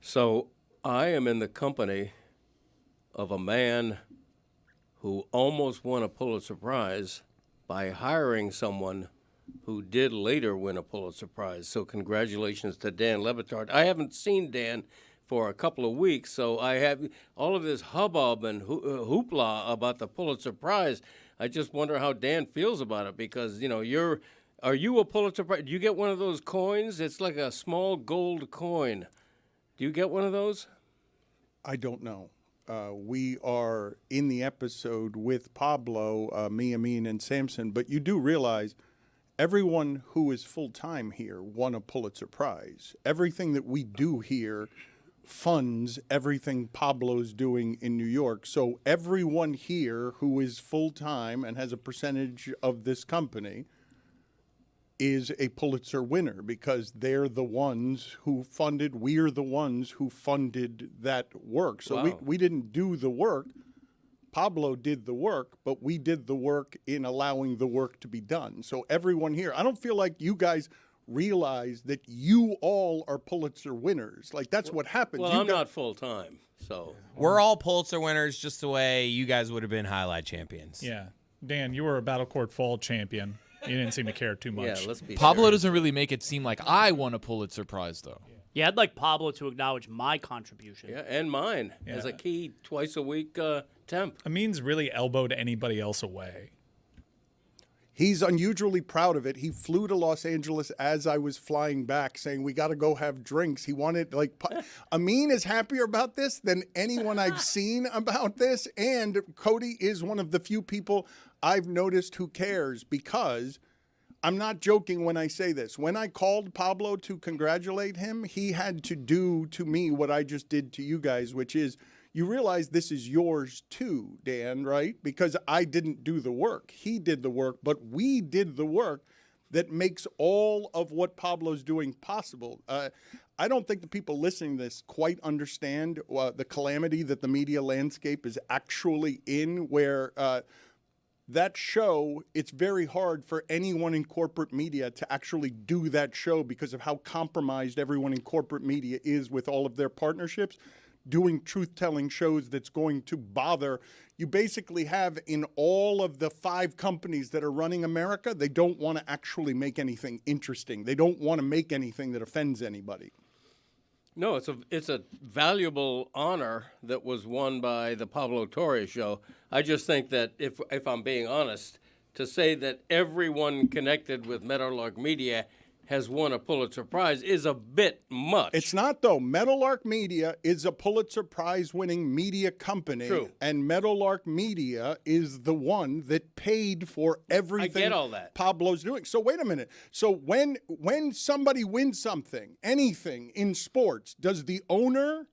So I am in the company of a man who almost won a Pulitzer Prize by hiring someone who did later win a Pulitzer Prize. So congratulations to Dan Le Batard. I haven't seen Dan for a couple of weeks, so I have all of this hubbub and hoopla about the Pulitzer Prize. I just wonder how Dan feels about it because, you know, are you a Pulitzer Prize? Do you get one of those coins? It's like a small gold coin. Do you get one of those? I don't know. We are in the episode with Pablo, me, Amin, and Samson, but you do realize everyone who is full-time here won a Pulitzer Prize. Everything that we do here funds everything Pablo's doing in New York. So everyone here who is full-time and has a percentage of this company is a Pulitzer winner because they're the ones who funded, we're the ones who funded that work. So Wow. we didn't do the work. Pablo did the work, but we did the work in allowing the work to be done. So everyone here, I don't feel like you guys realize that you all are Pulitzer winners. Like, that's what happens. Well, I'm not full-time, so. We're all Pulitzer winners just the way you guys would have been highlight champions. Yeah. Dan, you were a Battle Court Fall champion. You didn't seem to care too much. Yeah, let's be Pablo serious. doesn't really make it seem like I won a Pulitzer Prize, though. Yeah, I'd like Pablo to acknowledge my contribution. Yeah, and mine as a key twice-a-week temp. Amin's really elbowed anybody else away. He's unusually proud of it. He flew to Los Angeles as I was flying back saying, we got to go have drinks. He wanted, like, Amin is happier about this than anyone I've seen about this. And Cody is one of the few people I've noticed who cares because I'm not joking when I say this. When I called Pablo to congratulate him, he had to do to me what I just did to you guys, which is, you realize this is yours too, Dan, right? Because I didn't do the work. He did the work, but we did the work that makes all of what Pablo's doing possible. I don't think the people listening to this quite understand the calamity that the media landscape is actually in, where that show, it's very hard for anyone in corporate media to actually do that show because of how compromised everyone in corporate media is with all of their partnerships. Doing truth-telling shows that's going to bother. You basically have in all of the 5 companies that are running America, they don't want to actually make anything interesting. They don't want to make anything that offends anybody. No, it's a valuable honor that was won by the Pablo Torre show. I just think that if I'm being honest, to say that everyone connected with Meadowlark Media has won a Pulitzer Prize is a bit much. It's not, though. Meadowlark Media is a Pulitzer Prize-winning media company. True. And Meadowlark Media is the one that paid for everything I get all that. Pablo's doing. So wait a minute. So when somebody wins something, anything in sports, does the owner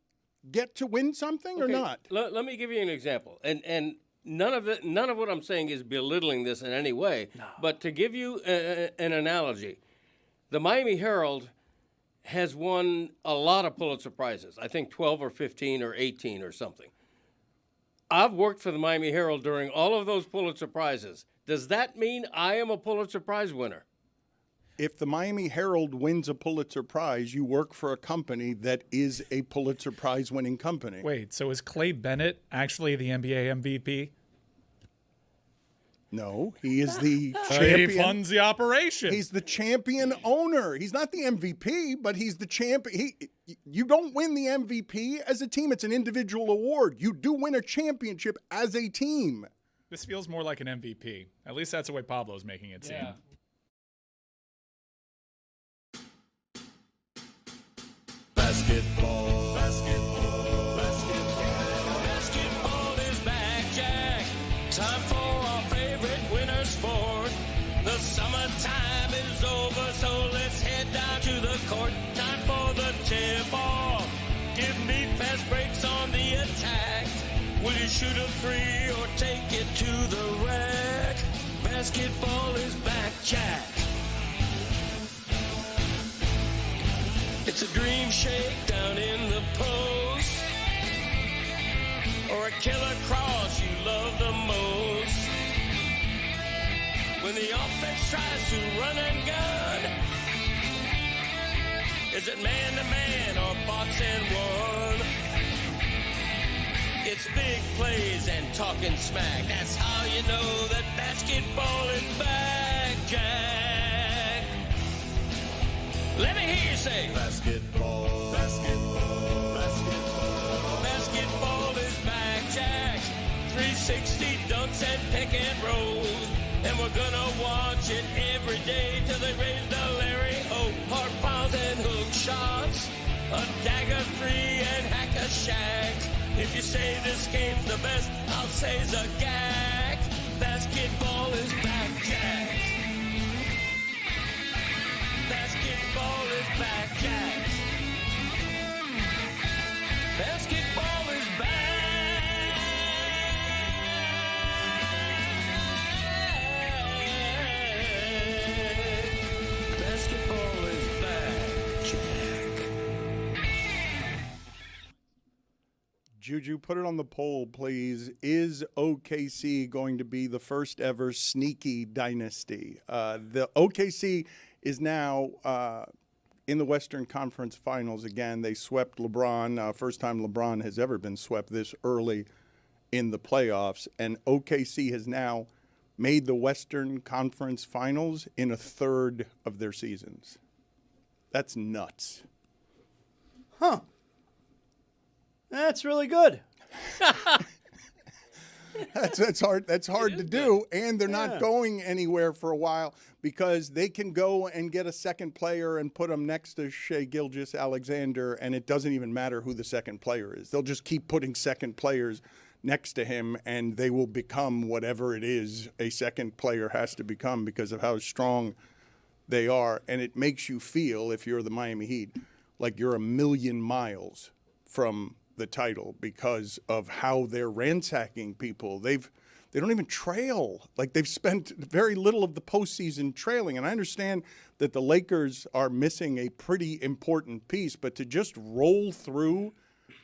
get to win something or not? Let me give you an example. And none of what I'm saying is belittling this in any way. No. But to give you an analogy, the Miami Herald has won a lot of Pulitzer Prizes. I think 12 or 15 or 18 or something. I've worked for the Miami Herald during all of those Pulitzer Prizes. Does that mean I am a Pulitzer Prize winner? If the Miami Herald wins a Pulitzer Prize, you work for a company that is a Pulitzer Prize winning company. Wait, so is Clay Bennett actually the NBA MVP? No, he is the champion. He funds the operation. He's the champion owner. He's not the MVP, but he's the champion. You don't win the MVP as a team. It's an individual award. You do win a championship as a team. This feels more like an MVP. At least that's the way Pablo's making it seem. Yeah. Basketball, basketball, basketball. Basketball is back, Jack. Time for our favorite winter sport. The summertime is over, so let's head down to the court. Time for the tip-off. Give me fast breaks on the attack. Will you shoot a three or take it to the rack? Basketball is back, Jack. It's a dream shake down in the post, or a killer cross you love the most. When the offense tries to run and gun, Is it man-to-man or boxing one? It's big plays and talking smack. That's how you know that basketball is back, Jack. Let me hear you say basketball, basketball, basketball. Basketball is back, Jack. 360 dunks and pick and rolls. And we're gonna watch it every day till they raise the Larry O. Hard fouls and hook shots. A dagger three and hack a shack. If you say this game's the best, I'll say Zagak. Basketball is back, Jack. Basketball is back, Jack. Basketball is back. Basketball is back, Jack. Juju, put it on the poll, please. Is OKC going to be the first ever sneaky dynasty? The OKC is now in the Western Conference Finals again. They swept LeBron. First time LeBron has ever been swept this early in the playoffs. And OKC has now made the Western Conference Finals in a third of their seasons. That's nuts. Huh. That's really good. That's hard. That's hard to do, and they're not going anywhere for a while because they can go and get a second player and put them next to Shai Gilgeous-Alexander, and it doesn't even matter who the second player is. They'll just keep putting second players next to him, and they will become whatever it is a second player has to become because of how strong they are. And it makes you feel, if you're the Miami Heat, like you're a million miles from the title because of how they're ransacking people. They don't even trail. Like, they've spent very little of the postseason trailing. And I understand that the Lakers are missing a pretty important piece, but to just roll through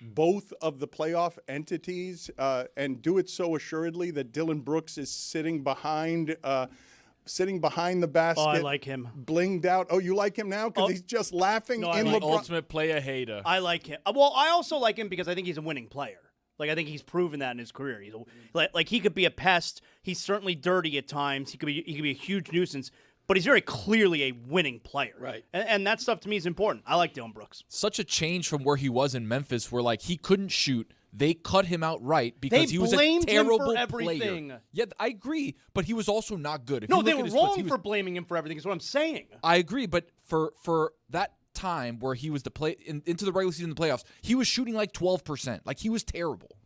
both of the playoff entities and do it so assuredly that Dylan Brooks is sitting behind the basket. Oh, I like him. Blinged out. Oh, you like him now? Because he's just laughing in LeBron. Ultimate player hater. I like him. Well, I also like him because I think he's a winning player. Like, I think he's proven that in his career. He's like he could be a pest. He's certainly dirty at times. He could be a huge nuisance, but he's very clearly a winning player. Right. And that stuff to me is important. I like Dylan Brooks. Such a change from where he was in Memphis, where like he couldn't shoot. They cut him outright because he was a terrible him for everything. player. Yeah, I agree, but he was also not good. If No, you they look were at his wrong splits, for blaming him for everything. Is what I'm saying. I agree, but for that time where he was into the regular season, the playoffs, he was shooting like 12%. Like, he was terrible.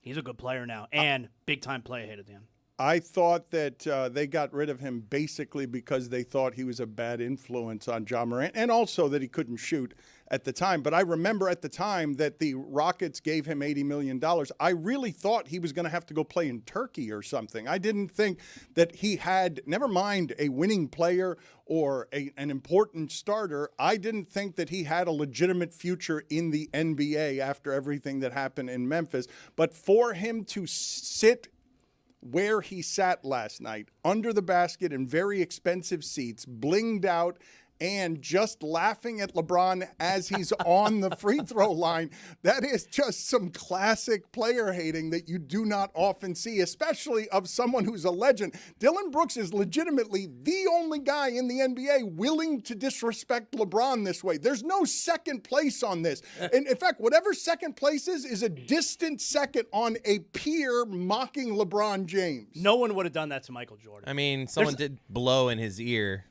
He's a good player now and big time play hater, Dan. I thought that they got rid of him basically because they thought he was a bad influence on Ja Morant and also that he couldn't shoot at the time. But I remember at the time that the Rockets gave him $80 million. I really thought he was going to have to go play in Turkey or something. I didn't think that he had, never mind a winning player or an important starter, I didn't think that he had a legitimate future in the NBA after everything that happened in Memphis. But for him to sit where he sat last night, under the basket in very expensive seats, blinged out, and just laughing at LeBron as he's on the free throw line, that is just some classic player hating that you do not often see, especially of someone who's a legend. Dylan Brooks is legitimately the only guy in the NBA willing to disrespect LeBron this way. There's no second place on this. And in fact, whatever second place is a distant second on a peer mocking LeBron James. No one would have done that to Michael Jordan. I mean, someone did blow in his ear.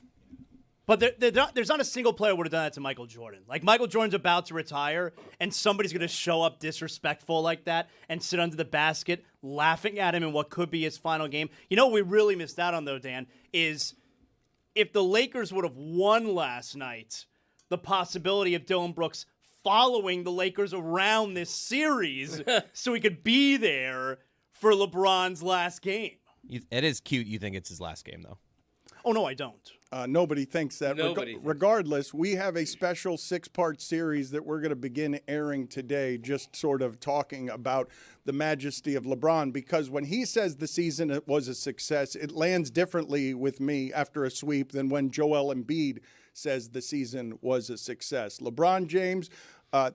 But there's not a single player would have done that to Michael Jordan. Like, Michael Jordan's about to retire, and somebody's going to show up disrespectful like that and sit under the basket laughing at him in what could be his final game. You know what we really missed out on, though, Dan, is if the Lakers would have won last night, the possibility of Dylan Brooks following the Lakers around this series so he could be there for LeBron's last game. It is cute you think it's his last game, though. Oh, no, I don't. Nobody thinks that. Nobody thinks. Regardless, we have a special 6-part series that we're going to begin airing today, just sort of talking about the majesty of LeBron, because when he says the season was a success, it lands differently with me after a sweep than when Joel Embiid says the season was a success. LeBron James,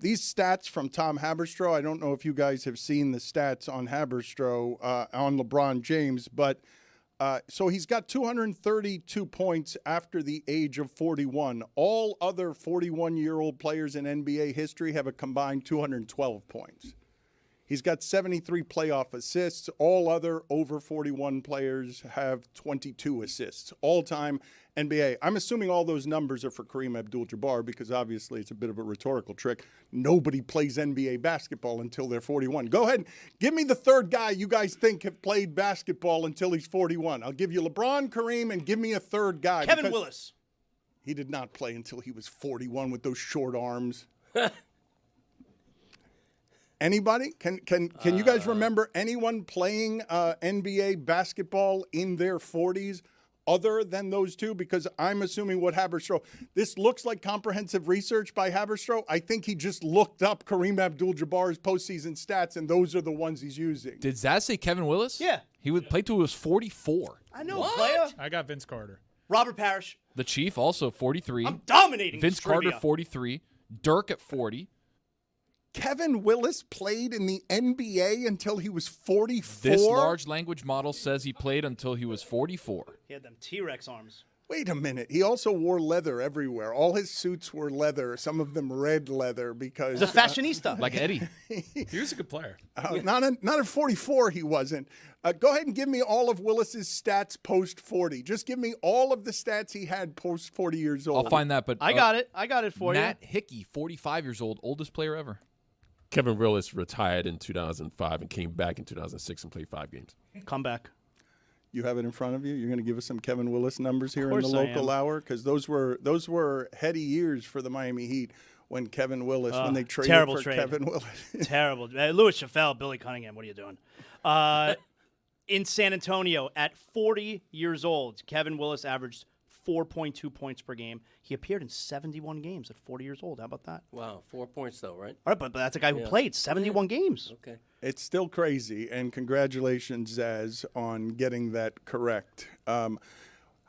these stats from Tom Haberstroh, I don't know if you guys have seen the stats on Haberstroh on LeBron James, but so he's got 232 points after the age of 41. All other 41-year-old players in NBA history have a combined 212 points. He's got 73 playoff assists. All other over 41 players have 22 assists. All-time NBA. I'm assuming all those numbers are for Kareem Abdul-Jabbar because obviously it's a bit of a rhetorical trick. Nobody plays NBA basketball until they're 41. Go ahead. Give me the third guy you guys think have played basketball until he's 41. I'll give you LeBron, Kareem, and give me a third guy. Kevin Willis. He did not play until he was 41 with those short arms. Anybody? Can you guys remember anyone playing NBA basketball in their 40s other than those two? Because I'm assuming what Haberstroh, this looks like comprehensive research by Haberstroh. I think he just looked up Kareem Abdul-Jabbar's postseason stats, and those are the ones he's using. Did Zaz say Kevin Willis? Yeah. He would play till he was 44. I know, player. I got Vince Carter. Robert Parrish. The Chief, also 43. I'm dominating Vince this Carter, trivia. 43. Dirk at 40. Kevin Willis played in the NBA until he was 44? This large language model says he played until he was 44. He had them T-Rex arms. Wait a minute. He also wore leather everywhere. All his suits were leather, some of them red leather because... He's a fashionista. Like Eddie. He was a good player. not at 44 he wasn't. Go ahead and give me all of Willis's stats post-40. Just give me all of the stats he had post-40 years old. I'll find that, but... I got it. I got it for Matt Hickey, 45 years old, oldest player ever. Kevin Willis retired in 2005 and came back in 2006 and played 5 games. you. Come back. You have it in front of you? You're going to give us some Kevin Willis numbers here in the course I local am. hour? Because those were heady years for the Miami Heat when Kevin Willis, when they traded terrible for trade. Kevin Willis. Terrible. Louis Chaffel, Billy Cunningham, what are you doing? In San Antonio, at 40 years old, Kevin Willis averaged 4.2 points per game. He appeared in 71 games at 40 years old. How about that? Wow, 4 points though, right? All right, but that's a guy who played 71 games. Okay. It's still crazy, and congratulations, Zaz, on getting that correct.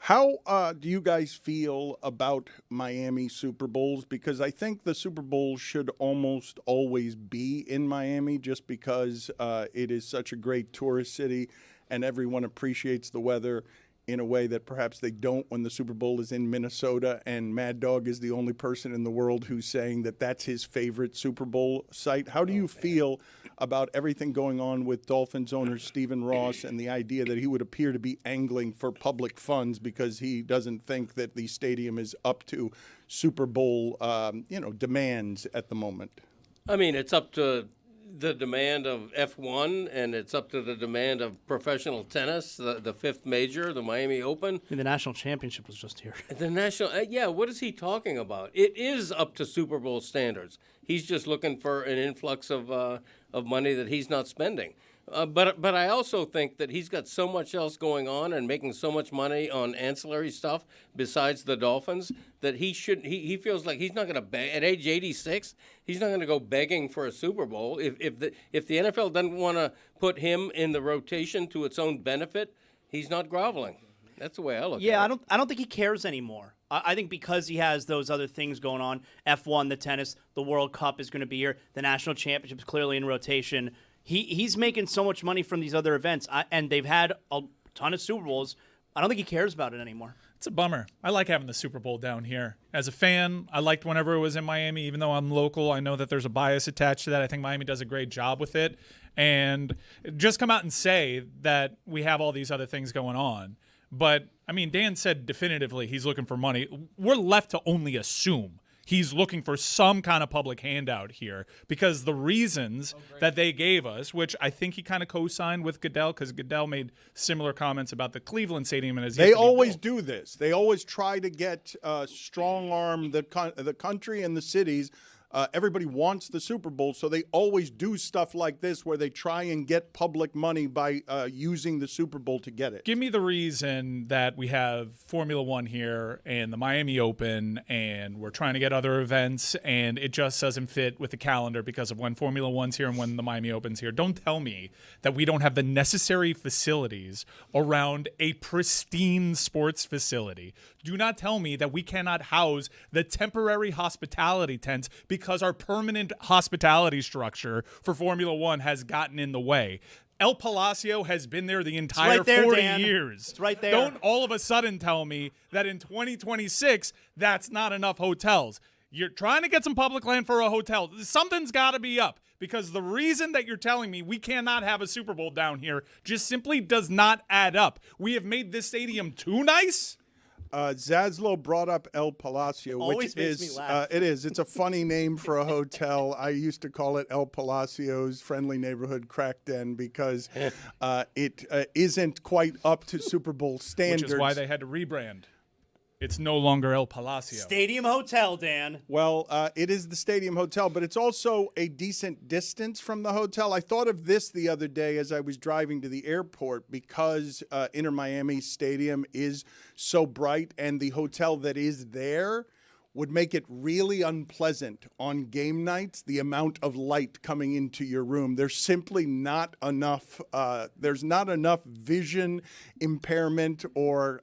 How do you guys feel about Miami Super Bowls? Because I think the Super Bowl should almost always be in Miami just because it is such a great tourist city and everyone appreciates the weather in a way that perhaps they don't when the Super Bowl is in Minnesota, and Mad Dog is the only person in the world who's saying that that's his favorite Super Bowl site. How do you feel about everything going on with Dolphins owner Stephen Ross and the idea that he would appear to be angling for public funds because he doesn't think that the stadium is up to Super Bowl, demands at the moment? I mean, it's up to the demand of F1, and it's up to the demand of professional tennis, the fifth major, the Miami Open. I mean, the national championship was just here. The national, what is he talking about? It is up to Super Bowl standards. He's just looking for an influx of money that he's not spending. But I also think that he's got so much else going on and making so much money on ancillary stuff besides the Dolphins that he feels like he's not going to beg at age 86. He's not going to go begging for a Super Bowl. If the NFL doesn't want to put him in the rotation to its own benefit, he's not groveling. That's the way I look at it. Yeah, I don't think he cares anymore. I think because he has those other things going on, F1, the tennis, the World Cup is going to be here, the national championship is clearly in rotation. He's making so much money from these other events, and they've had a ton of Super Bowls. I don't think he cares about it anymore. It's a bummer. I like having the Super Bowl down here. As a fan, I liked whenever it was in Miami, even though I'm local. I know that there's a bias attached to that. I think Miami does a great job with it. And just come out and say that we have all these other things going on. But, I mean, Dan said definitively he's looking for money. We're left to only assume he's looking for some kind of public handout here because the reasons that they gave us, which I think he kind of co-signed with Goodell because Goodell made similar comments about the Cleveland Stadium. And they always do this. They always try to get strong-arm the country and the cities everybody wants the Super Bowl, so they always do stuff like this where they try and get public money by using the Super Bowl to get it. Give me the reason that we have Formula One here and the Miami Open, and we're trying to get other events, and it just doesn't fit with the calendar because of when Formula One's here and when the Miami Open's here. Don't tell me that we don't have the necessary facilities around a pristine sports facility. Do not tell me that we cannot house the temporary hospitality tents because our permanent hospitality structure for Formula One has gotten in the way. El Palacio has been there the entire right there, 40 Dan. years. It's right there. Don't all of a sudden tell me that in 2026, that's not enough hotels. You're trying to get some public land for a hotel. Something's got to be up, because the reason that you're telling me we cannot have a Super Bowl down here just simply does not add up. We have made this stadium too nice. Zaslow brought up El Palacio, Always which makes is me laugh. it is. It's a funny name for a hotel. I used to call it El Palacio's Friendly Neighborhood Crack Den because it isn't quite up to Super Bowl standards. Which is why they had to rebrand. It's no longer El Palacio. Stadium Hotel, Dan. Well, it is the Stadium Hotel, but it's also a decent distance from the hotel. I thought of this the other day as I was driving to the airport because Inter Miami Stadium is so bright, and the hotel that is there would make it really unpleasant on game nights, the amount of light coming into your room. There's simply not enough. There's not enough vision impairment or,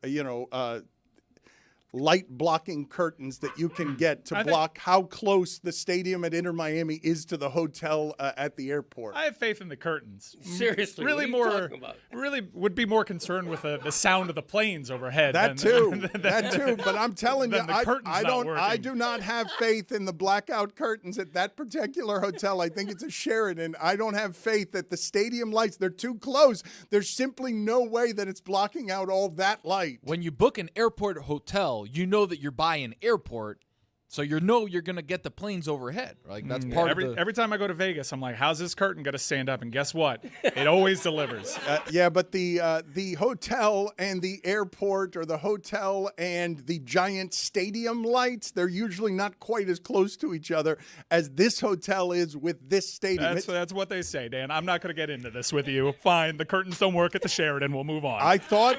light blocking curtains that you can get to block how close the stadium at Inter Miami is to the hotel at the airport. I have faith in the curtains. Seriously, really what are you more, talking about? really would be more concerned with the sound of the planes overhead. That too. But I'm telling you, Then the curtain's I not don't. working. I do not have faith in the blackout curtains at that particular hotel. I think it's a Sheraton. I don't have faith that the stadium lights, they're too close. There's simply no way that it's blocking out all that light. When you book an airport hotel, you know that you're by an airport, so you're going to get the planes overhead. Like that's part of the... Every time I go to Vegas, I'm like, how's this curtain going to stand up? And guess what? It always delivers. Yeah, but the hotel and the airport, or the hotel and the giant stadium lights, they're usually not quite as close to each other as this hotel is with this stadium. That's what they say, Dan. I'm not going to get into this with you. Fine, the curtains don't work at the Sheraton. We'll move on. I thought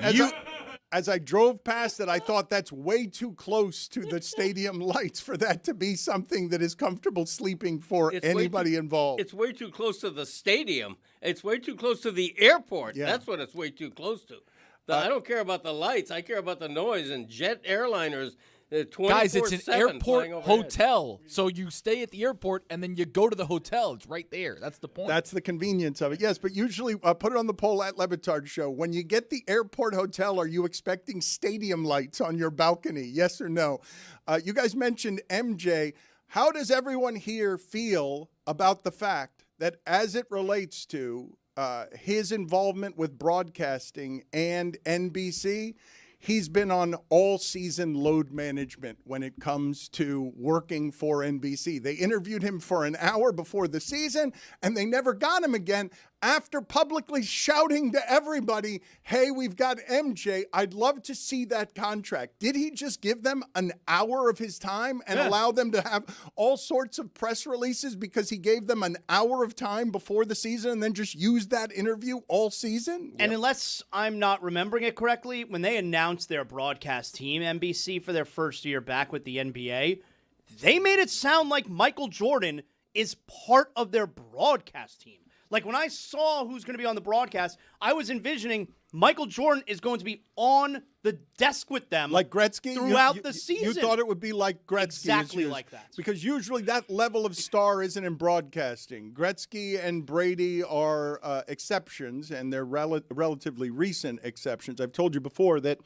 as I drove past it, I thought that's way too close to the stadium lights for that to be something that is comfortable sleeping for anybody involved. It's way too close to the stadium. It's way too close to the airport. Yeah. That's what it's way too close to. I don't care about the lights. I care about the noise and jet airliners. 24/7 Guys, it's an airport flying overhead. hotel. So you stay at the airport and then you go to the hotel. It's right there. That's the point. That's the convenience of it. Yes, but usually, put it on the poll at Le Batard Show. When you get the airport hotel, are you expecting stadium lights on your balcony? Yes or no? You guys mentioned MJ. How does everyone here feel about the fact that as it relates to his involvement with broadcasting and NBC, he's been on all-season load management when it comes to working for NBC. They interviewed him for an hour before the season, and they never got him again after publicly shouting to everybody, hey, we've got MJ. I'd love to see that contract. Did he just give them an hour of his time and allow them to have all sorts of press releases because he gave them an hour of time before the season and then just used that interview all season? And unless I'm not remembering it correctly, when they announced their broadcast team, NBC, for their first year back with the NBA, they made it sound like Michael Jordan is part of their broadcast team. Like, when I saw who's going to be on the broadcast, I was envisioning Michael Jordan is going to be on the desk with them, like Gretzky, throughout the season. You thought it would be like Gretzky. Exactly like that. Because usually that level of star isn't in broadcasting. Gretzky and Brady are exceptions, and they're relatively recent exceptions. I've told you before that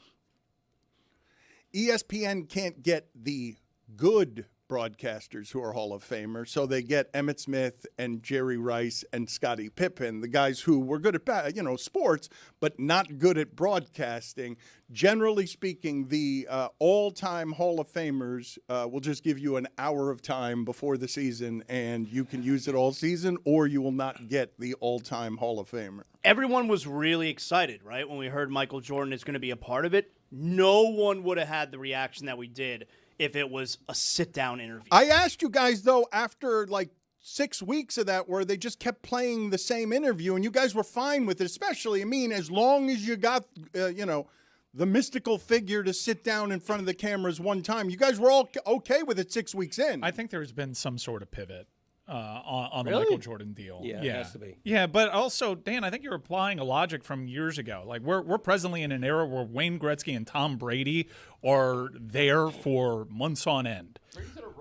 ESPN can't get the good broadcasters who are Hall of Famers, so they get Emmitt Smith and Jerry Rice and Scottie Pippen, the guys who were good at sports, but not good at broadcasting. Generally speaking, the all-time Hall of Famers will just give you an hour of time before the season, and you can use it all season, or you will not get the all-time Hall of Famer. Everyone was really excited, right, when we heard Michael Jordan is going to be a part of it. No one would have had the reaction that we did if it was a sit-down interview. I asked you guys, though, after like 6 weeks of that where they just kept playing the same interview, and you guys were fine with it, especially, I mean, as long as you got, the mystical figure to sit down in front of the cameras one time. You guys were all okay with it 6 weeks in. I think there's been some sort of pivot on Really? the Michael Jordan deal. Yeah, it has to be. Yeah, but also, Dan, I think you're applying a logic from years ago. Like we're presently in an era where Wayne Gretzky and Tom Brady are there for months on end.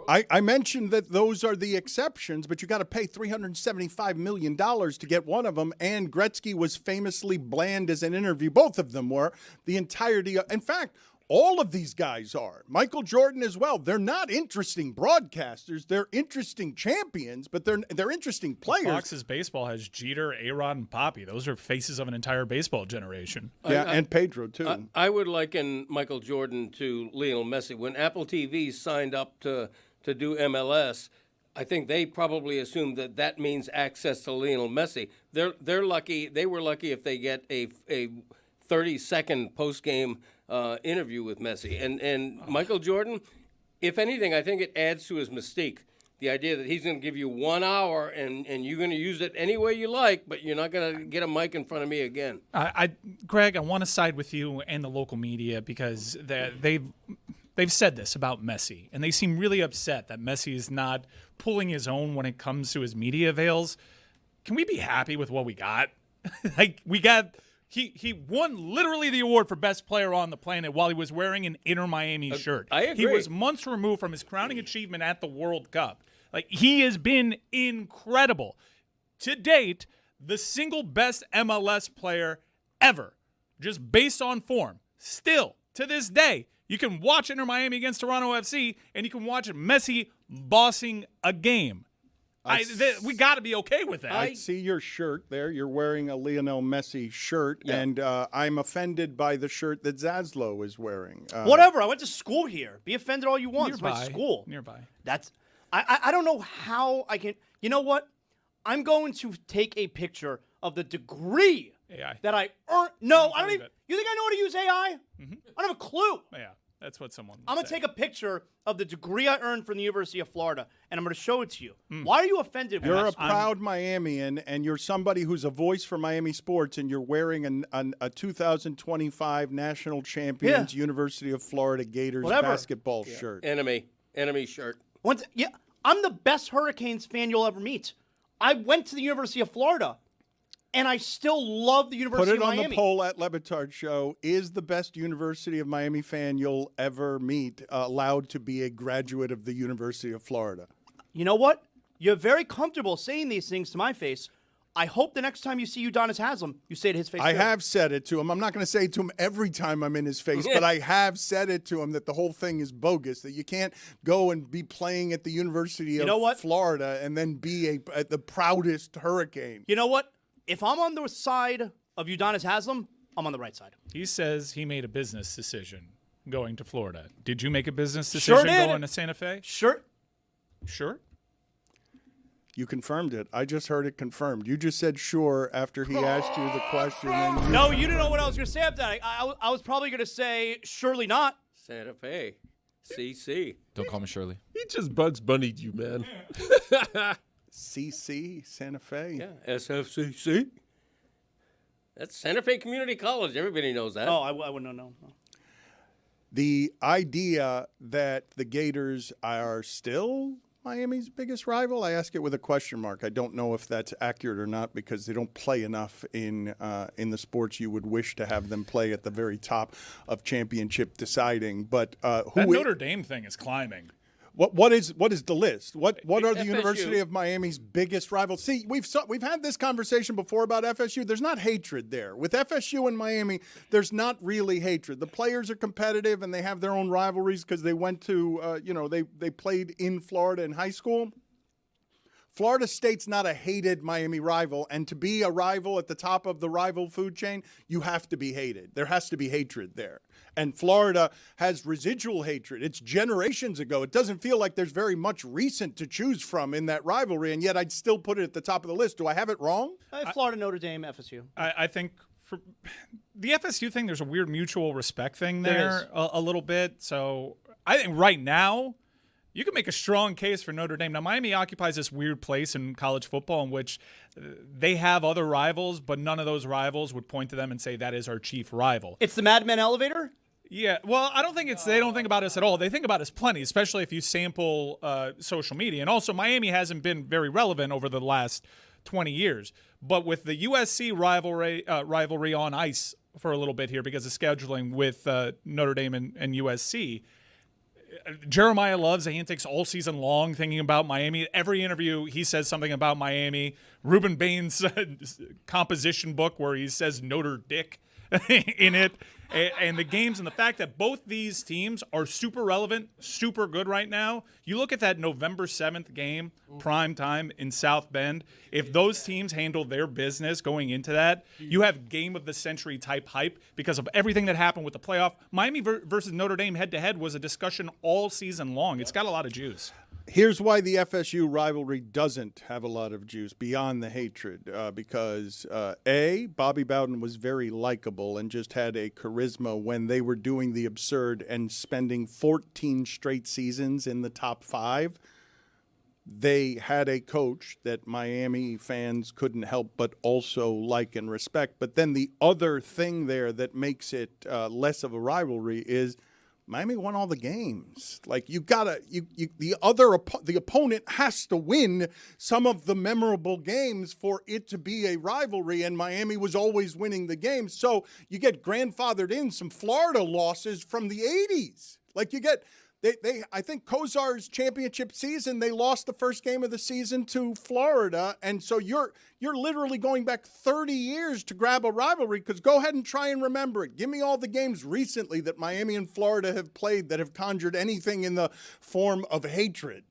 I mentioned that those are the exceptions, but you got to pay $375 million to get one of them. And Gretzky was famously bland as an interview. Both of them were the entirety. In fact, all of these guys are. Michael Jordan as well. They're not interesting broadcasters. They're interesting champions, but they're interesting players. Fox's baseball has Jeter, A-Rod, and Poppy. Those are faces of an entire baseball generation. Yeah, and Pedro, too. I would liken Michael Jordan to Lionel Messi. When Apple TV signed up to do MLS, I think they probably assumed that means access to Lionel Messi. They're lucky. They were lucky if they get a 30-second post-game interview with Messi. And Michael Jordan, if anything, I think it adds to his mystique. The idea that he's going to give you 1 hour and you're going to use it any way you like, but you're not going to get a mic in front of me again. Greg, I want to side with you and the local media because they've said this about Messi, and they seem really upset that Messi is not pulling his own when it comes to his media avails. Can we be happy with what we got? He won literally the award for best player on the planet while he was wearing an Inter Miami shirt. I agree. He was months removed from his crowning achievement at the World Cup. Like, he has been incredible. To date, the single best MLS player ever, just based on form. Still, to this day, you can watch Inter Miami against Toronto FC, and you can watch Messi bossing a game. We got to be okay with that. I see your shirt there. You're wearing a Lionel Messi shirt, Yeah. and I'm offended by the shirt that Zaslow is wearing. Whatever. I went to school here. Be offended all you want. It's my Nearby. school. Nearby. I don't know how I can. You know what? I'm going to take a picture of the degree AI. that I earned. No, I don't believe even. it. You think I know how to use AI? I don't have a clue. Yeah, that's what someone I'm going to said. take a picture of the degree I earned from the University of Florida, and I'm going to show it to you. Why are you offended? You're a when proud Miamian, and you're somebody who's a voice for Miami sports, and you're wearing a 2025 National Champions University of Florida Gators Whatever. basketball shirt. Enemy shirt. I'm the best Hurricanes fan you'll ever meet. I went to the University of Florida, and I still love the Put University it of on Miami. the poll at Le Batard Show. Is the best University of Miami fan you'll ever meet allowed to be a graduate of the University of Florida? You know what? You're very comfortable saying these things to my face. I hope the next time you see Udonis Haslem, you say it to his face. I too. have said it to him. I'm not going to say it to him every time I'm in his face, but I have said it to him that the whole thing is bogus, that you can't go and be playing at the University of know what? Florida and then be the proudest Hurricane. You know what? If I'm on the side of Udonis Haslem, I'm on the right side. He says he made a business decision going to Florida. Did you make a business Sure decision did. going to Santa Fe? Sure. Sure. You confirmed it. I just heard it confirmed. You just said sure after he asked you the question. And No, you didn't know what I was going to say after that. I was probably going to say, surely not. Santa Fe. CC. Don't call me Shirley. He just Bugs Bunnied you, man. CC, Santa Fe. Yeah, SFCC. That's Santa Fe Community College. Everybody knows that. Oh, I wouldn't know. No. The idea that the Gators are still Miami's biggest rival, I ask it with a question mark. I don't know if that's accurate or not because they don't play enough in the sports you would wish to have them play at the very top of championship deciding. But That Notre Dame thing is climbing. What is the list? What are the FSU. University of Miami's biggest rivals? See, we've had this conversation before about FSU. There's not hatred there. With FSU and Miami, there's not really hatred. The players are competitive and they have their own rivalries because they went to they played in Florida in high school. Florida State's not a hated Miami rival, and to be a rival at the top of the rival food chain, you have to be hated. There has to be hatred there. And Florida has residual hatred. It's generations ago. It doesn't feel like there's very much recent to choose from in that rivalry, and yet I'd still put it at the top of the list. Do I have it wrong? Florida, Notre Dame, FSU. I think for the FSU thing, there's a weird mutual respect thing There there is. a little bit. So I think right now, you can make a strong case for Notre Dame. Now, Miami occupies this weird place in college football in which they have other rivals, but none of those rivals would point to them and say that is our chief rival. It's the Mad Men elevator? Yeah, well, I don't think they don't think about us at all. They think about us plenty, especially if you sample social media. And also, Miami hasn't been very relevant over the last 20 years. But with the USC rivalry on ice for a little bit here because of scheduling with Notre Dame and USC, Jeremiah loves antics all season long thinking about Miami. Every interview, he says something about Miami. Ruben Bain's composition book where he says Notre Dick in it. And the games and the fact that both these teams are super relevant, super good right now. You look at that November 7th game, prime time in South Bend. If those teams handle their business going into that, you have game of the century type hype because of everything that happened with the playoff. Miami versus Notre Dame head-to-head was a discussion all season long. It's got a lot of juice. Here's why the FSU rivalry doesn't have a lot of juice beyond the hatred, because Bobby Bowden was very likable and just had a charisma when they were doing the absurd and spending 14 straight seasons in the top 5. They had a coach that Miami fans couldn't help but also like and respect. But then the other thing there that makes it less of a rivalry is Miami won all the games. Like the opponent has to win some of the memorable games for it to be a rivalry, and Miami was always winning the games. So you get grandfathered in some Florida losses from the 80s. Like you get I think Kozar's championship season, they lost the first game of the season to Florida, and so you're literally going back 30 years to grab a rivalry, because go ahead and try and remember it. Give me all the games recently that Miami and Florida have played that have conjured anything in the form of hatred.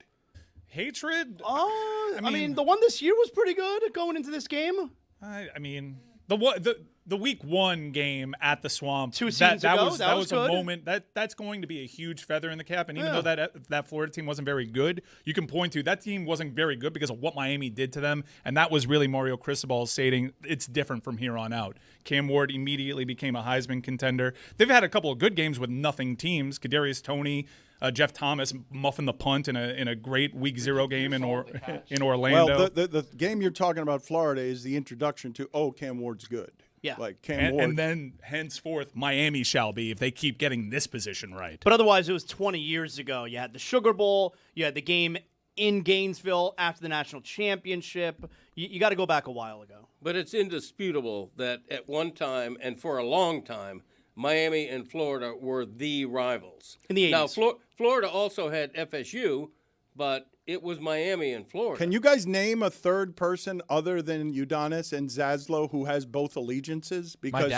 Hatred? I mean, the one this year was pretty good going into this game. I mean, the week 1 game at the Swamp, 2 seasons ago, that was good. a moment that's going to be a huge feather in the cap. And even though that Florida team wasn't very good, you can point to that team wasn't very good because of what Miami did to them, and that was really Mario Cristobal stating it's different from here on out. Cam Ward immediately became a Heisman contender. They've had a couple of good games with nothing teams. Kadarius Toney, Jeff Thomas muffing the punt in a great Week 0 game in Orlando. Well, the game you're talking about, Florida, is the introduction to Cam Ward's good. Yeah. Like Cam Ward. And then henceforth, Miami shall be if they keep getting this position right. But otherwise, it was 20 years ago. You had the Sugar Bowl. You had the game in Gainesville after the national championship. You got to go back a while ago. But it's indisputable that at one time and for a long time, Miami and Florida were the rivals. In the 80s. Now, Florida also had FSU, but it was Miami and Florida. Can you guys name a third person other than Udonis and Zaslow who has both allegiances? Because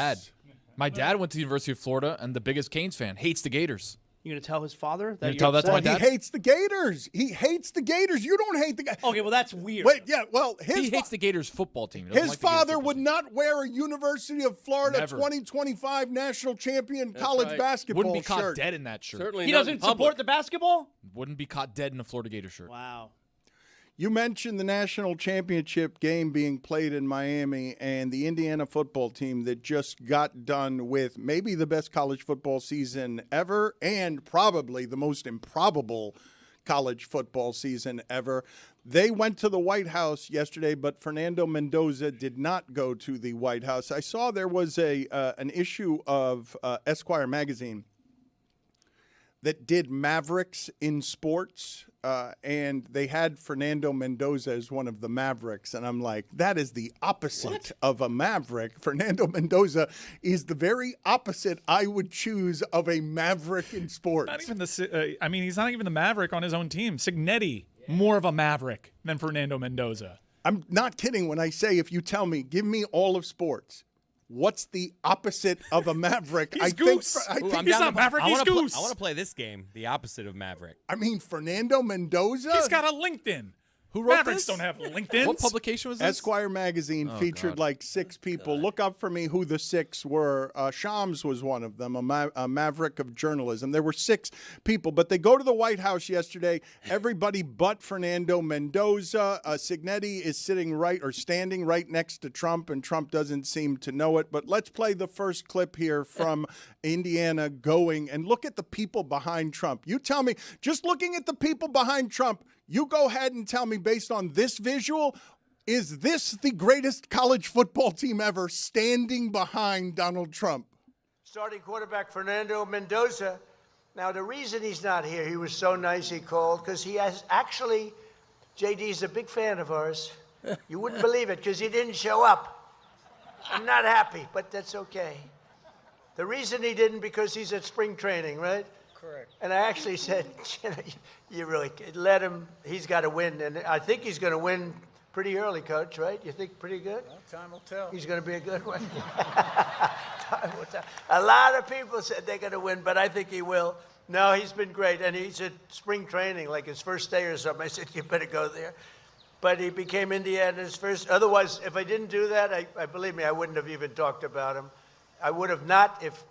My dad went to the University of Florida and the biggest Canes fan, hates the Gators. You gonna tell his father that You tell that to my upset? dad? he hates the Gators. He hates the Gators. You don't hate the Gators. Okay, well that's weird. Wait, yeah, well, He hates the Gators football team. He doesn't his like the Gators father football would team. not wear a University of Florida Never. 2025 national champion college right. basketball Wouldn't be caught shirt. dead in that shirt. Certainly he not doesn't in public. support the basketball? Wouldn't be caught dead in a Florida Gator shirt. Wow. You mentioned the national championship game being played in Miami and the Indiana football team that just got done with maybe the best college football season ever and probably the most improbable college football season ever. They went to the White House yesterday, but Fernando Mendoza did not go to the White House. I saw there was an issue of Esquire magazine that did Mavericks in sports, and they had Fernando Mendoza as one of the Mavericks. And I'm like, that is the opposite of a Maverick. Fernando Mendoza is the very opposite I would choose of a Maverick in sports. Not even he's not even the Maverick on his own team. Signetti, more of a Maverick than Fernando Mendoza. I'm not kidding when I say, if you tell me, give me all of sports, what's the opposite of a Maverick? He's Goose. He's not Maverick, he's Goose. I want to play this game, the opposite of Maverick. I mean, Fernando Mendoza? He's got a LinkedIn. Who wrote Mavericks this? don't have LinkedIn. What publication was this? Esquire magazine featured God. like 6 people. Look up for me who the 6 were. Shams was one of them, a maverick of journalism. There were 6 people, but they go to the White House yesterday. Everybody but Fernando Mendoza. Signetti is standing right next to Trump, and Trump doesn't seem to know it. But let's play the first clip here from Indiana going, and look at the people behind Trump. You tell me, just looking at the people behind Trump, you go ahead and tell me, based on this visual, is this the greatest college football team ever standing behind Donald Trump? Starting quarterback Fernando Mendoza. Now, the reason he's not here, he was so nice he called, because he has actually, JD's a big fan of ours. You wouldn't believe it, because he didn't show up. I'm not happy, but that's okay. The reason he didn't, because he's at spring training, right? Correct. And I actually said, you really let him. He's got to win, and I think he's going to win pretty early, Coach. Right? You think pretty good? Well, time will tell. He's going to be a good one. Time will tell. A lot of people said they're going to win, but I think he will. No, he's been great, and he's at spring training, like his first day or something. I said, you better go there. But he became Indiana's first. Otherwise, if I didn't do that, I believe me, I wouldn't have even talked about him. I would have not, if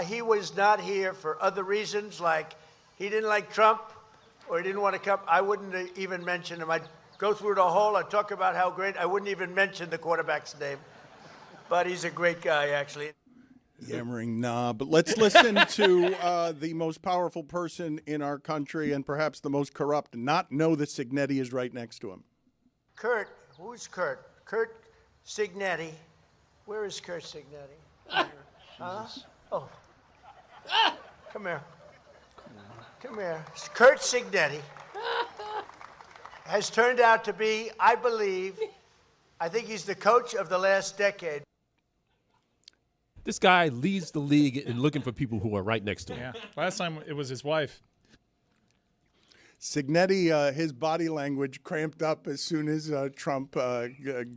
he was not here for other reasons, like he didn't like Trump or he didn't want to come, I wouldn't have even mention him. I'd go through the whole, I'd talk about how great, I wouldn't even mention the quarterback's name. But he's a great guy, actually. Yammering, nah. But let's listen to the most powerful person in our country and perhaps the most corrupt, not know that Signetti is right next to him. Kurt, who's Kurt? Kurt Signetti. Where is Kurt Signetti? Huh? Oh. Come here. Come here. Kurt Signetti has turned out to be, I think he's the coach of the last decade. This guy leads the league in looking for people who are right next to him. Yeah. Last time it was his wife. Signetti, his body language cramped up as soon as Trump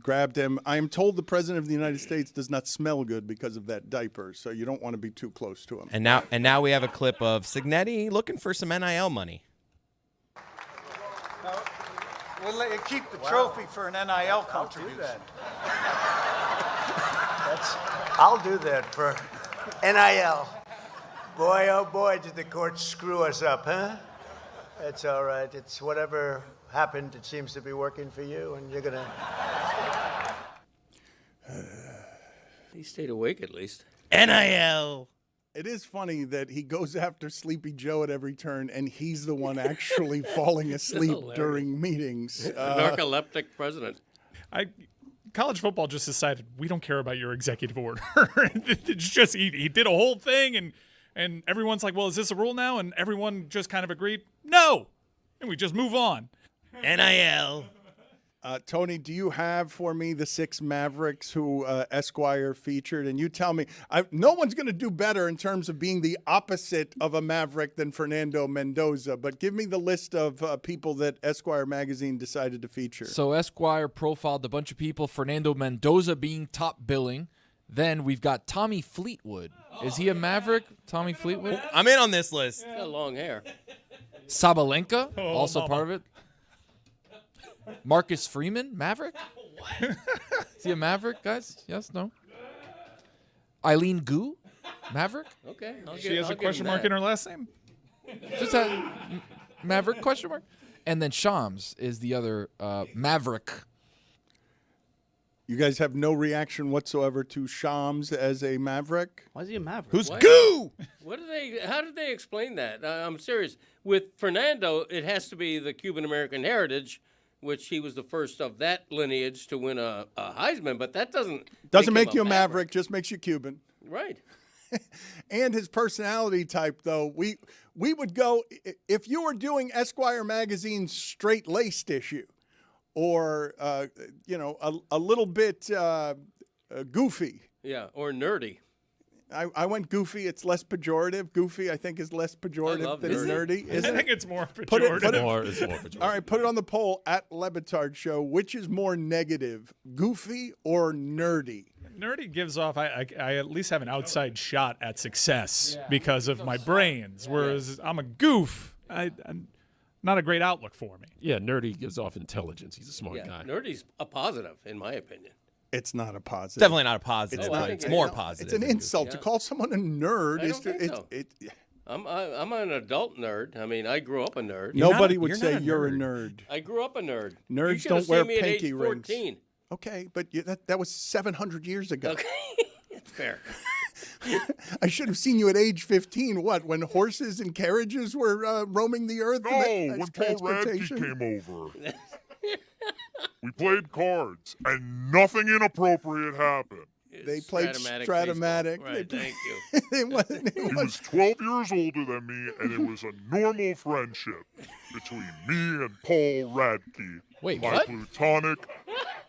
grabbed him. I am told the President of the United States does not smell good because of that diaper, so you don't want to be too close to him. And now we have a clip of Signetti looking for some NIL money. No, we'll let you keep the trophy for an NIL contribution. I'll do that for NIL. Boy, oh boy, did the courts screw us up, huh? It's all right. It's whatever happened, it seems to be working for you, and you're going to... He stayed awake at least. NIL. It is funny that he goes after Sleepy Joe at every turn, and he's the one actually falling asleep Hilarious. during meetings. Narcoleptic president. College football just decided we don't care about your executive order. It's just he did a whole thing, and everyone's like, well, is this a rule now? And everyone just kind of agreed, no. And we just move on. NIL. Tony, do you have for me the 6 Mavericks who Esquire featured? And you tell me, no one's going to do better in terms of being the opposite of a Maverick than Fernando Mendoza. But give me the list of people that Esquire magazine decided to feature. So Esquire profiled a bunch of people, Fernando Mendoza being top billing. Then we've got Tommy Fleetwood. Is he a Maverick? Tommy Fleetwood? I'm in on this list. He's got long hair. Sabalenka, Oh, also mama. part of it. Marcus Freeman, Maverick? Is he a Maverick, guys? Yes, no? Eileen Gu, Maverick? Okay. She has a question mark in her last name. Just a Maverick question mark? And then Shams is the other Maverick. You guys have no reaction whatsoever to Shams as a Maverick? Why is he a Maverick? Who's What? Goo? How did they explain that? I'm serious. With Fernando, it has to be the Cuban-American heritage, which he was the first of that lineage to win a Heisman, but that doesn't Doesn't him make you a Maverick, just makes you Cuban. Right. And his personality type, though, we would go, if you were doing Esquire magazine's straight-laced issue, or, a little bit goofy. Yeah, or nerdy. I went goofy. It's less pejorative. Goofy, I think, is less pejorative than nerdy. I Isn't think it? it's more Put pejorative. it- It's more pejorative. All right, put it on the poll at Le Batard Show. Which is more negative, goofy or nerdy? Nerdy gives off, I at least have an outside shot at success because of my brains, whereas I'm a goof. not a great outlook for me. Yeah, nerdy gives off intelligence. He's a smart Yeah, guy. nerdy's a positive, in my opinion. It's not a positive. Definitely not a positive. I but think it's it more is. positive. It's an insult to Yeah. call someone a nerd. I don't think so. I'm an adult nerd. I mean, I grew up a nerd. Nobody you're would not say a you're a nerd. nerd. I grew up a nerd. Nerds You should don't have wear seen me at age pinky rings. 14. Okay, but that was 700 years ago. Okay, it's fair. I should have seen you at age 15. What, when horses and carriages were roaming the earth? No, and when that's Paul Radke transportation? came over. We played cards, and nothing inappropriate happened. They played Stratomatic. baseball. Right, They thank you. it wasn't. He was 12 years older than me, and it was a normal friendship between me and Paul Radke. Wait, my what? platonic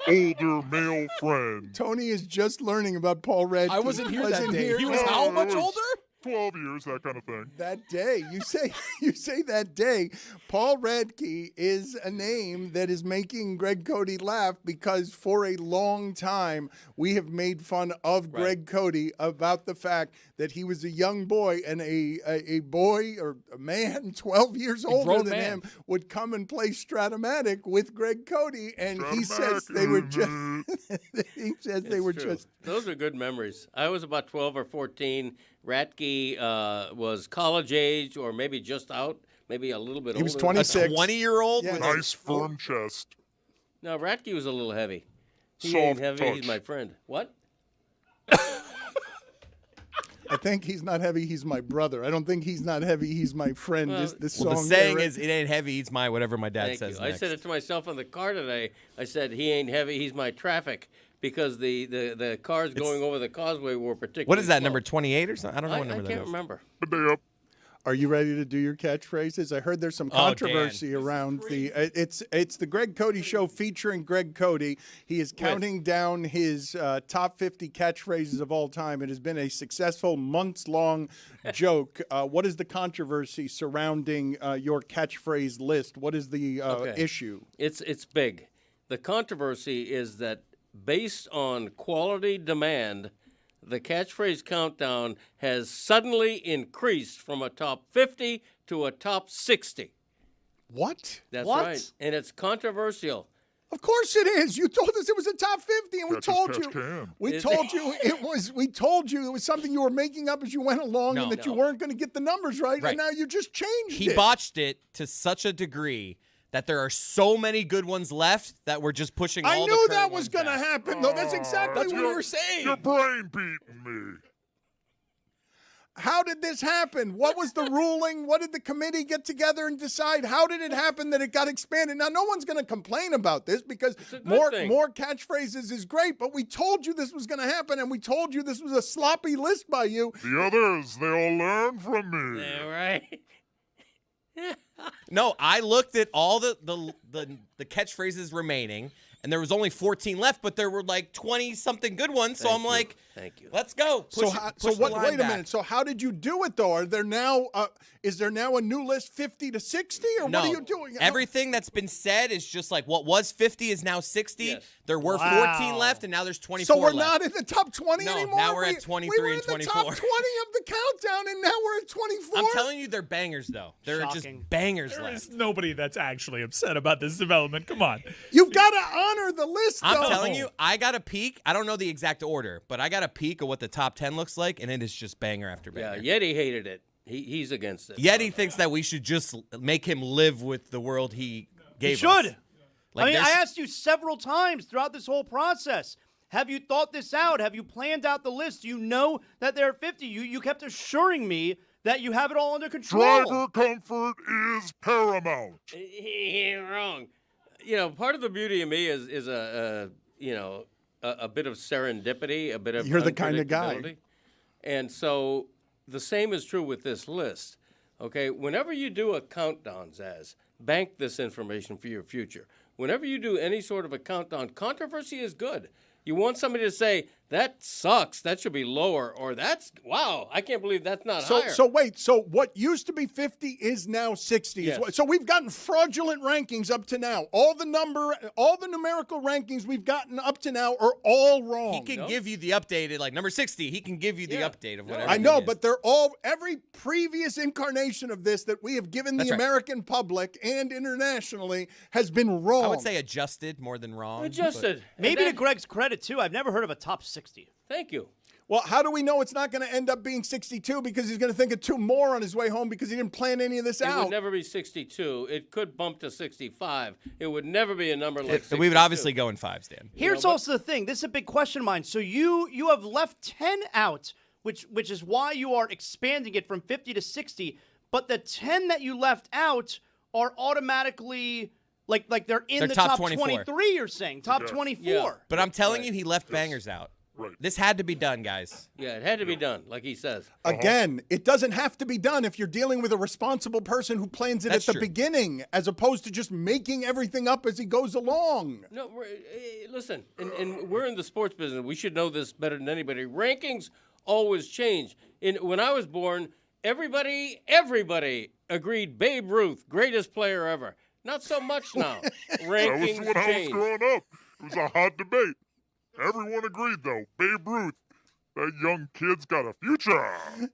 older male friend. Tony is just learning about Paul Radke. I wasn't here that Wasn't day. here. He was Oh, how it much was older? 12 years, that kind of thing. That day, you say that day, Paul Radke is a name that is making Greg Cody laugh because for a long time we have made fun of Greg Cody about the fact that he was a young boy and a boy or a man 12 years older grown than man. him would come and play Stratomatic with Greg Cody, and he says they were just he says they It's were true. just Those are good memories. I was about 12 or 14. Radke was college age or maybe just out, maybe a little bit older. He was 26. A 20-year-old? Yeah. Nice firm chest. No, Radke was a little heavy. He Soft ain't heavy. touch. He's my friend. What? I think he's not heavy. He's my brother. I don't think he's not heavy. He's my friend. Well, this Well, the song saying there, is, it ain't heavy, eats my whatever my dad Thank says you. I next. said it to myself in the car today. I said, he ain't heavy. He's my traffic because the cars going over the causeway were particularly What is that, slow. number 28 or something? I don't know what I number that can't is. remember. Good day up. Are you ready to do your catchphrases? I heard there's some Oh, Dan. controversy around the. It's the Greg Cody Show featuring Greg Cody. He is counting down his top 50 catchphrases of all time. It has been a successful months-long joke. What is the controversy surrounding your catchphrase list? What is the issue? It's big. The controversy is that based on quality demand, the catchphrase countdown has suddenly increased from a top 50 to a top 60. What? That's What? right. And it's controversial. Of course it is. You told us it was a top 50, and we Catch as told catch you. can. We Is told you it was. We told you it was something you were making up as you went along, No. and that you No. weren't going to get the numbers right, Right. and now you just changed He it. botched it to such a degree that there are so many good ones left that we're just pushing I all the knew current that was ones going to back. happen, though. That's exactly That's what what we we were were saying. Your brain beating me. How did this happen? What was the ruling? What did the committee get together and decide? How did it happen that it got expanded? Now, no one's going to complain about this because a good more thing. catchphrases is great, but we told you this was going to happen, and we told you this was a sloppy list by you. The others, they all learn from me. Yeah, right. No, I looked at all the catchphrases remaining, and there was only 14 left, but there were like 20-something good ones. So Thank I'm you. like, Thank you. let's go. Push the line Wait a back. minute. So how did you do it, though? Are there now? Is there now a new list, 50 to 60, or No, what are you doing? everything that's been said is just like what was 50 is now 60. Yes. There were 14 left, and now there's 24 So we're left. not in the top 20 No, anymore? now we're at We 23 were in and the 24. top 20 of the countdown, and now we're at 24? I'm telling you, they're bangers, though. There are Shocking. just bangers There left. is nobody that's actually upset about this development. Come on. You've got to honor the list, though. I'm telling you, I got a peek. I don't know the exact order, but I got a peek of what the top 10 looks like, and it is just banger after Yeah, banger. Yeti hated it. He's against it. Yeti thinks that we should just make him live with the world he gave You us. should. Like, I mean, I there's- asked you several times throughout this whole process. Have you thought this out? Have you planned out the list? You know that there are 50. You kept assuring me that you have it all under control. Driver comfort is paramount. He ain't wrong. You know, part of the beauty of me is a bit of serendipity, a bit of You're the kind of guy. unpredictability. And so the same is true with this list. Okay, whenever you do a countdown, Zaz, bank this information for your future. Whenever you do any sort of a countdown, controversy is good. You want somebody to say, That sucks. That should be lower. Or wow, I can't believe that's not higher. So wait, so what used to be 50 is now 60. Yes. So we've gotten fraudulent rankings up to now. All the numerical rankings we've gotten up to now are all wrong. He can give you the updated, like number 60. He can give you the update of whatever. I know, it is. but every previous incarnation of this that we have given the American public and internationally has been wrong. I would say adjusted more than wrong. Adjusted. Maybe to Greg's credit, too, I've never heard of a top 60. Thank you. Well, how do we know it's not going to end up being 62? Because he's going to think of 2 more on his way home because he didn't plan any of this It out. would never be 62. It could bump to 65. It would never be a number like 62. We would obviously go in 5s, Dan. Here's also the thing. This is a big question of mine. So you have left 10 out, which is why you are expanding it from 50 to 60. But the 10 that you left out are automatically like they're in the top 23. You're saying top 24. Yeah. But I'm telling you, he left bangers out. Right. This had to be done, guys. Yeah, it had to be done, like he says. Again, it doesn't have to be done if you're dealing with a responsible person who plans it That's at the true. beginning, as opposed to just making everything up as he goes along. No, listen, and we're in the sports business. We should know this better than anybody. Rankings always change. When I was born, everybody agreed Babe Ruth, greatest player ever. Not so much now. Rankings That was when I was change. growing up. It was a hot debate. Everyone agreed, though. Babe Ruth, that young kid's got a future.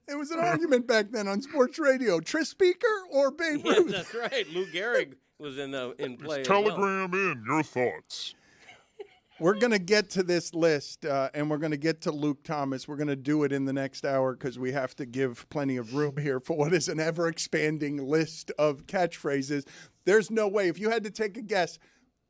It was an argument back then on sports radio. Tris Speaker or Babe Yeah, Ruth? that's right. Lou Gehrig was in play. as Telegram in your thoughts. We're going to get to this list, and we're going to get to Luke Thomas. We're going to do it in the next hour because we have to give plenty of room here for what is an ever-expanding list of catchphrases. There's no way. If you had to take a guess,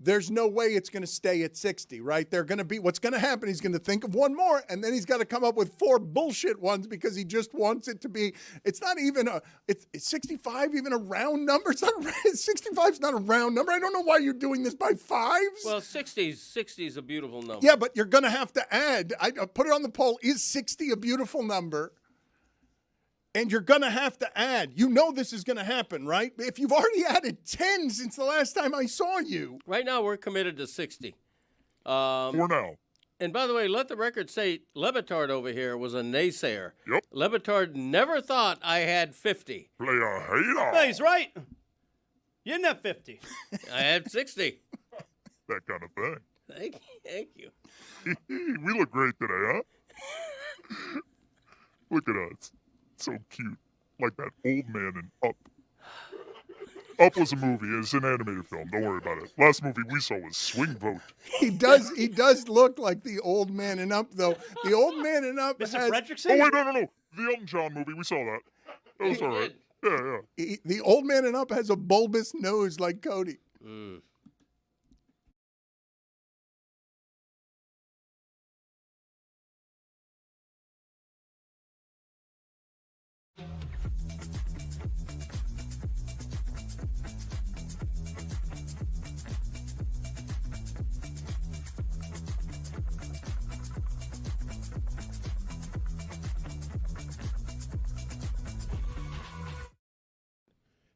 there's no way it's going to stay at 60, right? They're going to be, what's going to happen, he's going to think of one more, and then he's got to come up with 4 bullshit ones because he just wants it to be, it's not even it's 65 even a round number? It's not, 65 is not a round number. I don't know why you're doing this by 5s. Well, 60 is a beautiful number. Yeah, but you're going to have to add, I put it on the poll, is 60 a beautiful number? And you're going to have to add. You know this is going to happen, right? If you've already added 10 since the last time I saw you. Right now, we're committed to 60. For now. And by the way, let the record say Le Batard over here was a naysayer. Yep. Le Batard never thought I had 50. Player hater. No, he's right. You didn't have 50. I had 60. That kind of thing. Thank you. We look great today, huh? Look at us. So cute. Like that old man in Up. Up was a movie. It's an animated film. Don't worry about it. Last movie we saw was Swing Vote. He does look like the old man in Up, though. The old man in Up Mr. has... Fredrickson? Oh, wait, no. The Elton John movie. We saw that. That was all right. Yeah. The old man in Up has a bulbous nose like Cody. Mm.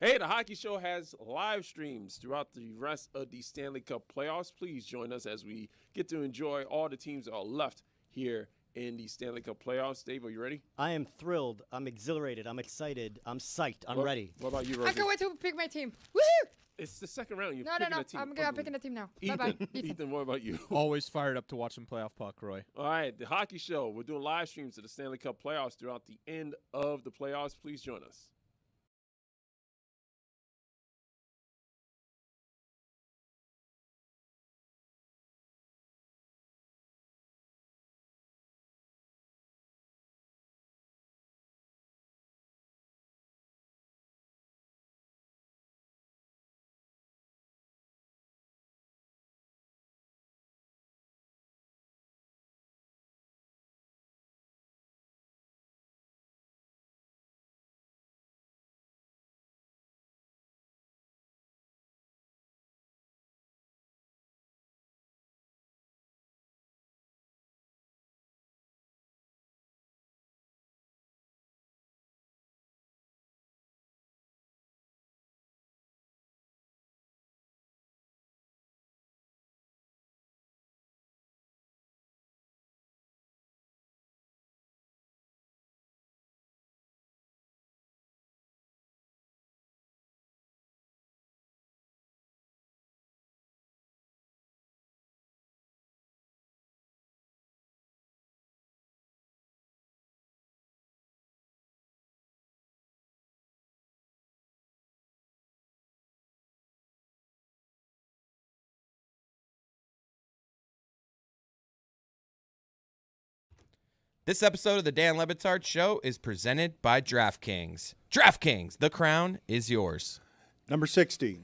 Hey, the Hockey Show has live streams throughout the rest of the Stanley Cup playoffs. Please join us as we get to enjoy all the teams that are left here in the Stanley Cup playoffs. Dave, are you ready? I am thrilled. I'm exhilarated. I'm excited. I'm psyched. I'm ready. What about you, Rosie? I can't wait to pick my team. Woohoo! It's the second round. You're No. picking a team. I'm picking a team now. Ethan, Bye-bye. Ethan, what about you? Always fired up to watch some playoff puck, Roy. All right, the Hockey Show. We're doing live streams of the Stanley Cup playoffs throughout the end of the playoffs. Please join us. This episode of the Dan Le Batard Show is presented by DraftKings. DraftKings, the crown is yours. Number 60.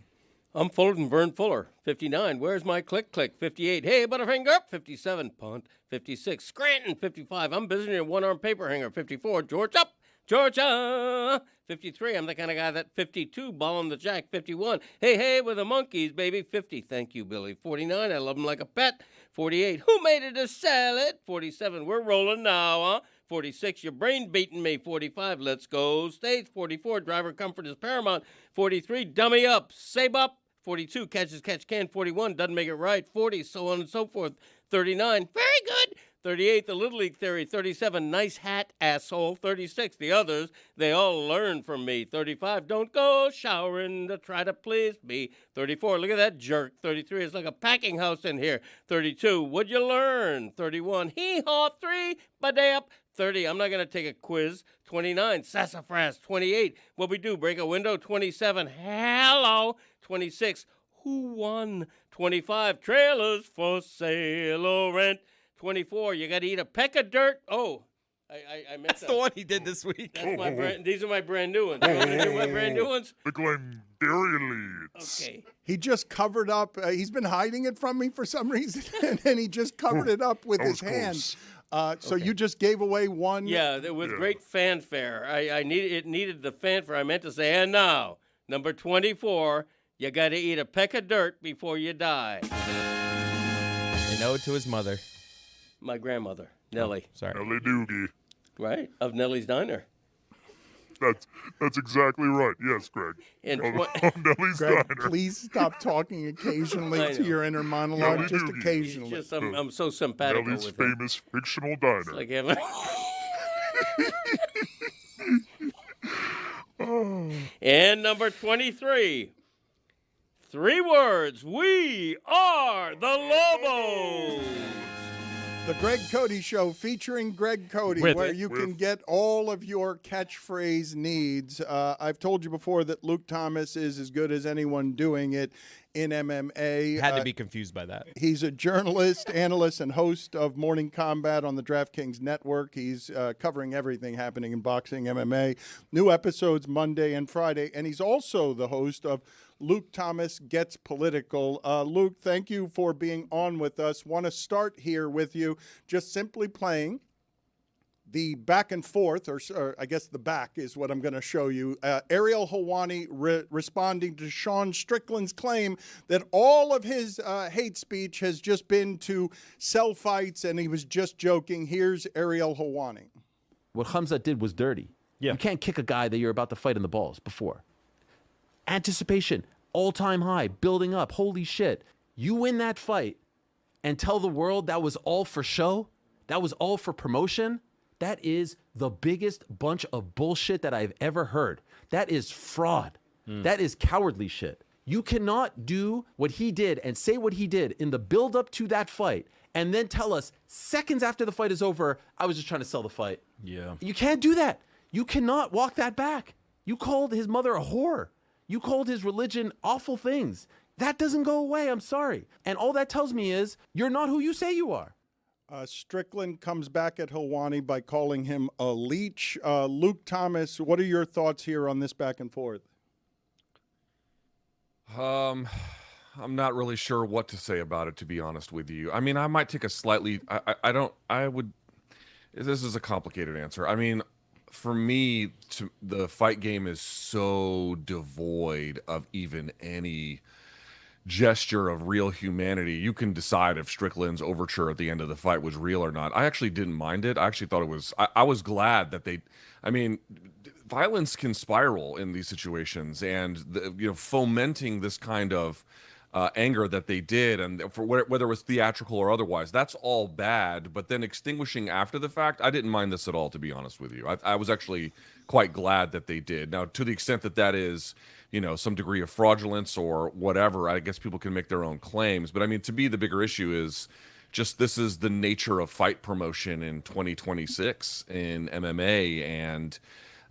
I'm Fullerton Vern Fuller. 59. Where's my click? 58. Hey, Butterfinger. 57. Punt. 56. Scranton. 55. I'm busy in one-arm paper hanger. 54. George up. Georgia. 53. I'm the kind of guy that 52. Ball on the jack. 51. Hey, with the monkeys, baby. 50. Thank you, Billy. 49. I love him like a pet. 48. Who made it a salad? 47. We're rolling now, huh? 46. Your brain beating me. 45. Let's go States. 44. Driver comfort is paramount. 43. Dummy up. Save up. 42. Catches catch can. 41. Doesn't make it right. 40. So on and so forth. 39. Very good. 38. The Little League theory. 37. Nice hat, asshole. 36. The others, they all learn from me. 35. Don't go showering to try to please me. 34. Look at that jerk. 33. It's like a packing house in here. 32. What'd you learn? 31. Hee-haw. 3. Ba-dap. 30. I'm not going to take a quiz. 29. Sassafras. 28. What we do? Break a window. 27. Hello. 26. Who won? 25. Trailers for sale or rent. 24. You got to eat a peck of dirt. Oh, I meant That's the one he did this week. That's my brand. These are my brand new ones. You want to hear my brand new ones? The Glendale leads. Okay. He just covered up. He's been hiding it from me for some reason, and then he just covered it up with his hand. So you just gave away one. Yeah, with great fanfare. It needed the fanfare. I meant to say, and now, number 24, you got to eat a peck of dirt before you die. An ode to his mother. My grandmother, Nellie. Sorry. Nellie Doogie. Right? Of Nellie's Diner. That's exactly right. Yes, Greg. And Nellie's Greg, Diner. please stop talking occasionally I to know. your inner monologue, Nellie just Doogie. occasionally. Just, I'm so sympathetic Nellie's with him. famous fictional diner. It's like having... And number 23. 3 words. We are the Lobos. The Greg Cody Show featuring Greg Cody, where you can get all of your catchphrase needs. I've told you before that Luke Thomas is as good as anyone doing it in MMA. Had to be confused by that. He's a journalist, analyst, and host of Morning Combat on the DraftKings Network. He's covering everything happening in boxing, MMA. New episodes Monday and Friday. And he's also the host of Luke Thomas Gets Political. Luke, thank you for being on with us. Want to start here with you, just simply playing the back and forth, or I guess the back is what I'm going to show you. Ariel Helwani responding to Sean Strickland's claim that all of his hate speech has just been to sell fights, and he was just joking. Here's Ariel Helwani. What Khamzat did was dirty. You can't kick a guy that you're about to fight in the balls before. Anticipation, all-time high, building up, holy shit. You win that fight and tell the world that was all for show, that was all for promotion, that is the biggest bunch of bullshit that I've ever heard. That is fraud. That is cowardly shit. You cannot do what he did and say what he did in the build-up to that fight and then tell us seconds after the fight is over, I was just trying to sell the fight. Yeah. You can't do that. You cannot walk that back. You called his mother a whore. You called his religion awful things. That doesn't go away, I'm sorry. And all that tells me is you're not who you say you are. Strickland comes back at Helwani by calling him a leech. Luke Thomas, what are your thoughts here on this back and forth? I'm not really sure what to say about it, to be honest with you. I mean, I might take a slightly, this is a complicated answer. I mean, for me, the fight game is so devoid of even any gesture of real humanity. You can decide if Strickland's overture at the end of the fight was real or not. I actually didn't mind it. I actually thought it was, I was glad that violence can spiral in these situations, and fomenting this kind of anger that they did, and for whether it was theatrical or otherwise, that's all bad. But then extinguishing after the fact, I didn't mind this at all, to be honest with you. I was actually quite glad that they did. Now, to the extent that that is, some degree of fraudulence or whatever, I guess people can make their own claims. But I mean, to me, the bigger issue is just this is the nature of fight promotion in 2026 in MMA, and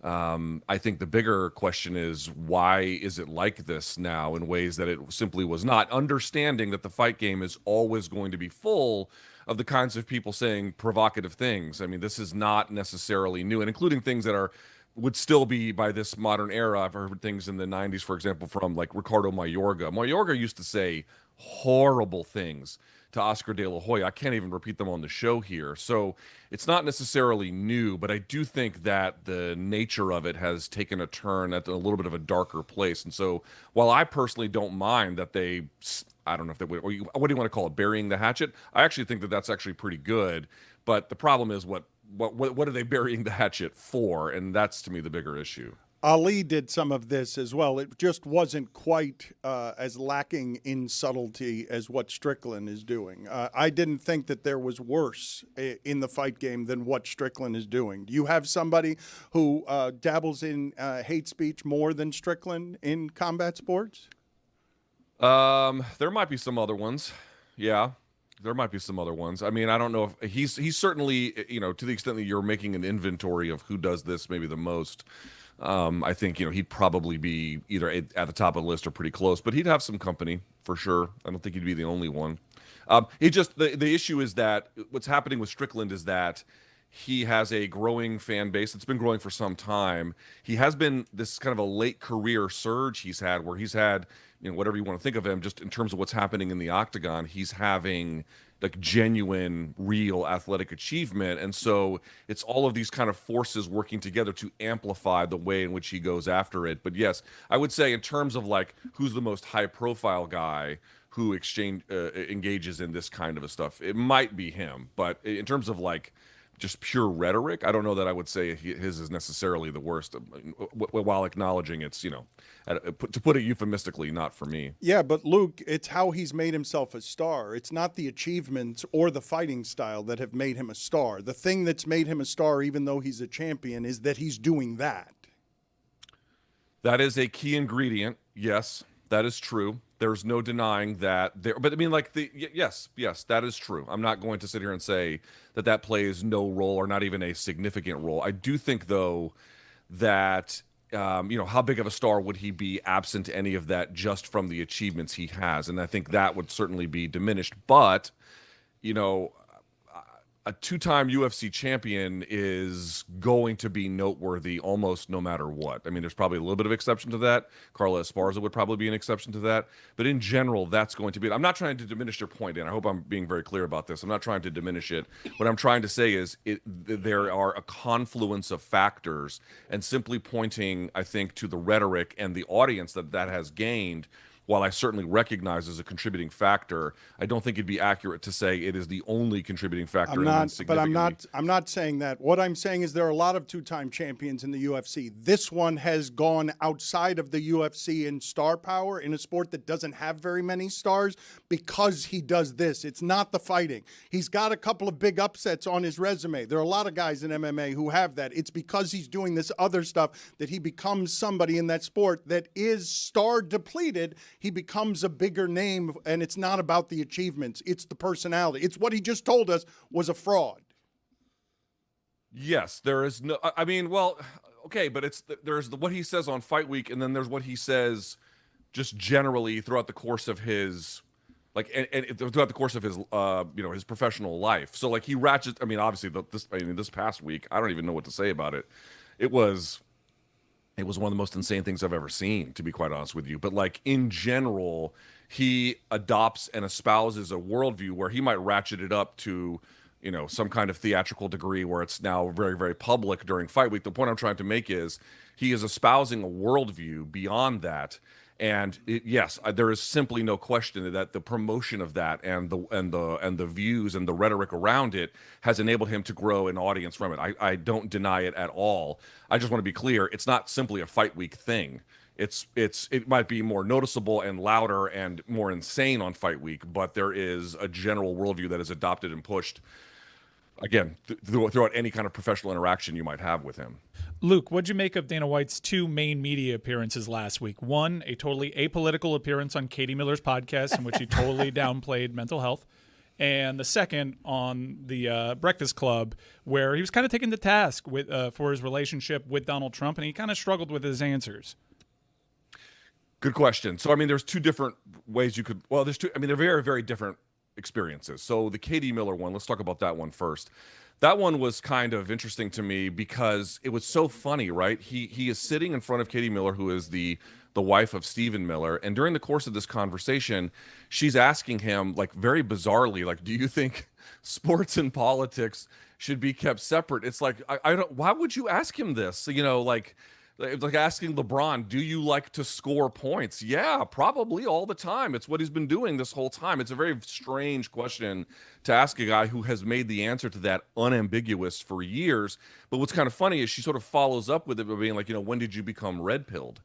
I think the bigger question is, why is it like this now in ways that it simply was not? Understanding that the fight game is always going to be full of the kinds of people saying provocative things. I mean, this is not necessarily new, and including things that would still be by this modern era. I've heard things in the 90s, for example, from like Ricardo Mayorga. Mayorga used to say horrible things to Oscar De La Hoya. I can't even repeat them on the show here. So it's not necessarily new, but I do think that the nature of it has taken a turn at a little bit of a darker place. And so while I personally don't mind that I don't know if they would, what do you want to call it, burying the hatchet? I actually think that that's actually pretty good. But the problem is what are they burying the hatchet for? And that's, to me, the bigger issue. Ali did some of this as well. It just wasn't quite as lacking in subtlety as what Strickland is doing. I didn't think that there was worse in the fight game than what Strickland is doing. Do you have somebody who dabbles in hate speech more than Strickland in combat sports? There might be some other ones. Yeah. There might be some other ones. I mean, I don't know if he's certainly, to the extent that you're making an inventory of who does this maybe the most. I think, he'd probably be either at the top of the list or pretty close, but he'd have some company for sure. I don't think he'd be the only one. The issue is that what's happening with Strickland is that he has a growing fan base. It's been growing for some time. He has been this kind of a late career surge he's had where he's had, whatever you want to think of him, just in terms of what's happening in the octagon, he's having like genuine, real athletic achievement. And so it's all of these kind of forces working together to amplify the way in which he goes after it. But yes, I would say in terms of like who's the most high profile guy who engages in this kind of stuff, it might be him. But in terms of like just pure rhetoric, I don't know that I would say his is necessarily the worst, while acknowledging it's, to put it euphemistically, not for me. Yeah, but Luke, it's how he's made himself a star. It's not the achievements or the fighting style that have made him a star. The thing that's made him a star, even though he's a champion, is that he's doing that. That is a key ingredient. Yes, that is true. There's no denying that but I mean, like yes, that is true. I'm not going to sit here and say that plays no role or not even a significant role. I do think though that, how big of a star would he be absent any of that just from the achievements he has? And I think that would certainly be diminished, but, a two-time UFC champion is going to be noteworthy almost no matter what. I mean, there's probably a little bit of exception to that. Carla Esparza would probably be an exception to that. But in general, that's going to be it. I'm not trying to diminish your point, and I hope I'm being very clear about this. I'm not trying to diminish it. What I'm trying to say is there are a confluence of factors, and simply pointing, I think, to the rhetoric and the audience that has gained, while I certainly recognize as a contributing factor, I don't think it'd be accurate to say it is the only contributing factor. I'm not saying that. What I'm saying is there are a lot of two-time champions in the UFC. This one has gone outside of the UFC in star power in a sport that doesn't have very many stars because he does this. It's not the fighting. He's got a couple of big upsets on his resume. There are a lot of guys in MMA who have that. It's because he's doing this other stuff that he becomes somebody in that sport that is star depleted. He becomes a bigger name, and it's not about the achievements. It's the personality. It's what he just told us was a fraud. Yes, there is no. I mean, well, okay, but there's what he says on Fight Week, and then there's what he says just generally throughout the course of his, and throughout the course of his, his professional life. So like he ratchets. I mean, obviously this past week, I don't even know what to say about it. It was one of the most insane things I've ever seen, to be quite honest with you. But like in general, he adopts and espouses a worldview where he might ratchet it up to, some kind of theatrical degree where it's now very, very public during Fight Week. The point I'm trying to make is he is espousing a worldview beyond that. And yes, there is simply no question that the promotion of that and the views and the rhetoric around it has enabled him to grow an audience from it. I don't deny it at all. I just want to be clear: it's not simply a Fight Week thing. It might be more noticeable and louder and more insane on Fight Week, but there is a general worldview that is adopted and pushed. Again, throughout any kind of professional interaction you might have with him. Luke, what'd you make of Dana White's two main media appearances last week? One, a totally apolitical appearance on Katie Miller's podcast in which he totally downplayed mental health. And the second on the Breakfast Club, where he was kind of taken to task for his relationship with Donald Trump, and he kind of struggled with his answers. Good question. So, I mean, there's two different ways you could – well, there's two – I mean, they're very, very different experiences. So the Katie Miller one, let's talk about that one first. That one was kind of interesting to me because it was so funny, right? He is sitting in front of Katie Miller, who is the wife of Stephen Miller, and during the course of this conversation, she's asking him, like, very bizarrely, like, do you think sports and politics should be kept separate? It's like, I don't. Why would you ask him this? You know, like asking LeBron, do you like to score points? Yeah, probably all the time. It's what he's been doing this whole time. It's a very strange question to ask a guy who has made the answer to that unambiguous for years. But what's kind of funny is she sort of follows up with it by being like, when did you become red-pilled?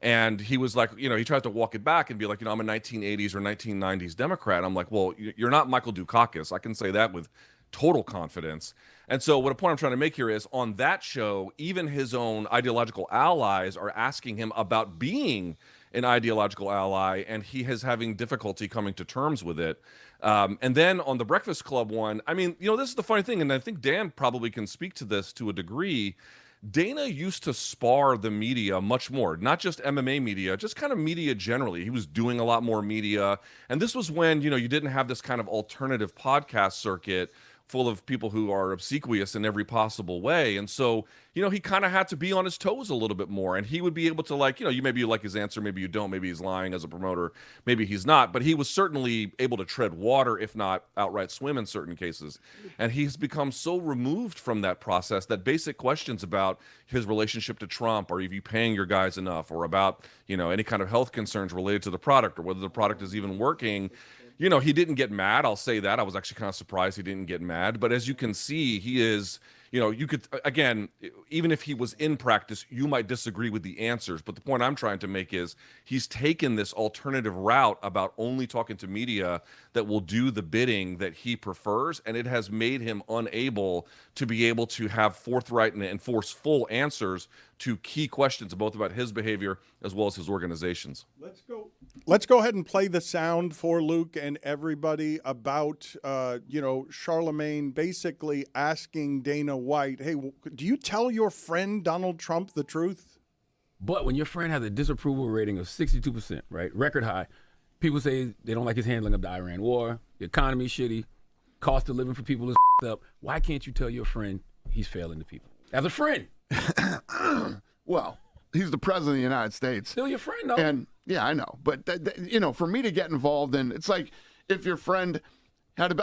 And he was like, he tries to walk it back and be like, I'm a 1980s or 1990s Democrat. I'm like, well, you're not Michael Dukakis. I can say that with total confidence. And so what a point I'm trying to make here is on that show, even his own ideological allies are asking him about being an ideological ally, and he is having difficulty coming to terms with it. And then on the Breakfast Club one, I mean, this is the funny thing, and I think Dan probably can speak to this to a degree. Dana used to spar the media much more, not just MMA media, just kind of media generally. He was doing a lot more media. And this was when, you didn't have this kind of alternative podcast circuit full of people who are obsequious in every possible way. And so, he kind of had to be on his toes a little bit more. And he would be able to, you maybe you like his answer, maybe you don't, maybe he's lying as a promoter, maybe he's not. But he was certainly able to tread water, if not outright swim in certain cases. And he's become so removed from that process that basic questions about his relationship to Trump, or are you paying your guys enough, or about, any kind of health concerns related to the product, or whether the product is even working, he didn't get mad. I'll say that. I was actually kind of surprised he didn't get mad. But as you can see, he is, you could, again, even if he was in practice, you might disagree with the answers. But the point I'm trying to make is he's taken this alternative route about only talking to media that will do the bidding that he prefers. And it has made him unable to be able to have forthright and forceful answers to key questions, both about his behavior as well as his organizations. Let's go ahead and play the sound for Luke and everybody about, Charlemagne basically asking Dana White, hey, do you tell your friend Donald Trump the truth? But when your friend has a disapproval rating of 62%, right, record high, people say they don't like his handling of the Iran war, the economy's shitty, cost of living for people is up. Why can't you tell your friend he's failing the people? As a friend. Well, he's the president of the United States. Still your friend, though. And yeah, I know. But, for me to get involved in, it's like if your friend had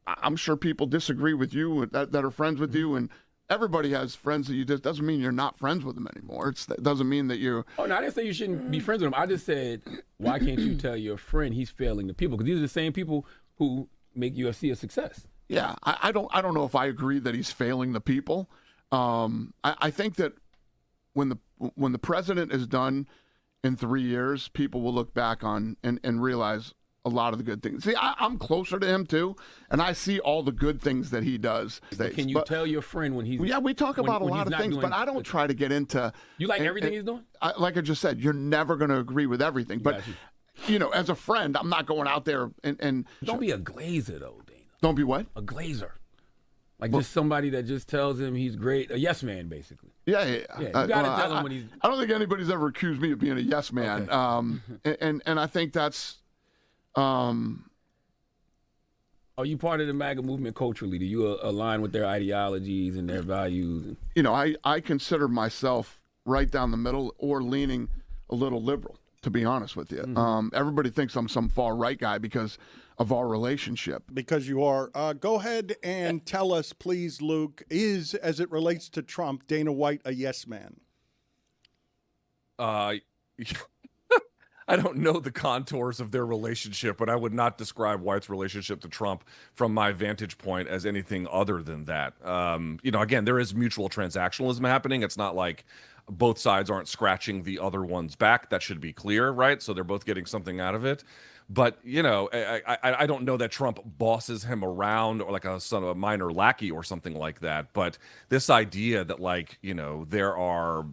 I'm sure people disagree with you that are friends with you, and everybody has friends that you just, doesn't mean you're not friends with them anymore. It doesn't mean that you. Oh, no, I didn't say you shouldn't be friends with him. I just said, why can't you tell your friend he's failing the people? Because these are the same people who make UFC a success. Yeah, I don't know if I agree that he's failing the people. I think that when the president is done in 3 years, people will look back on and realize a lot of the good things. See, I'm closer to him too, and I see all the good things that he does. Can you tell your friend when he's? Yeah, we talk about a lot of things, but I don't try to get into. You like everything he's doing? Like I just said, you're never going to agree with everything. But as a friend, I'm not going out there and don't be a glazer though, Dana. Don't be what? A glazer. Like just somebody that just tells him he's great, a yes man, basically. Yeah. You gotta tell him when he's. I don't think anybody's ever accused me of being a yes man. Okay. And I think that's. Are you part of the MAGA movement culturally? Do you align with their ideologies and their values? I consider myself right down the middle or leaning a little liberal, to be honest with you. Mm-hmm. Everybody thinks I'm some far right guy because of our relationship. Because you are. Go ahead and tell us, please, Luke, as it relates to Trump, Dana White a yes man? I don't know the contours of their relationship, but I would not describe White's relationship to Trump from my vantage point as anything other than that. Again, there is mutual transactionalism happening. It's not like both sides aren't scratching the other one's back. That should be clear, right? So they're both getting something out of it. But, I don't know that Trump bosses him around or like a minor lackey or something like that. But this idea that, there are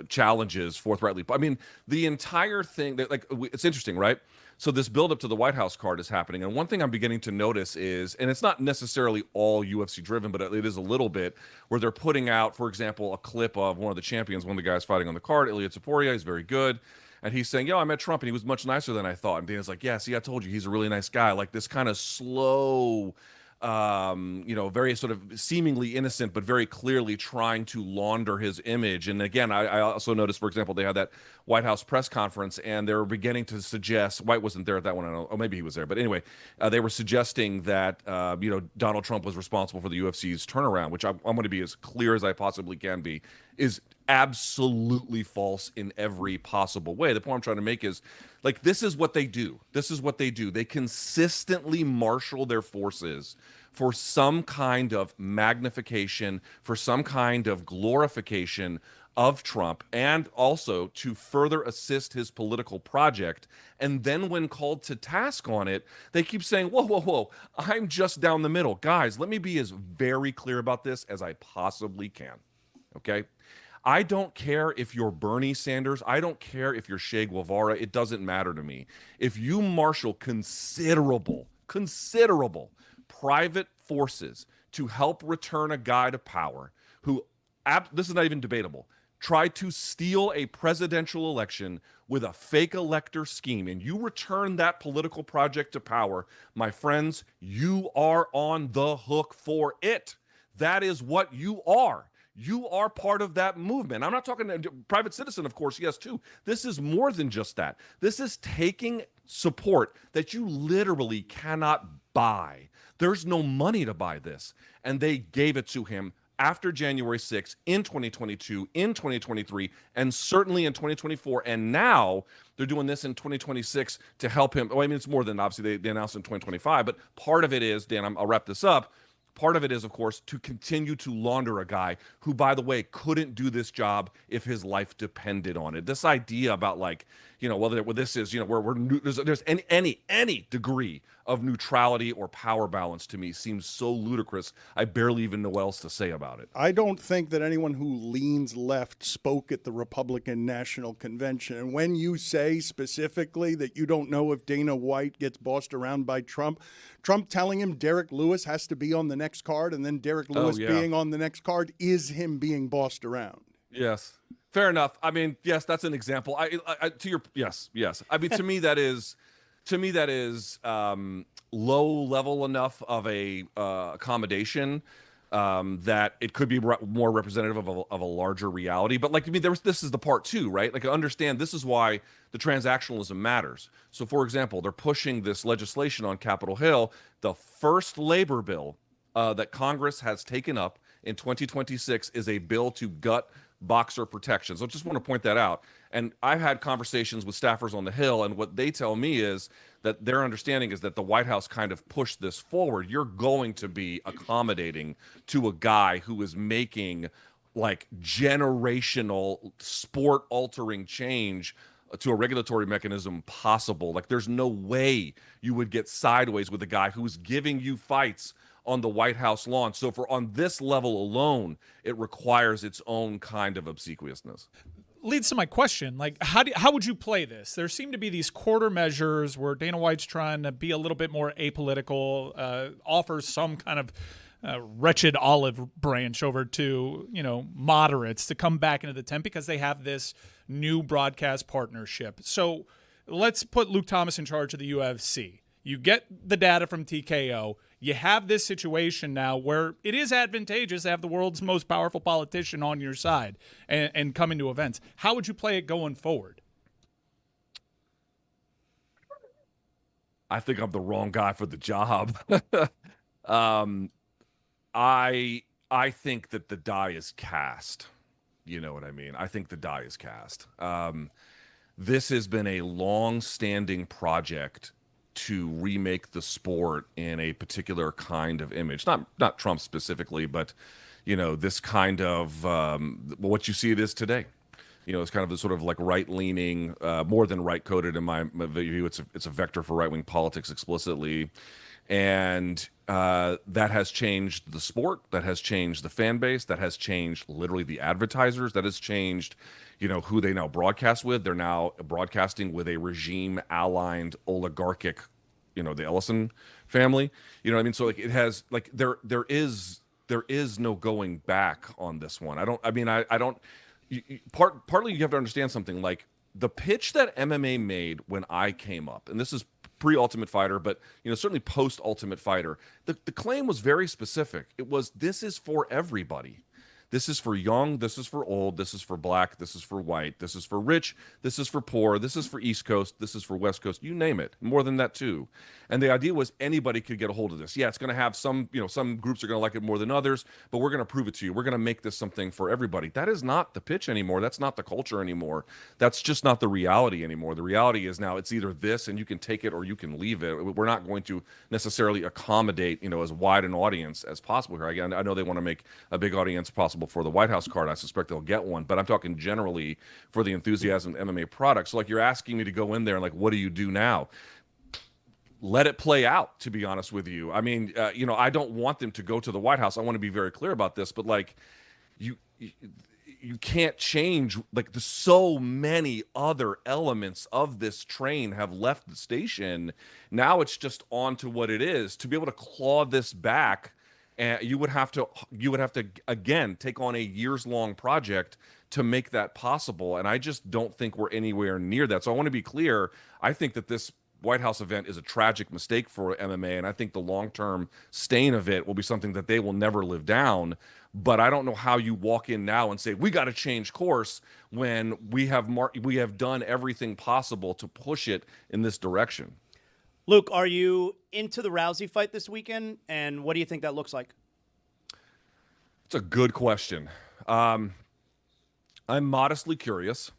challenges forthrightly. I mean, the entire thing, it's interesting, right? So this buildup to the White House card is happening. And one thing I'm beginning to notice is, and it's not necessarily all UFC driven, but it is a little bit, where they're putting out, for example, a clip of one of the champions, one of the guys fighting on the card, Ilya Topuria. He's very good. And he's saying, I met Trump and he was much nicer than I thought. And Dana's like, yeah, see, I told you he's a really nice guy. Like this kind of slow, very sort of seemingly innocent, but very clearly trying to launder his image. And again, I also noticed, for example, they had that White House press conference and they were beginning to suggest, White wasn't there at that one, I don't know, oh, maybe he was there. But anyway, they were suggesting that, Donald Trump was responsible for the UFC's turnaround, which I'm going to be as clear as I possibly can be, is absolutely false in every possible way. The point I'm trying to make is, like, this is what they do. This is what they do. They consistently marshal their forces for some kind of magnification, for some kind of glorification of Trump, and also to further assist his political project. And then when called to task on it, they keep saying, whoa, I'm just down the middle. Guys, let me be as very clear about this as I possibly can, okay? I don't care if you're Bernie Sanders. I don't care if you're Che Guevara. It doesn't matter to me. If you marshal considerable private forces to help return a guy to power who, this is not even debatable, tried to steal a presidential election with a fake elector scheme, and you return that political project to power, my friends, you are on the hook for it. That is what you are. You are part of that movement. I'm not talking to private citizen, of course, yes, too. This is more than just that. This is taking support that you literally cannot buy. There's no money to buy this. And they gave it to him after January 6th, in 2022, in 2023, and certainly in 2024. And now they're doing this in 2026 to help him. Well, I mean, it's more than obviously they announced in 2025, but part of it is, Dan, I'll wrap this up. Part of it is, of course, to continue to launder a guy who, by the way, couldn't do this job if his life depended on it. This idea about, like, whether this is, where there's any degree of neutrality or power balance, to me seems so ludicrous. I barely even know what else to say about it. I don't think that anyone who leans left spoke at the Republican National Convention. And when you say specifically that you don't know if Dana White gets bossed around by Trump telling him Derek Lewis has to be on the next card, and then Derek Lewis being on the next card is him being bossed around. Yes. Fair enough. I mean, yes, that's an example. Yes. I mean, to me that is low level enough of a accommodation that it could be more representative of a larger reality. But like, I mean, this is the part too, right? Like, I understand this is why the transactionalism matters. So, for example, they're pushing this legislation on Capitol Hill, the first labor bill that Congress has taken up in 2026 is a bill to gut boxer protections. I just want to point that out. And I've had conversations with staffers on the Hill, and what they tell me is that their understanding is that the White House kind of pushed this forward. You're going to be accommodating to a guy who is making like generational sport-altering change to a regulatory mechanism possible. Like, there's no way you would get sideways with a guy who's giving you fights on the White House lawn. So on this level alone, it requires its own kind of obsequiousness. Leads to my question, like, how would you play this? There seem to be these quarter measures where Dana White's trying to be a little bit more apolitical, offers some kind of wretched olive branch over to, moderates to come back into the tent because they have this new broadcast partnership. So let's put Luke Thomas in charge of the UFC. You get the data from TKO. You have this situation now where it is advantageous to have the world's most powerful politician on your side and come into events. How would you play it going forward? I think I'm the wrong guy for the job. I think that the die is cast. You know what I mean? I think the die is cast. This has been a long-standing project to remake the sport in a particular kind of image, not Trump specifically, but this kind of what you see it is today. It's kind of the sort of like right-leaning, more than right-coded in my view. It's a vector for right-wing politics explicitly, and that has changed the sport, that has changed the fan base, that has changed literally the advertisers, that has changed who they now broadcast with. They're now broadcasting with a regime-aligned oligarchic, the Ellison family. You know what I mean? So like, it has like there is no going back on this one. Partly you have to understand something. Like, the pitch that MMA made when I came up, and this is pre-Ultimate Fighter, but certainly post-Ultimate Fighter, the claim was very specific. It was, this is for everybody. This is for young, this is for old, this is for black, this is for white, this is for rich, this is for poor, this is for East Coast, this is for West Coast, you name it. More than that too. And the idea was anybody could get a hold of this. Yeah, it's going to have some groups are going to like it more than others, but we're going to prove it to you. We're going to make this something for everybody. That is not the pitch anymore. That's not the culture anymore. That's just not the reality anymore. The reality is now it's either this and you can take it or you can leave it. We're not going to necessarily accommodate, as wide an audience as possible here. Again, I know they want to make a big audience possible for the White House card. I suspect they'll get one, but I'm talking generally for the enthusiasm of MMA products. So like you're asking me to go in there and like, what do you do now? Let it play out, to be honest with you. I mean, I don't want them to go to the White House. I want to be very clear about this, but like you can't change, like there's so many other elements of this train have left the station. Now it's just on to what it is. To be able to claw this back, you would have to again take on a years-long project to make that possible. And I just don't think we're anywhere near that. So I want to be clear. I think that this White House event is a tragic mistake for MMA, and I think the long-term stain of it will be something that they will never live down. But I don't know how you walk in now and say, we got to change course when we have done everything possible to push it in this direction. Luke, are you into the Rousey fight this weekend, and what do you think that looks like? It's a good question. I'm modestly curious,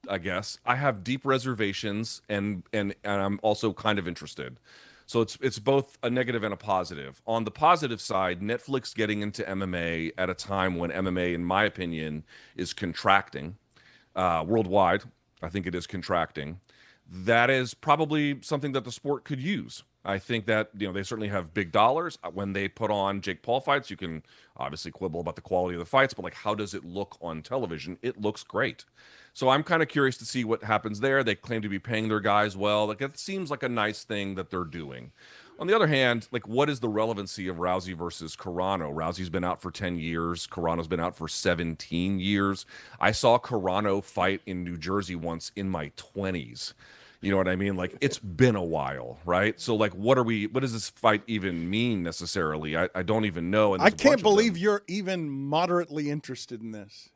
I guess. I have deep reservations, and I'm also kind of interested. So it's both a negative and a positive. On the positive side, Netflix getting into MMA at a time when MMA, in my opinion, is contracting worldwide. I think it is contracting. That is probably something that the sport could use. I think that they certainly have big dollars. When they put on Jake Paul fights, you can obviously quibble about the quality of the fights, but like, how does it look on television? It looks great. So I'm kind of curious to see what happens there. They claim to be paying their guys well. Like, it seems like a nice thing that they're doing. On the other hand, like, what is the relevancy of Rousey versus Carano? Rousey's been out for 10 years. Carano's been out for 17 years. I saw Carano fight in New Jersey once in my 20s. You know what I mean? Like, it's been a while, right? So, like, what does this fight even mean necessarily? I don't even know. And I can't believe you're even moderately interested in this.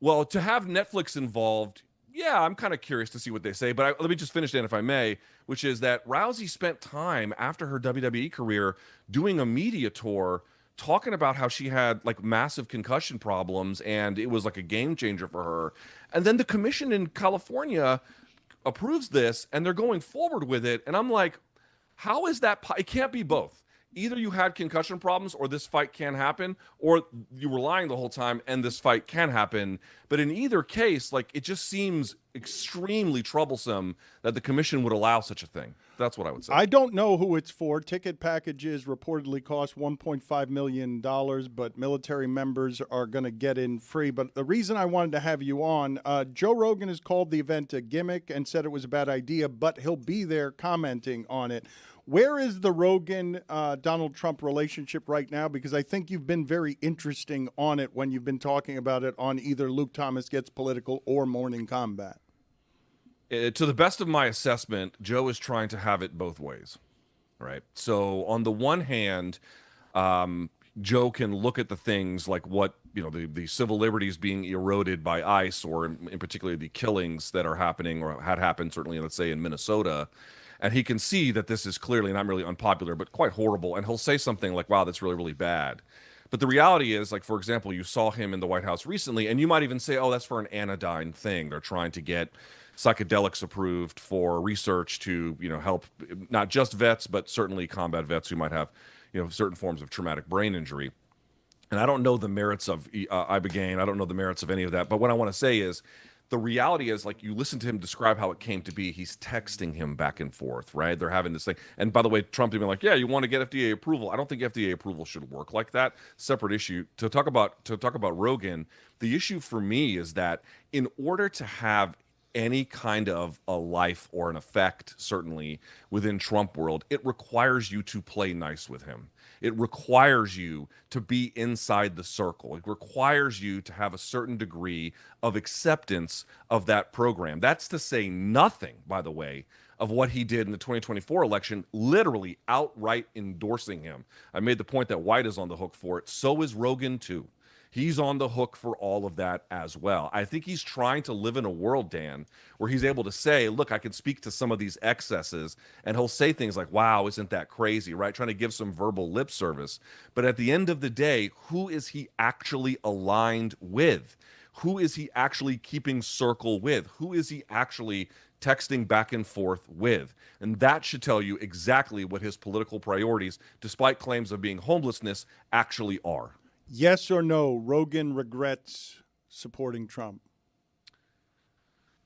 Well, to have Netflix involved, yeah, I'm kind of curious to see what they say. But let me just finish, Dan, if I may, which is that Rousey spent time after her WWE career doing a media tour talking about how she had like massive concussion problems and it was like a game changer for her. And then the commission in California approves this and they're going forward with it. And I'm like, how is that? It can't be both. Either you had concussion problems or this fight can happen, or you were lying the whole time and this fight can happen. But in either case, like, it just seems extremely troublesome that the commission would allow such a thing. That's what I would say. I don't know who it's for. Ticket packages reportedly cost $1.5 million, but military members are going to get in free. But the reason I wanted to have you on, Joe Rogan has called the event a gimmick and said it was a bad idea, but he'll be there commenting on it. Where is the Rogan-Donald Trump relationship right now? Because I think you've been very interesting on it when you've been talking about it on either Luke Thomas Gets Political or Morning Combat. To the best of my assessment, Joe is trying to have it both ways, right? So on the one hand, Joe can look at the things like what, the civil liberties being eroded by ICE, or in particular the killings that are happening or had happened, certainly, let's say, in Minnesota. And he can see that this is clearly not really unpopular, but quite horrible. And he'll say something like, wow, that's really, really bad. But the reality is, like, for example, you saw him in the White House recently, and you might even say, oh, that's for an anodyne thing. They're trying to get psychedelics approved for research to, help not just vets, but certainly combat vets who might have, certain forms of traumatic brain injury. And I don't know the merits of Ibogaine. I don't know the merits of any of that. But what I want to say is, the reality is, like, you listen to him describe how it came to be. He's texting him back and forth, right? They're having this thing. And by the way, Trump even like, yeah, you want to get FDA approval. I don't think FDA approval should work like that. Separate issue. To talk about Rogan, the issue for me is that in order to have any kind of a life or an effect, certainly within Trump world, it requires you to play nice with him. It requires you to be inside the circle. It requires you to have a certain degree of acceptance of that program. That's to say nothing, by the way, of what he did in the 2024 election, literally outright endorsing him. I made the point that White is on the hook for it. So is Rogan, too. He's on the hook for all of that as well. I think he's trying to live in a world, Dan, where he's able to say, look, I can speak to some of these excesses, and he'll say things like, wow, isn't that crazy, right? Trying to give some verbal lip service. But at the end of the day, who is he actually aligned with? Who is he actually keeping circle with? Who is he actually texting back and forth with? And that should tell you exactly what his political priorities, despite claims of being homelessness, actually are. Yes or no, Rogan regrets supporting Trump?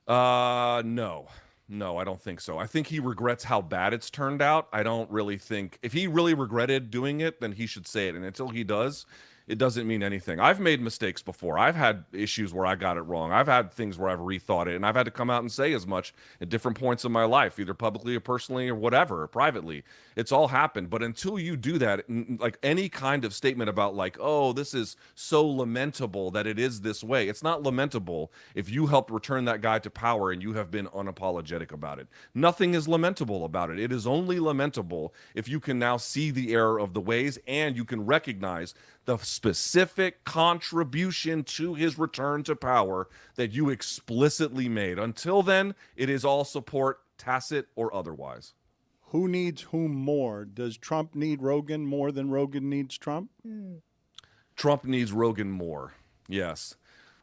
No. No, I don't think so. I think he regrets how bad it's turned out. I don't really think, if he really regretted doing it, then he should say it. And until he does, it doesn't mean anything. I've made mistakes before. I've had issues where I got it wrong. I've had things where I've rethought it, and I've had to come out and say as much at different points in my life, either publicly or personally or whatever, or privately. It's all happened. But until you do that, like any kind of statement about like, oh, this is so lamentable that it is this way. It's not lamentable if you helped return that guy to power and you have been unapologetic about it. Nothing is lamentable about it. It is only lamentable if you can now see the error of the ways and you can recognize the specific contribution to his return to power that you explicitly made. Until then, it is all support, tacit or otherwise. Who needs whom more? Does Trump need Rogan more than Rogan needs Trump? Trump needs Rogan more. Yes.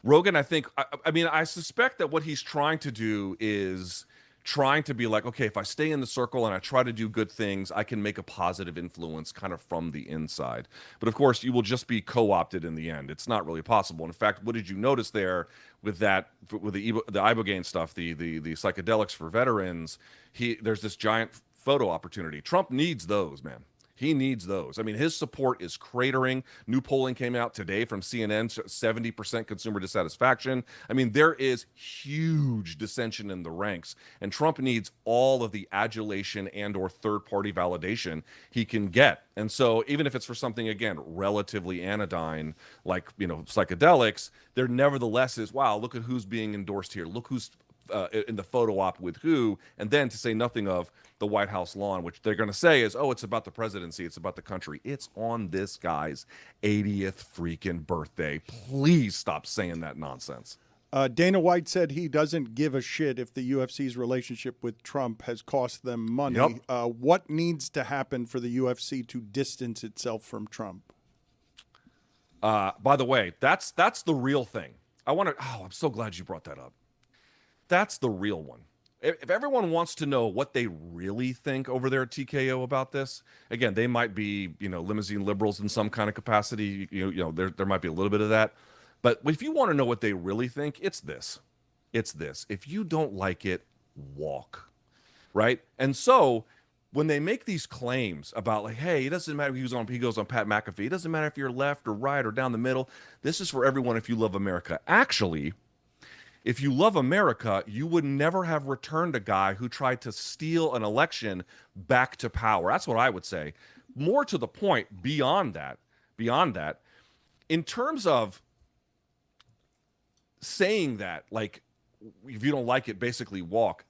Rogan, I think, I mean, I suspect that what he's trying to do is trying to be like, okay, if I stay in the circle and I try to do good things, I can make a positive influence kind of from the inside. But of course, you will just be co-opted in the end. It's not really possible. In fact, what did you notice there with that, with the Ibogaine stuff, the psychedelics for veterans? There's this giant photo opportunity. Trump needs those, man. He needs those. I mean, his support is cratering. New polling came out today from CNN, 70% consumer dissatisfaction. I mean, there is huge dissension in the ranks, and Trump needs all of the adulation and or third-party validation he can get. And so even if it's for something, again, relatively anodyne, like, you know, psychedelics, there nevertheless is, wow, look at who's being endorsed here. Look who's in the photo op with who, and then to say nothing of the White House lawn, which they're going to say is, oh, it's about the presidency, it's about the country. It's on this guy's 80th freaking birthday. Please stop saying that nonsense. Dana White said he doesn't give a shit if the UFC's relationship with Trump has cost them money. Yep. What needs to happen for the UFC to distance itself from Trump? By the way, that's the real thing. I'm so glad you brought that up. That's the real one. If everyone wants to know what they really think over there at TKO about this, again, they might be, you know, limousine liberals in some kind of capacity. You know, there might be a little bit of that. But if you want to know what they really think, it's this. It's this. If you don't like it, walk. Right? And so when they make these claims about like, hey, it doesn't matter if he goes on Pat McAfee. It doesn't matter if you're left or right or down the middle. This is for everyone if you love America. Actually, if you love America, you would never have returned a guy who tried to steal an election back to power. That's what I would say. More to the point, beyond that, in terms of saying that, like, if you don't like it, basically walk,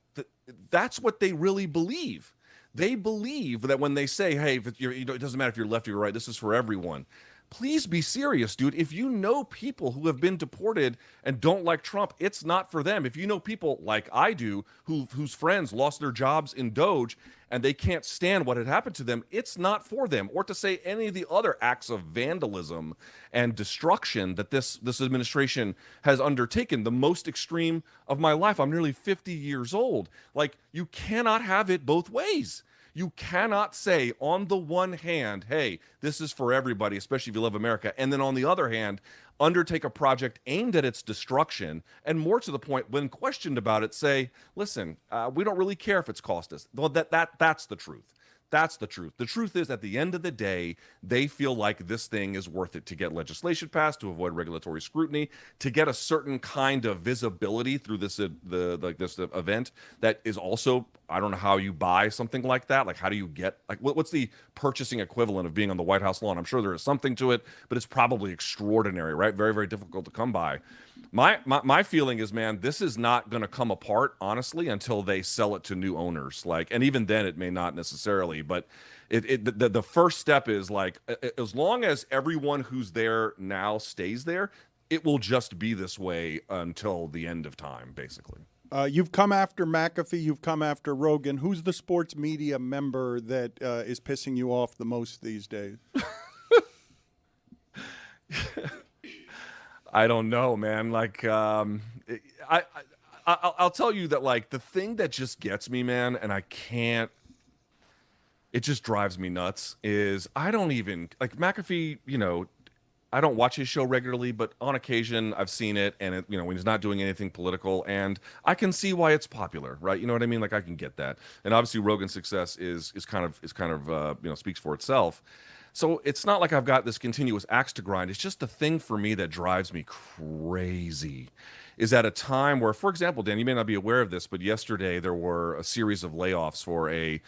that's what they really believe. They believe that when they say, hey, it doesn't matter if you're left or you're right, this is for everyone. Please be serious, dude. If you know people who have been deported and don't like Trump, it's not for them. If you know people like I do whose friends lost their jobs in Doge and they can't stand what had happened to them, it's not for them. Or to say any of the other acts of vandalism and destruction that this administration has undertaken, the most extreme of my life. I'm nearly 50 years old. Like, you cannot have it both ways. You cannot say on the one hand, hey, this is for everybody, especially if you love America, and then on the other hand, undertake a project aimed at its destruction, and more to the point, when questioned about it, say, listen, we don't really care if it's cost us. That's the truth. That's the truth. The truth is, at the end of the day, they feel like this thing is worth it to get legislation passed, to avoid regulatory scrutiny, to get a certain kind of visibility through this this event that is also, I don't know how you buy something like that. Like, how do you get, like, what's the purchasing equivalent of being on the White House lawn? I'm sure there is something to it, but it's probably extraordinary, right? Very, very difficult to come by. My feeling is, man, this is not going to come apart, honestly, until they sell it to new owners. Like, and even then, it may not necessarily. But the first step is, like, as long as everyone who's there now stays there, it will just be this way until the end of time, basically. You've come after McAfee. You've come after Rogan. Who's the sports media member that is pissing you off the most these days? I don't know, man. Like, I'll tell you that, like, the thing that just gets me, man, and I can't, it just drives me nuts, is I don't even, like, McAfee, you know, I don't watch his show regularly, but on occasion I've seen it, and it, you know, when he's not doing anything political, and I can see why it's popular, right? You know what I mean? Like, I can get that. And obviously Rogan's success is kind of you know, speaks for itself. So it's not like I've got this continuous axe to grind. It's just the thing for me that drives me crazy is at a time where, for example, Dan, you may not be aware of this, but yesterday there were a series of layoffs for a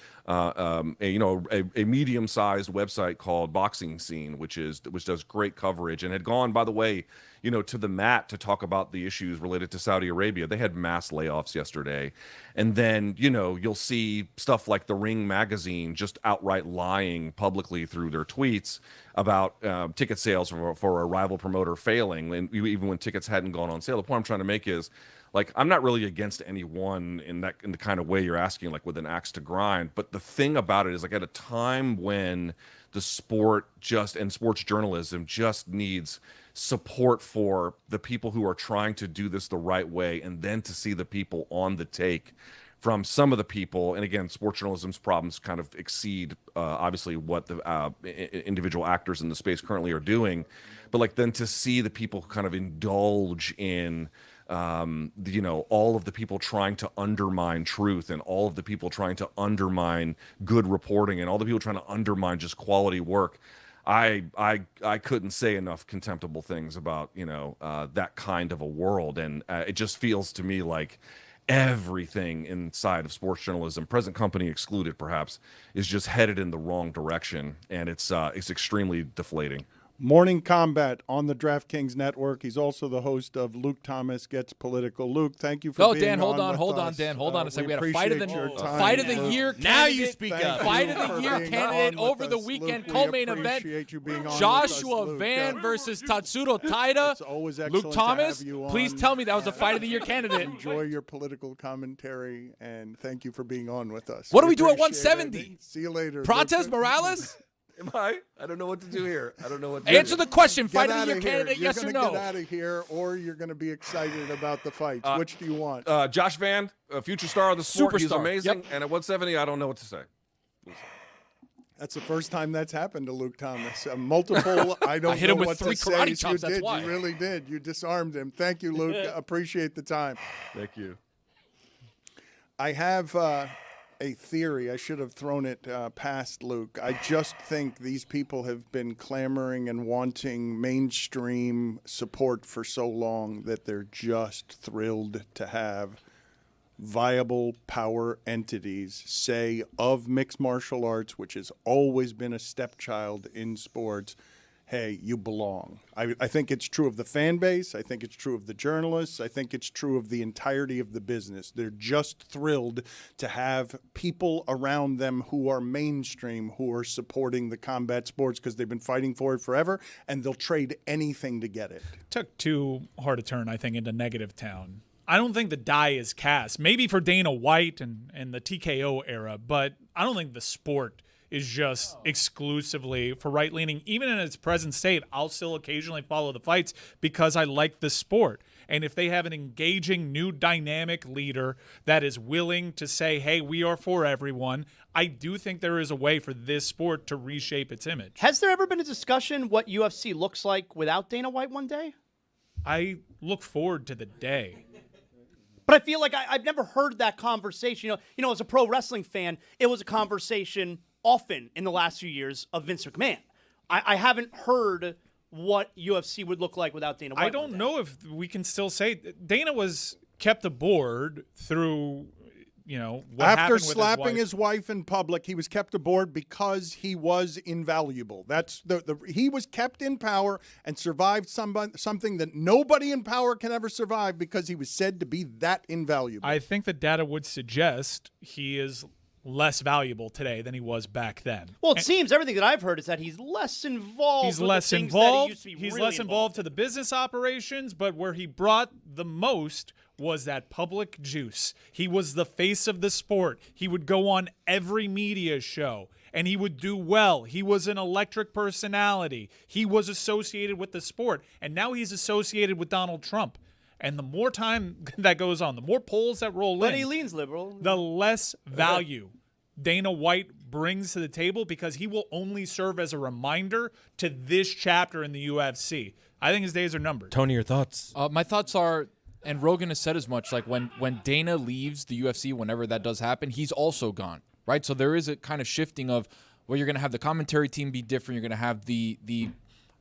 medium-sized website called Boxing Scene, which does great coverage and had gone, by the way, you know, to the mat to talk about the issues related to Saudi Arabia. They had mass layoffs yesterday. And then, you know, you'll see stuff like The Ring magazine just outright lying publicly through their tweets about ticket sales for a rival promoter failing, and even when tickets hadn't gone on sale. The point I'm trying to make is, like, I'm not really against anyone in the kind of way you're asking, like with an axe to grind. But the thing about it is, like, at a time when the sport and sports journalism just needs support for the people who are trying to do this the right way, and then to see the people on the take from some of the people, and again, sports journalism's problems kind of exceed obviously what the individual actors in the space currently are doing, but like then to see the people kind of indulge in you know, all of the people trying to undermine truth, and all of the people trying to undermine good reporting, and all the people trying to undermine just quality work. I couldn't say enough contemptible things about, you know, that kind of a world, and it just feels to me like everything inside of sports journalism, present company excluded perhaps, is just headed in the wrong direction, and it's extremely deflating. Morning Combat on the DraftKings Network. He's also the host of Luke Thomas Gets Political. Luke, thank you for being Dan, hold on, Dan. Hold on a second. We had a fight of the year candidate. Now you speak up. Fight of the year candidate over the weekend co-main event. Joshua Van versus Tatsuro Taira. It's always excellent Luke Thomas, to have you on. please tell me that was a fight of the year candidate. Enjoy your political commentary, and thank you for being on with us. What do we do at 170? See you later. Protest Morales? Am I? I don't know what to do here. I don't know what to Answer do. the question. Get Fight of out the year of here. candidate, You're yes or gonna no? Get out of here, or you're going to be excited about the fights. Which do you want? Josh Van, a future star of the sport. He's Superstar. amazing. Yep. And at 170, I don't know what to say. That's the first time that's happened to Luke Thomas. Multiple, I don't I hit know him with what 3 to say. karate You chops, that's did. why. You really did. You disarmed him. Thank you, Luke. Appreciate the time. Thank you. I have a theory. I should have thrown it past Luke. I just think these people have been clamoring and wanting mainstream support for so long that they're just thrilled to have viable power entities say of mixed martial arts, which has always been a stepchild in sports, hey, you belong. I think it's true of the fan base. I think it's true of the journalists. I think it's true of the entirety of the business. They're just thrilled to have people around them who are mainstream, who are supporting the combat sports because they've been fighting for it forever, and they'll trade anything to get it. Took too hard a turn, I think, into negative town. I don't think the die is cast. Maybe for Dana White and the TKO era, but I don't think the sport is just exclusively for right-leaning. Even in its present state, I'll still occasionally follow the fights because I like the sport. And if they have an engaging, new, dynamic leader that is willing to say, hey, we are for everyone, I do think there is a way for this sport to reshape its image. Has there ever been a discussion what UFC looks like without Dana White one day? I look forward to the day. But I feel like I've never heard that conversation. You know, as a pro wrestling fan, it was a conversation often in the last few years of Vince McMahon. I haven't heard what UFC would look like without Dana White. I don't know if we can still say Dana was kept aboard through, what After happened with slapping his his wife in public, he was kept aboard because he was invaluable. That's he was kept in power and survived something that nobody in power can ever survive because he was said to be that invaluable. I think the data would suggest he is less valuable today than he was back then. Well, it seems everything that I've heard is that he's less involved. He's with less the things involved. That he used to be He's really less involved to the business operations, but where he brought the most was that public juice. He was the face of the sport. He would go on every media show, and he would do well. He was an electric personality. He was associated with the sport, and now he's associated with Donald Trump. And the more time that goes on, the more polls that roll But in, he leans liberal. the less value Dana White brings to the table because he will only serve as a reminder to this chapter in the UFC. I think his days are numbered. Tony, your thoughts? My thoughts are, and Rogan has said as much, like when Dana leaves the UFC, whenever that does happen, he's also gone, right? So there is a kind of shifting of where you're going to have the commentary team be different. You're going to have the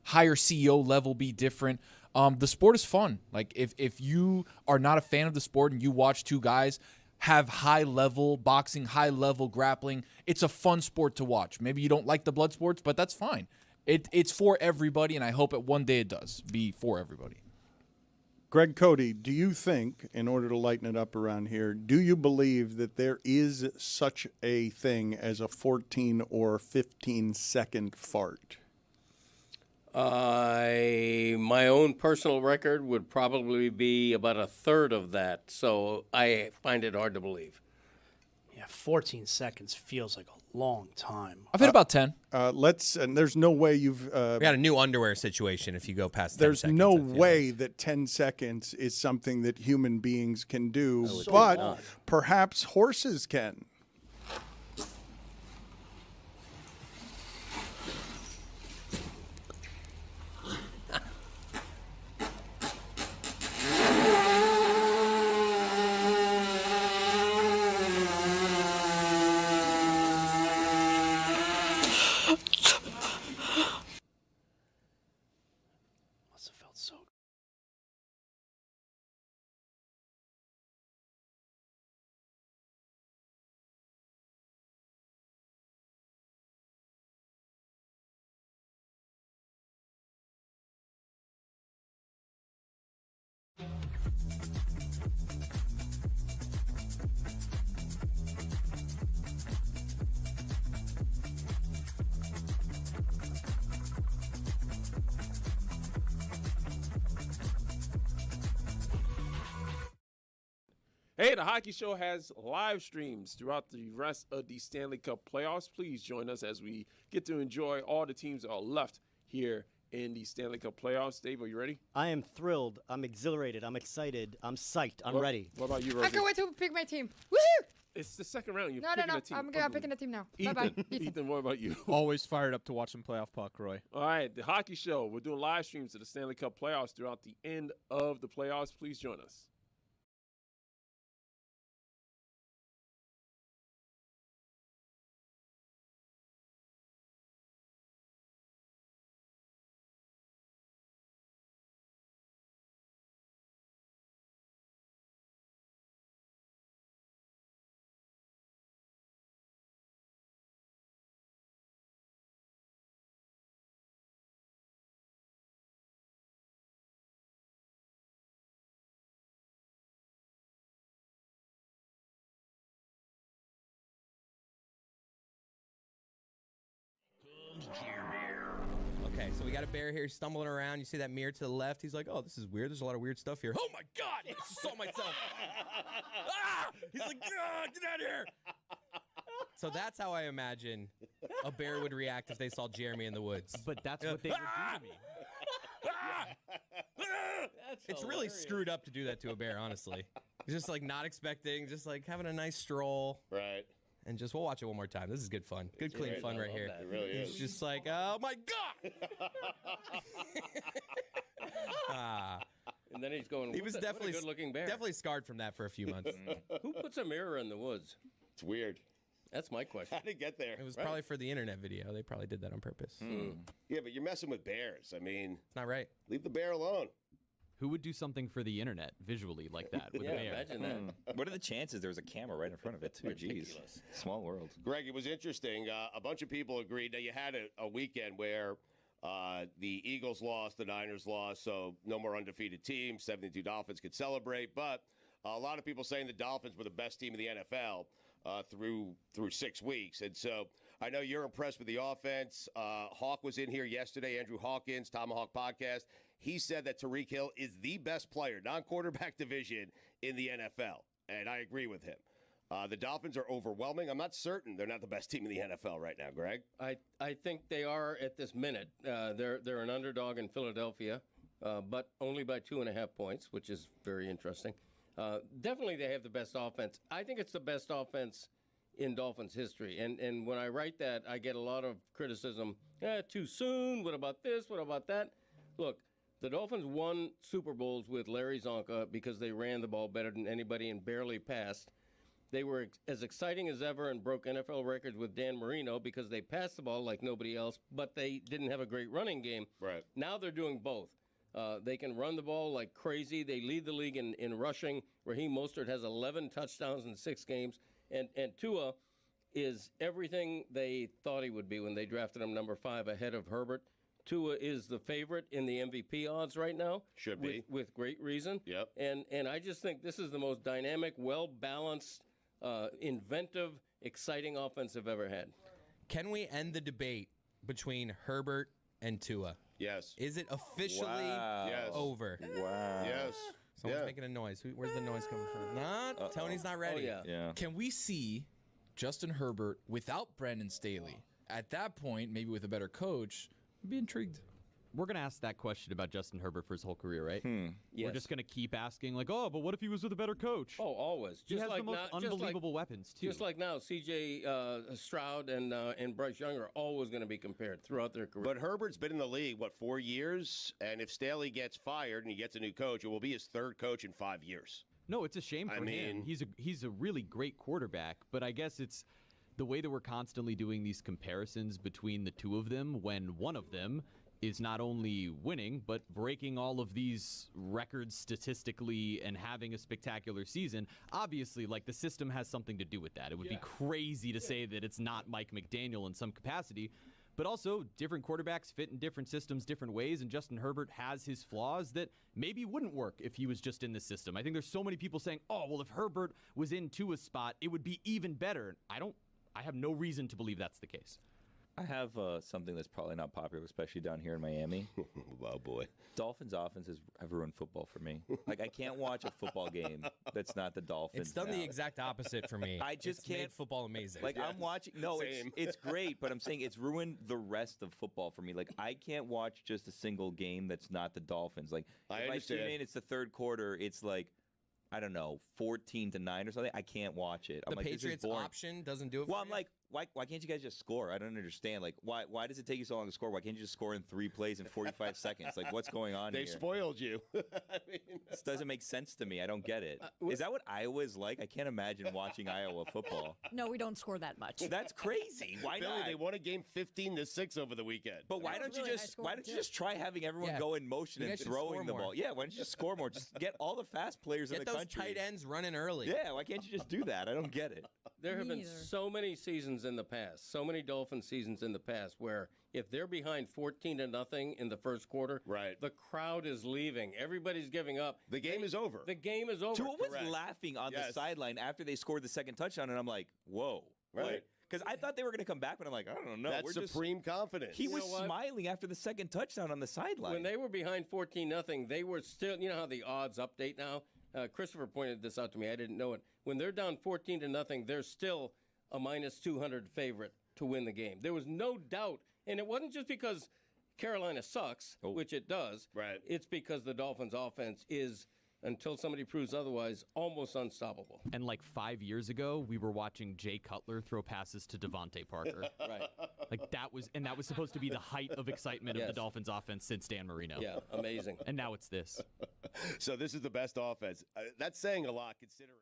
higher CEO level be different. The sport is fun. Like if you are not a fan of the sport and you watch two guys have high-level boxing, high-level grappling, it's a fun sport to watch. Maybe you don't like the blood sports, but that's fine. It's for everybody, and I hope that one day it does be for everybody. Greg Cody, do you think, in order to lighten it up around here, do you believe that there is such a thing as a 14 or 15-second fart? My own personal record would probably be about a third of that, so I find it hard to believe. Yeah, 14 seconds feels like a long time. I've hit about 10. And there's no way you've... We got a new underwear situation if you go past 10 There's seconds. no way that 10 seconds is something that human beings can do, but perhaps horses can. Must have felt so good. Hey, the Hockey Show has live streams throughout the rest of the Stanley Cup playoffs. Please join us as we get to enjoy all the teams that are left here in the Stanley Cup playoffs. Dave, are you ready? I am thrilled. I'm exhilarated. I'm excited. I'm psyched. I'm ready. What about you, I Rosie? can't wait to pick my team. Woohoo! It's the second round. You're No. picking a team. I'm picking a team now. Bye-bye. Ethan, what about you? Always fired up to watch some playoff puck, Roy. All right, the Hockey Show. We're doing live streams of the Stanley Cup playoffs throughout the end of the playoffs. Please join us. Okay, so we got a bear here stumbling around. You see that mirror to the left? He's like, oh, this is weird. There's a lot of weird stuff here. Oh, my God. I just saw myself. He's like, get out of here. So that's how I imagine a bear would react if they saw Jeremy in the woods. But that's what they would do to me. It's really screwed up to do that to a bear, honestly. He's just like not expecting, just like having a nice stroll. Right. And just, we'll watch it one more time. This is good fun. Good, clean fun right here. That. It really is. He's just like, oh my God. And then he's going, He was definitely a good-looking bear. Definitely scarred from that for a few months. Who puts a mirror in the woods? It's weird. That's my question. How did it get there? It was Right. probably for the internet video. They probably did that on purpose. Yeah, but you're messing with bears. I mean, it's not right. Leave the bear alone. Who would do something for the internet visually like that with a bear? What are the chances there was a camera right in front of it, too? Jeez. Small world. Greg, it was interesting. A bunch of people agreed. Now, you had a weekend where the Eagles lost, the Niners lost, so no more undefeated teams. 72 Dolphins could celebrate. But a lot of people saying the Dolphins were the best team in the NFL through 6 weeks. And so I know you're impressed with the offense. Hawk was in here yesterday, Andrew Hawkins, Tomahawk Podcast. He said that Tyreek Hill is the best player, non-quarterback division, in the NFL. And I agree with him. The Dolphins are overwhelming. I'm not certain they're not the best team in the NFL right now, Greg. I think they are at this minute. They're an underdog in Philadelphia, but only by 2.5 points, which is very interesting. Definitely they have the best offense. I think it's the best offense in Dolphins history. And when I write that, I get a lot of criticism. Too soon. What about this? What about that? Look, the Dolphins won Super Bowls with Larry Zonka because they ran the ball better than anybody and barely passed. They were as exciting as ever and broke NFL records with Dan Marino because they passed the ball like nobody else, but they didn't have a great running game. Right. Now they're doing both. They can run the ball like crazy. They lead the league in rushing. Raheem Mostert has 11 touchdowns in 6 games. And Tua is everything they thought he would be when they drafted him number 5 ahead of Herbert. Tua is the favorite in the MVP odds right now. Should be. With great reason. Yep. And I just think this is the most dynamic, well-balanced, inventive, exciting offense I've ever had. Can we end the debate between Herbert and Tua? Yes. Is it officially Yes. over? Wow. Yes. Someone's making a noise. Where's the noise coming from? Nah, Tony's not ready. Yeah. Can we see Justin Herbert without Brandon Staley? At that point, maybe with a better coach, I'd be intrigued. We're going to ask that question about Justin Herbert for his whole career, right? We're Yes. just going to keep asking, like, oh, but what if he was with a better coach? Oh, always. He has the most unbelievable weapons, too. Just like now, C.J. Stroud and Bryce Young are always going to be compared throughout their career. But Herbert's been in the league, 4 years? And if Staley gets fired and he gets a new coach, it will be his 3rd coach in 5 years. No, it's a shame for him. He's a really great quarterback, but I guess it's the way that we're constantly doing these comparisons between the two of them when one of them is not only winning, but breaking all of these records statistically and having a spectacular season. Obviously, like, the system has something to do with that. It would be crazy to say that it's not Mike McDaniel in some capacity. But also, different quarterbacks fit in different systems different ways, and Justin Herbert has his flaws that maybe wouldn't work if he was just in the system. I think there's so many people saying, oh, well, if Herbert was in Tua's spot, it would be even better. I have no reason to believe that's the case. I have something that's probably not popular, especially down here in Miami. Oh, boy. Dolphins offenses have ruined football for me. Like, I can't watch a football game that's not the Dolphins. It's done the exact opposite for me. I just It's can't. made football amazing. Like, I'm watching. No, Same. it's great, but I'm saying it's ruined the rest of football for me. Like, I can't watch just a single game that's not the Dolphins. Like, I if I understand. tune in, it's the 3rd quarter. It's like, I don't know, 14-9 or something. I can't watch it. I'm the like, this is Patriots boring. option doesn't do it Well, for I'm you? like, why can't you guys just score? I don't understand. Like, why does it take you so long to score? Why can't you just score in 3 plays in 45 seconds? Like, what's going on They've here? spoiled you. This doesn't make sense to me. I don't get it. Is that what Iowa is like? I can't imagine watching Iowa football. No, we don't score that much. That's crazy. Why Billy, not? they won a game 15-6 over the weekend. But why don't you just try having everyone go in motion You and guys should score throwing the more. ball? Yeah, why don't you just score more? Just get all the fast players in Get the those country. tight ends running early. Yeah, why can't you just do that? I don't get it. There have been so many seasons in the past, so many Dolphin seasons in the past, where if they're behind 14-0 in the first quarter, the crowd is leaving. Everybody's giving up. The game is over. The game is over. Tua was laughing on the sideline after they scored the second touchdown, and I'm like, whoa. Right. Because I thought they were going to come back, but I'm like, I don't know. That's supreme confidence. He You was know what? smiling after the second touchdown on the sideline. When they were behind 14-0, they were still, you know how the odds update now? Christopher pointed this out to me. I didn't know it. When they're down 14-0, they're still a minus 200 favorite to win the game. There was no doubt. And it wasn't just because Carolina sucks, which it does. Right. It's because the Dolphins' offense is, until somebody proves otherwise, almost unstoppable. And like 5 years ago, we were watching Jay Cutler throw passes to Devontae Parker. Right. Like that was supposed to be the height of excitement of the Yes. Dolphins offense since Dan Marino. Yeah, amazing. And now it's this. So this is the best offense. That's saying a lot considering.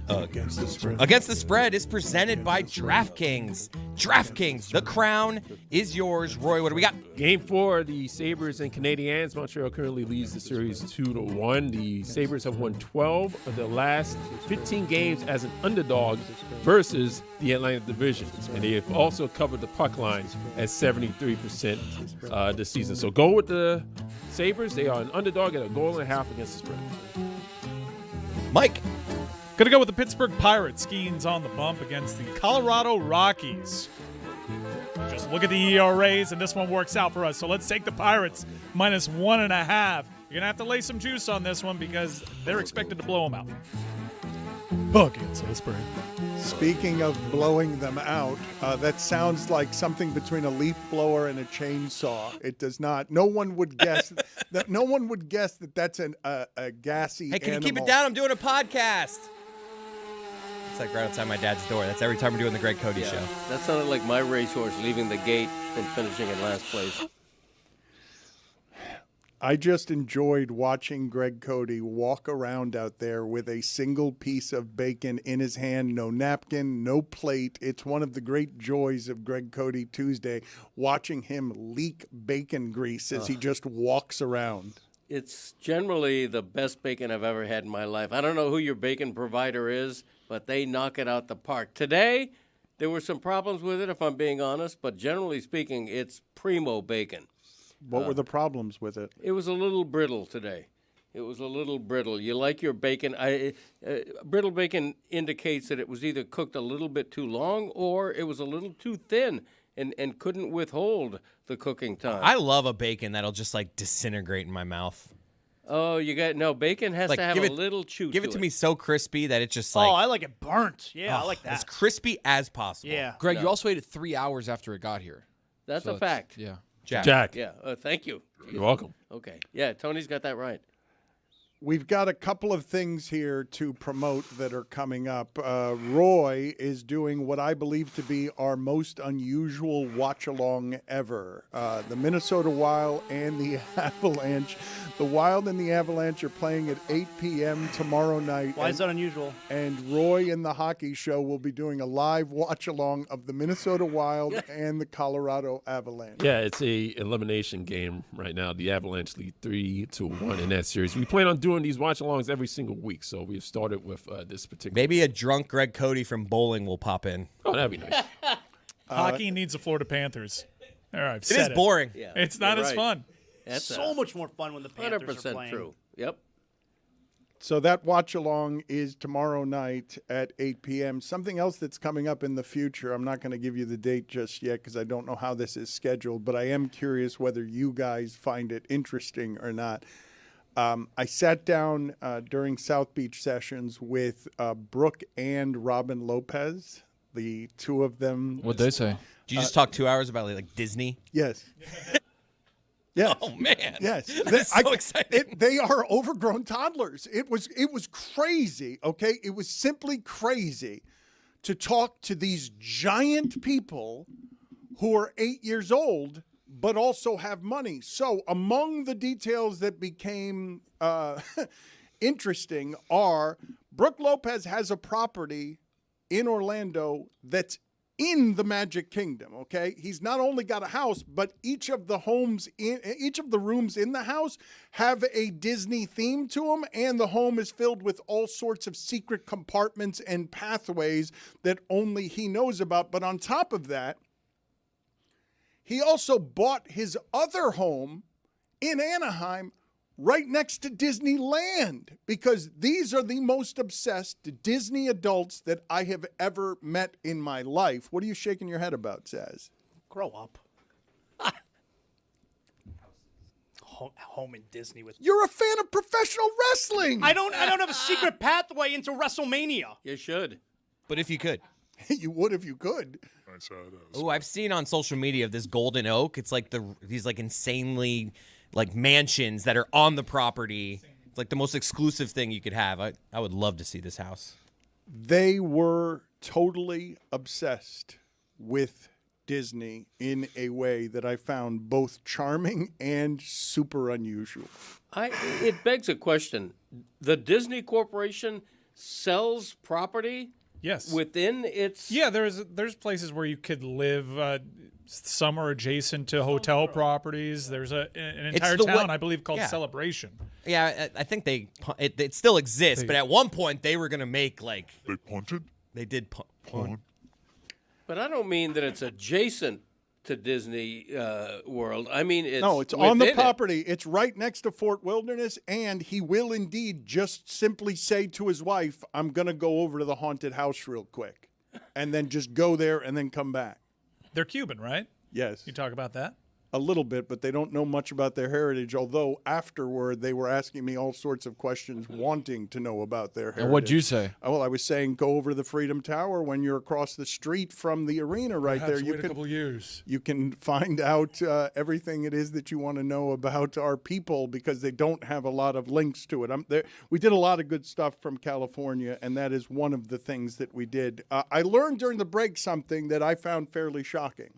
Against the Spread is presented by DraftKings. DraftKings, the crown is yours. Roy, what do we got? Game 4, the Sabres and Canadiens. Montreal currently leads the series 2-1. The Sabres have won 12 of the last 15 games as an underdog versus the Atlantic Division. And they have also covered the puck line at 73% this season. So go with the Sabres. They are an underdog at a goal and a half against the spread. Mike. Gonna go with the Pittsburgh Pirates. Skeens on the bump against the Colorado Rockies. Just look at the ERAs, and this one works out for us. So let's take the Pirates minus 1.5. You're gonna have to lay some juice on this one because they're expected to blow them out. Against the spread. Speaking of blowing them out, that sounds like something between a leaf blower and a chainsaw. It does not. No one would guess that. No one would guess that that's a gassy. Hey, can animal. you keep it down? I'm doing a podcast. It's like right outside my dad's door. That's every time we're doing the Greg Cody show. That sounded like my racehorse leaving the gate and finishing in last place. I just enjoyed watching Greg Cody walk around out there with a single piece of bacon in his hand, no napkin, no plate. It's one of the great joys of Greg Cody Tuesday, watching him leak bacon grease as he just walks around. It's generally the best bacon I've ever had in my life. I don't know who your bacon provider is, but they knock it out the park. Today, there were some problems with it, if I'm being honest, but generally speaking, it's primo bacon. What were the problems with it? It was a little brittle today. It was a little brittle. You like your bacon. Brittle bacon indicates that it was either cooked a little bit too long or it was a little too thin and couldn't withhold the cooking time. I love a bacon that'll just like disintegrate in my mouth. Oh, bacon has Like, to have give a it- little chew Give to it to me so crispy that it's just like. Oh, I like it burnt. Yeah, I oh, like that. As crispy as possible. Yeah. Greg, you also waited 3 hours after it got here. That's So a it's- fact. Yeah. Jack. Yeah, thank you. You're welcome. Okay. Yeah, Tony's got that right. We've got a couple of things here to promote that are coming up. Roy is doing what I believe to be our most unusual watch-along ever. The Minnesota Wild and the Avalanche. The Wild and the Avalanche are playing at 8 p.m. tomorrow night. Why is that unusual? And Roy in the Hockey Show will be doing a live watch-along of the Minnesota Wild and the Colorado Avalanche. Yeah, it's a elimination game right now. The Avalanche lead 3-1 in that series. We plan on doing these watch-alongs every single week, so we've started with this particular. Maybe a drunk Greg Cody from bowling will pop in. Oh, that'd be nice. Hockey needs the Florida Panthers. All right, It is boring. Yeah, It's not you're as right. fun. That's so much more fun when the Panthers 100% are playing. true. Yep. So that watch-along is tomorrow night at 8 p.m. Something else that's coming up in the future, I'm not going to give you the date just yet because I don't know how this is scheduled, but I am curious whether you guys find it interesting or not. I sat down during South Beach sessions with Brooke and Robin Lopez, the two of them. What'd they say? Did you just talk 2 hours about like Disney? Yes. Yes. Oh man. Yes. That's so exciting. They are overgrown toddlers. It was crazy, okay? It was simply crazy to talk to these giant people who are 8 years old but also have money. So among the details that became interesting are Brooke Lopez has a property in Orlando that's in the Magic Kingdom, okay? He's not only got a house, but each of the rooms in the house have a Disney theme to them, and the home is filled with all sorts of secret compartments and pathways that only he knows about. But on top of that, he also bought his other home in Anaheim right next to Disneyland, because these are the most obsessed Disney adults that I have ever met in my life. What are you shaking your head about, Zaz? Grow up. Home in Disney with. You're a fan of professional wrestling. I don't have a secret pathway into WrestleMania. You should. But if you could. You would if you could. Oh, I've seen on social media of this Golden Oak. It's like these like insanely like mansions that are on the property. It's like the most exclusive thing you could have. I would love to see this house. They were totally obsessed with Disney in a way that I found both charming and super unusual. It begs a question. The Disney Corporation, sells property. Yes. Within its. Yeah, there's places where you could live. Some are adjacent to hotel properties. There's an entire town, I believe, called Celebration. Yeah, I think it still exists, but at one point they were going to make like... They punted? They did punt. But I don't mean that it's adjacent to Disney World. I mean, it's no, it's on the within property. It's right next to Fort Wilderness, and he will indeed just simply say to his wife, I'm going to go over to the haunted house real quick, and then just go there and then come back. They're Cuban, right? Yes. You talk about that? A little bit, but they don't know much about their heritage, although afterward they were asking me all sorts of questions wanting to know about their heritage. And what'd you say? Well, I was saying go over to the Freedom Tower when you're across the street from the arena right Perhaps there. wait a couple years. You can find out everything it is that you want to know about our people because they don't have a lot of links to it. We did a lot of good stuff from California, and that is one of the things that we did. I learned during the break something that I found fairly shocking.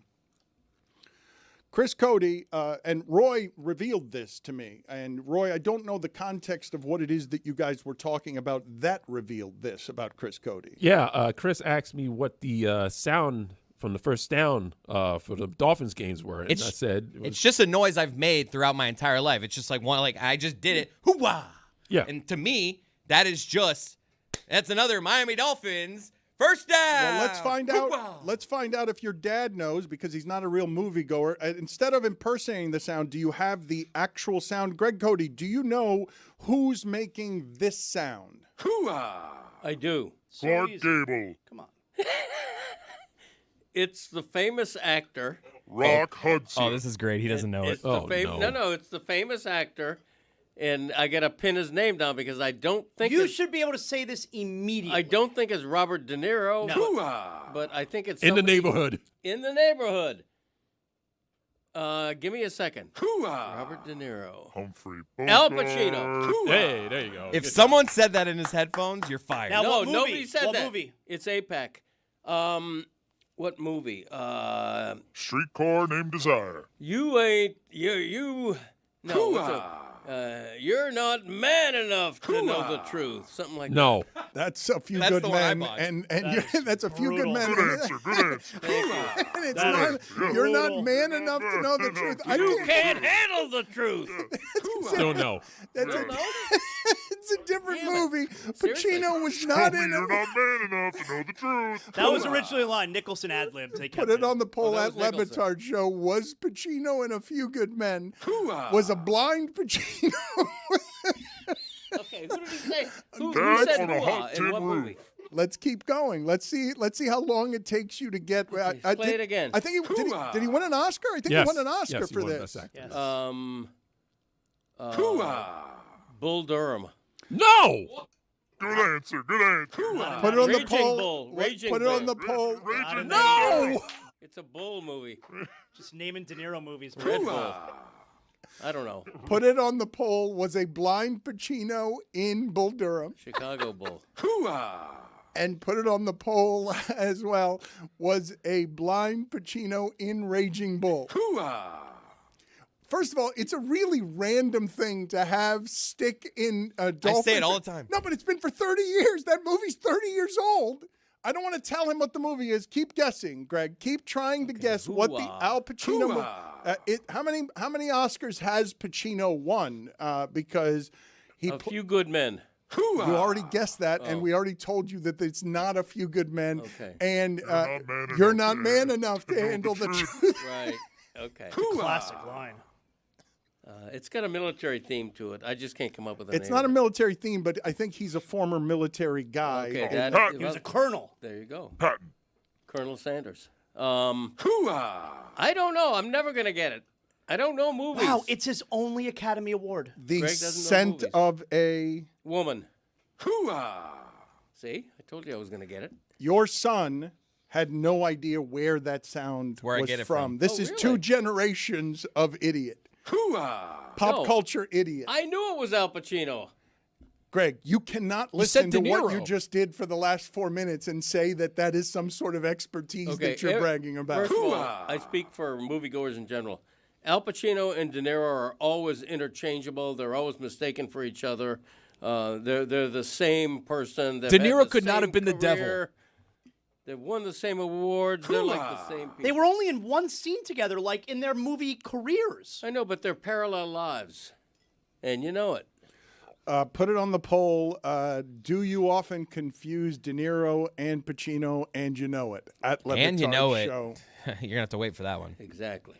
Chris Cody and Roy revealed this to me. And Roy, I don't know the context of what it is that you guys were talking about that revealed this about Chris Cody. Yeah, Chris asked me what the sound from the first down for the Dolphins games were, and I said it's just a noise I've made throughout my entire life. It's just like I just did it. Hoo-wah! Yeah. And to me, that's another Miami Dolphins first down. Well, let's find out. Let's find out if your dad knows, because he's not a real moviegoer. Instead of impersonating the sound, do you have the actual sound? Greg Cody, do you know who's making this sound? I do. Clark Gable. Come on. It's the famous actor. Rock Hudson. Oh, this is great. He doesn't know it. No, it's the famous actor. And I got to pin his name down because I don't think you should be able to say this immediately. I don't think it's Robert De Niro, No. but I think it's in the somebody neighborhood. In the neighborhood. Give me a second. Robert De Niro. Humphrey. Al Pacino. Hey, there you go. If someone said that in his headphones, you're fired. Now, No, what movie? nobody said What that. movie? It's APAC. What movie? Streetcar Named Desire. You ain't you. No. You're not man enough to know the truth. Something like No. That's a few That's good the one I men, bought. and That that's a few brutal. good men. Good answer. Good answer. And it's That not, is you're not brutal. man enough to know the truth. I You can't. can't handle the truth. Don't know. That's Don't know? it's a different Damn it. movie. Seriously? Pacino was Tell not me in you're it. not man enough to know the truth. That was originally a line. Nicholson ad-libbed. They kept Put it on the poll that at was Le Nicholson. Batard Show. Was Pacino in A Few Good Men? Was a blind Pacino? Okay, who did he say? Who Dad said on a hoo-ah hot in tin what roof. movie? Let's keep going. Let's see how long it takes you to get. Okay, play it again. I think did he win an Oscar? I think Yes. he won an Oscar Yes, he for won this. Best Actor. Yes. Bull Durham. No. Good answer. Good answer. Put it on Raging the poll. Bull. Raging Put it on Bull. the poll. Raging No. It's a bull movie. Just naming De Niro movies. Red Bull. I don't know. Put it on the poll. Was a blind Pacino in Bull Durham? Chicago Bull. And put it on the poll as well. Was a blind Pacino in Raging Bull? First of all, it's a really random thing to have stick in a dolphin. I say it all the time. No, but it's been for 30 years. That movie's 30 years old. I don't want to tell him what the movie is. Keep guessing, Greg. Keep trying to guess what the Al Pacino. How many Oscars has Pacino won? Because he A Few Good Men. You already guessed that, and we already told you that it's not A Few Good Men. Okay. And you're not man enough to handle the truth. Right. Okay. Classic line. It's got a military theme to it. I just can't come up with a It's name. not a military theme, but I think he's a former military guy. Okay, And- that, He was a colonel. There you go. Patton. Colonel Sanders. I don't know. I'm never going to get it. I don't know movies. Wow, it's his only Academy Award. the Greg doesn't know scent movies. of a Woman. See? I told you I was going to get it. your son had no idea where that sound Where I was get it from. from. This Oh, is really? 2 generations of idiot. Pop No. culture idiot. I knew it was Al Pacino. Greg, you cannot You listen said to De what you Niro. just did for the last 4 minutes and say that that is some sort of expertise that you're bragging about. First of all, I speak for moviegoers in general. Al Pacino and De Niro are always interchangeable. They're always mistaken for each other. They're the same person. De Niro could not have been the devil. They've won the same awards. They're like the same people. They were only in one scene together, like in their movie careers. I know, but they're parallel lives, and you know it. Put it on the poll. Do you often confuse De Niro and Pacino, and you know it? At Le And you Batard know it. Show. You're going to have to wait for that one. Exactly.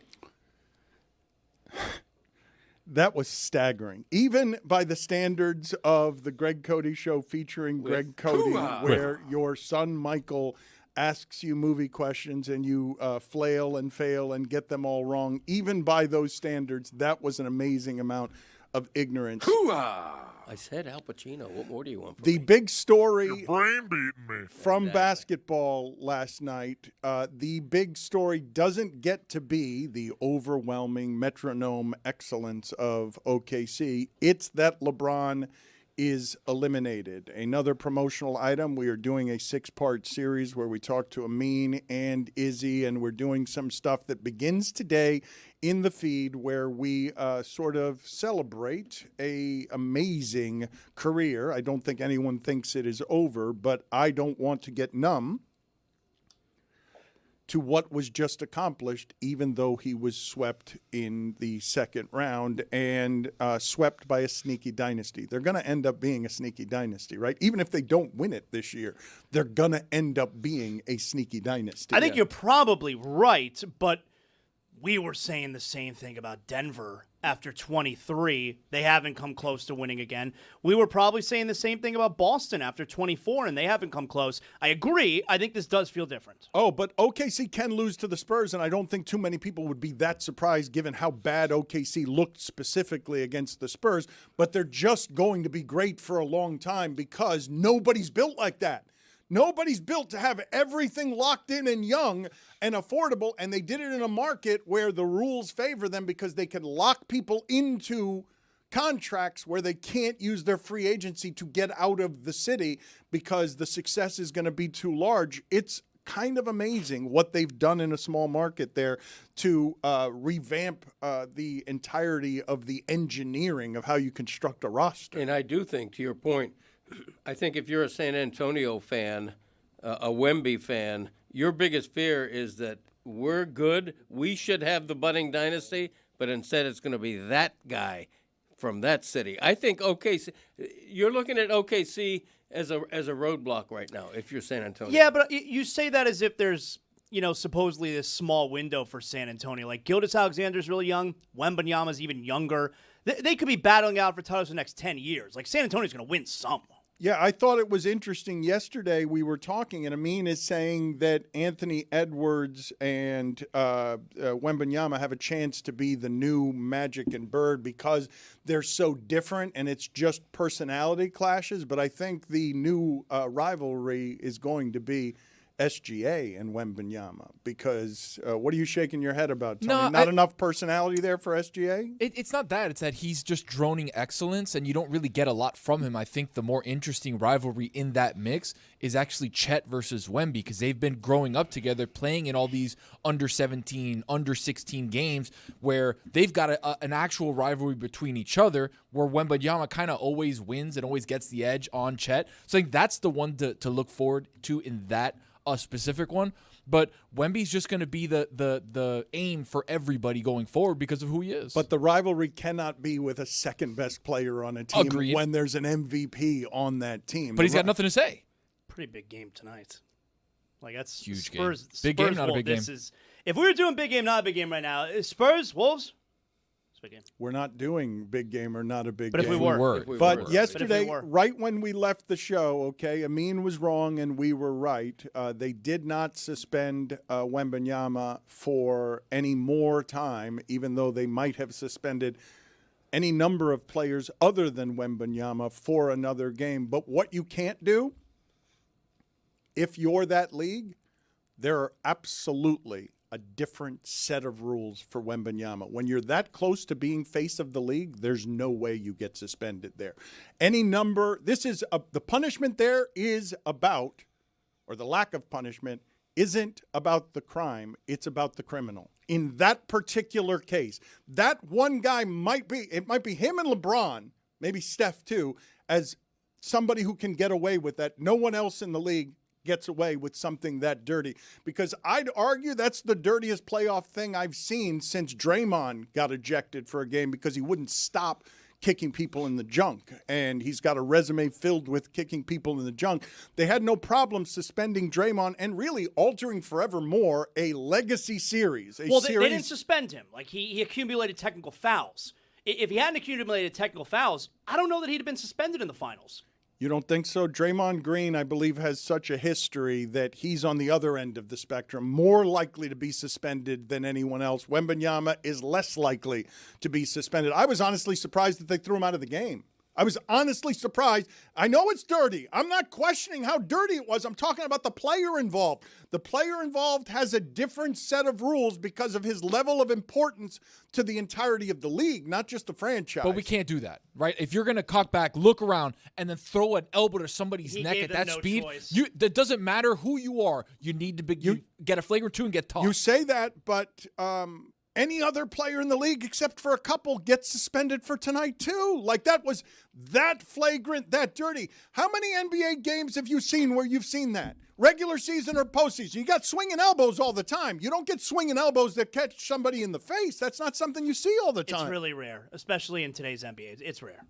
That was staggering. Even by the standards of the Greg Cody Show featuring Greg Cody, where your son Michael asks you movie questions and you flail and fail and get them all wrong. Even by those standards, that was an amazing amount of ignorance. I said Al Pacino. What more do you want from The me? big story Brain beating me. from basketball last night, the big story doesn't get to be the overwhelming metronome excellence of OKC. It's that LeBron is eliminated. Another promotional item, we are doing a 6-part series where we talk to Amin and Izzy, and we're doing some stuff that begins today in the feed where we sort of celebrate a amazing career. I don't think anyone thinks it is over, but I don't want to get numb to what was just accomplished, even though he was swept in the second round and swept by a sneaky dynasty. They're going to end up being a sneaky dynasty, right? Even if they don't win it this year, they're going to end up being a sneaky dynasty. I think you're probably right, but we were saying the same thing about Denver after 23. They haven't come close to winning again. We were probably saying the same thing about Boston after 24, and they haven't come close. I agree. I think this does feel different. Oh, but OKC can lose to the Spurs, and I don't think too many people would be that surprised given how bad OKC looked specifically against the Spurs. But they're just going to be great for a long time because nobody's built like that. Nobody's built to have everything locked in and young and affordable, and they did it in a market where the rules favor them because they can lock people into contracts where they can't use their free agency to get out of the city because the success is going to be too large. It's kind of amazing what they've done in a small market there to revamp the entirety of the engineering of how you construct a roster. And I do think, to your point, I think if you're a San Antonio fan, a Wemby fan, your biggest fear is that we're good. We should have the budding dynasty, but instead it's going to be that guy from that city. I think OKC. You're looking at OKC as a roadblock right now. If you're San Antonio, Yeah, but you say that as if there's, supposedly this small window for San Antonio. Like Gilgeous-Alexander's really young. Wembanyama's even younger. They could be battling out for titles for the next 10 years. Like San Antonio's going to win some. Yeah, I thought it was interesting. Yesterday we were talking, and Amin is saying that Anthony Edwards and Wembanyama have a chance to be the new Magic and Bird because they're so different, and it's just personality clashes. But I think the new rivalry is going to be SGA and Wembanyama because what are you shaking your head about, Tony? Not enough personality there for SGA? It's not that. It's that he's just droning excellence, and you don't really get a lot from him. I think the more interesting rivalry in that mix is actually Chet versus Wemby because they've been growing up together, playing in all these under 17, under 16 games where they've got an actual rivalry between each other where Wembanyama kind of always wins and always gets the edge on Chet. So I think that's the one to look forward to in that a specific one, but Wemby's just going to be the aim for everybody going forward because of who he is. But the rivalry cannot be with a second best player on a team Agreed. when there's an MVP on that team. But he's got nothing to say. Pretty big game tonight. Like that's Huge Spurs, game. Big game, not a big game. If we were doing big game, not a big game right now. Spurs, Wolves. Big game. We're not doing big game or not a big But game. if we were. But yesterday, But if we were. right when we left the show, okay, Amin was wrong and we were right. They did not suspend Wembanyama for any more time, even though they might have suspended any number of players other than Wembanyama for another game. But what you can't do, if you're that league, there are absolutely a different set of rules for Wembanyama. When you're that close to being face of the league, there's no way you get suspended there. Any number, the punishment there is about, or the lack of punishment, isn't about the crime, it's about the criminal. In that particular case, that one guy might be him and LeBron maybe Steph too, as somebody who can get away with that. No one else in the league gets away with something that dirty, because I'd argue that's the dirtiest playoff thing I've seen since Draymond got ejected for a game because he wouldn't stop kicking people in the junk, and he's got a resume filled with kicking people in the junk. They had no problem suspending Draymond and really altering forevermore a legacy series. Well, they didn't suspend him. Like, he accumulated technical fouls. If he hadn't accumulated technical fouls, I don't know that he'd have been suspended in the finals. You don't think so? Draymond Green, I believe, has such a history that he's on the other end of the spectrum, more likely to be suspended than anyone else. Wembanyama is less likely to be suspended. I was honestly surprised that they threw him out of the game. I was honestly surprised. I know it's dirty. I'm not questioning how dirty it was. I'm talking about the player involved. The player involved has a different set of rules because of his level of importance to the entirety of the league, not just the franchise. But we can't do that, right? If you're going to cock back, look around, and then throw an elbow to somebody's neck at that speed, that doesn't matter who you are. You need to you get a flagrant 2 and get tossed. You say that, but any other player in the league, except for a couple, gets suspended for tonight too. Like, that was that flagrant, that dirty. How many NBA games have you seen where you've seen that? Regular season or postseason? You got swinging elbows all the time. You don't get swinging elbows that catch somebody in the face. That's not something you see all the time. It's really rare, especially in today's NBA. It's rare.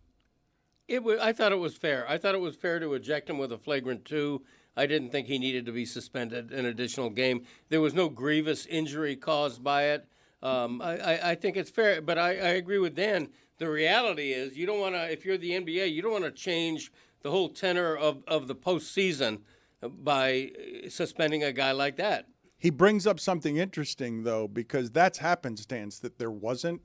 I thought it was fair. I thought it was fair to eject him with a flagrant 2. I didn't think he needed to be suspended an additional game. There was no grievous injury caused by it. I think it's fair, but I agree with Dan. The reality is, you don't want to, if you're the NBA, you don't want to change the whole tenor of the postseason by suspending a guy like that. He brings up something interesting, though, because that's happenstance that there wasn't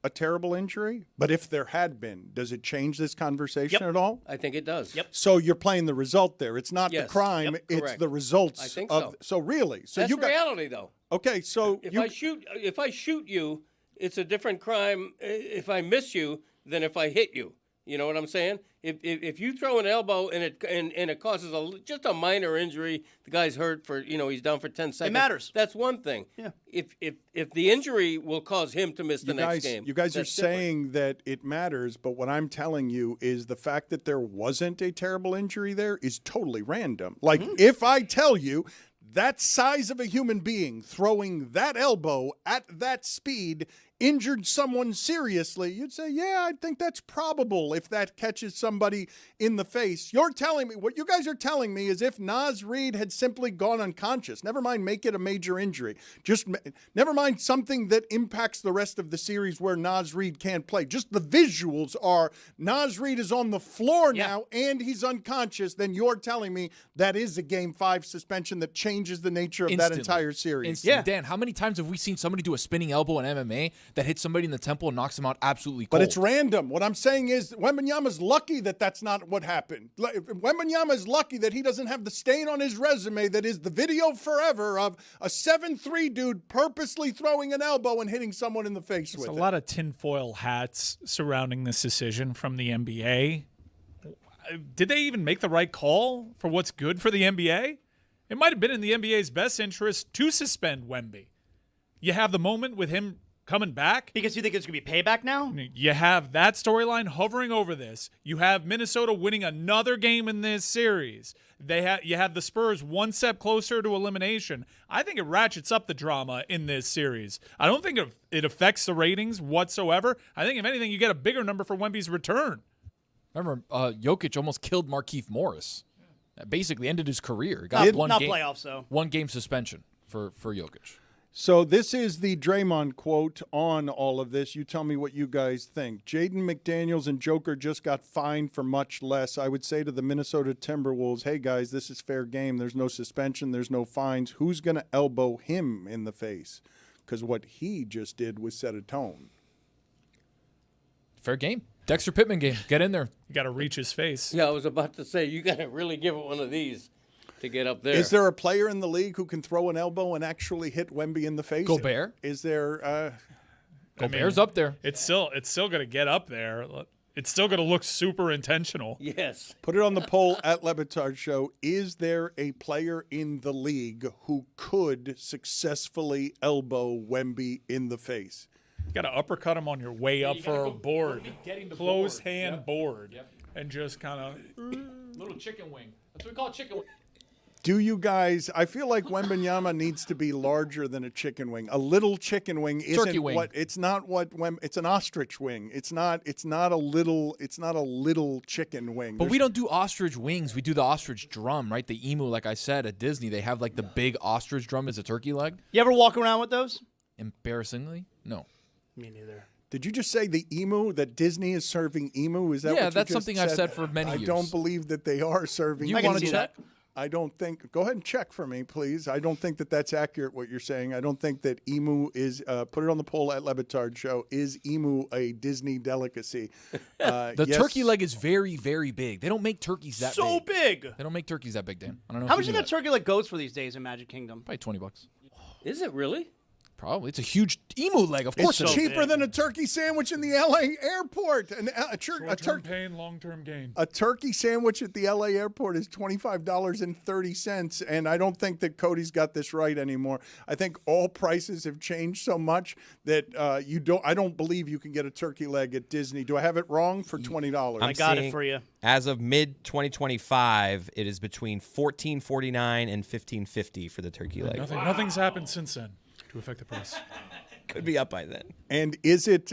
a terrible injury. But if there had been, does it change this conversation at all? I think it does. Yep. So you're playing the result there. It's not the crime, it's correct. the results. I think of, so. Really. So That's you got, reality, though. Okay, so if I shoot you, it's a different crime if I miss you than if I hit you. You know what I'm saying? If you throw an elbow and it causes just a minor injury, the guy's hurt for, he's down for 10 seconds. It matters. That's one thing. Yeah. If the injury will cause him to miss the next game. You guys are that's different. saying that it matters, but what I'm telling you is the fact that there wasn't a terrible injury there is totally random. Like, if I tell you that size of a human being throwing that elbow at that speed injured someone seriously, you'd say, yeah, I think that's probable if that catches somebody in the face. You're telling me, what you guys are telling me is if Naz Reid had simply gone unconscious, never mind make it a major injury, just never mind something that impacts the rest of the series where Naz Reid can't play, just the visuals are Naz Reid is on the floor now and he's unconscious, then you're telling me that is a Game 5 suspension that changes the nature of that entire series. Yeah. Dan, how many times have we seen somebody do a spinning elbow in MMA that hits somebody in the temple and knocks them out absolutely cold? But it's random. What I'm saying is Wembanyama's lucky that that's not what happened. Wembanyama's lucky that he doesn't have the stain on his resume that is the video forever of a 7'3" dude purposely throwing an elbow and hitting someone in the face with it. There's a lot of tinfoil hats surrounding this decision from the NBA. Did they even make the right call for what's good for the NBA? It might have been in the NBA's best interest to suspend Wemby. You have the moment with him coming back. Because you think it's going to be payback now? You have that storyline hovering over this. You have Minnesota winning another game in this series. You have the Spurs one step closer to elimination. I think it ratchets up the drama in this series. I don't think it affects the ratings whatsoever. I think, if anything, you get a bigger number for Wemby's return. Remember, Jokic almost killed Markieff Morris. Basically ended his career. Not playoffs, though. 1 game suspension for Jokic. So this is the Draymond quote on all of this. You tell me what you guys think. Jaden McDaniels and Joker just got fined for much less. I would say to the Minnesota Timberwolves, hey, guys, this is fair game. There's no suspension. There's no fines. Who's going to elbow him in the face? Because what he just did was set a tone. Fair game. Dexter Pittman game. Get in there. You got to reach his face. Yeah, I was about to say, you got to really give it one of these to get up there. Is there a player in the league who can throw an elbow and actually hit Wemby in the face? Gobert. Is there? Gobert's up there. It's still going to get up there. It's still going to look super intentional. Yes. Put it on the poll at Le Batard Show. Is there a player in the league who could successfully elbow Wemby in the face? You got to uppercut him on your way up for a board. getting the Close board. hand Yep. board. Yep. And just kind of. Little chicken wing. That's what we call chicken wing. Do you guys? I feel like Wembanyama needs to be larger than a chicken wing. A little chicken wing isn't Turkey wing. what. It's not what. It's an ostrich wing. It's not. It's not a little. It's not a little chicken wing. But we don't do ostrich wings. We do the ostrich drum, right? The emu, like I said, at Disney, they have like the big ostrich drum as a turkey leg. You ever walk around with those? Embarrassingly, no. Me neither. Did you just say the emu, that Disney is serving emu? Is that Yeah, what you that's just something I've said for many I years. don't believe that they are serving You emu. want to check? I don't think. Go ahead and check for me, please. I don't think that that's accurate, what you're saying. I don't think that emu is, put it on the poll at Le Batard Show, is emu a Disney delicacy? The Yes. turkey leg is very, very big. They don't make turkeys that big. So big. They don't make turkeys that big, Dan. I don't know. How if much you do knew that turkey leg goes for these days in Magic Kingdom? Probably $20. Is it really? Probably. It's a huge emu leg, of course. It's it is. cheaper than a turkey sandwich in the LA airport. Short-term pain, long-term gain. A turkey sandwich at the LA airport is $25.30, and I don't think that Cody's got this right anymore. I think all prices have changed so much that I don't believe you can get a turkey leg at Disney. Do I have it wrong for $20? I'm seeing, As of mid 2025, it is between $14.49 and $15.50 for the turkey leg. Nothing's happened since then to affect the price. Could be up by then. And is it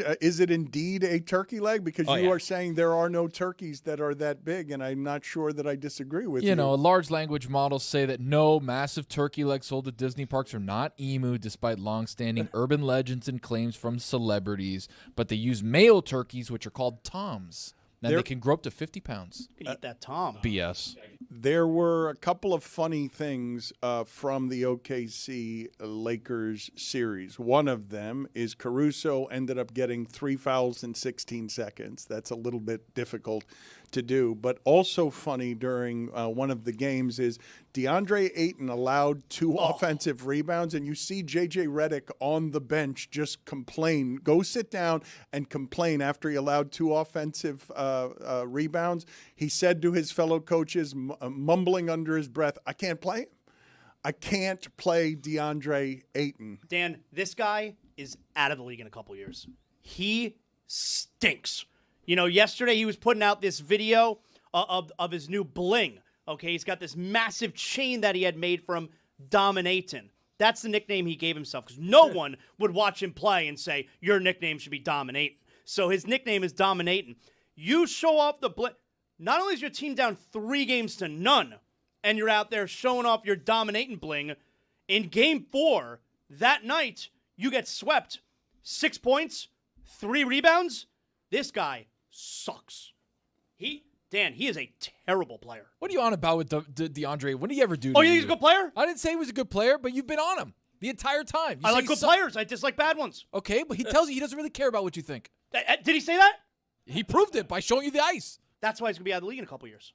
indeed a turkey leg? Because you are saying there are no turkeys that are that big, and I'm not sure that I disagree with you. You know, large language models say that no massive turkey legs sold at Disney parks are not emu, despite long-standing urban legends and claims from celebrities. But they use male turkeys, which are called toms. And they can grow up to 50 pounds. You can eat that Tom. BS. There were a couple of funny things from the OKC Lakers series. One of them is Caruso ended up getting 3 fouls in 16 seconds. That's a little bit difficult to do. But also funny during one of the games is DeAndre Ayton allowed 2 offensive rebounds, and you see J.J. Redick on the bench just complain, go sit down and complain after he allowed 2 offensive rebounds. He said to his fellow coaches, mumbling under his breath, I can't play him. I can't play DeAndre Ayton. Dan, this guy is out of the league in a couple years. He stinks. You know, yesterday he was putting out this video of his new bling. Okay, he's got this massive chain that he had made from Dominatin'. That's the nickname he gave himself because no one would watch him play and say, your nickname should be Dominatin'. So his nickname is Dominatin'. You show off the bling. Not only is your team down 3-0, and you're out there showing off your Dominatin' bling, in Game 4, that night, you get swept. 6 points, 3 rebounds. This guy sucks. Dan, he is a terrible player. What are you on about with DeAndre? What did he ever do to Oh, you think he's a good player? I didn't say he was a good player, but you've been on him the entire time. I like good players. I dislike bad ones. Okay, but he tells you he doesn't really care about what you think. Did he say that? He proved it by showing you the ice. That's why he's going to be out of the league in a couple years.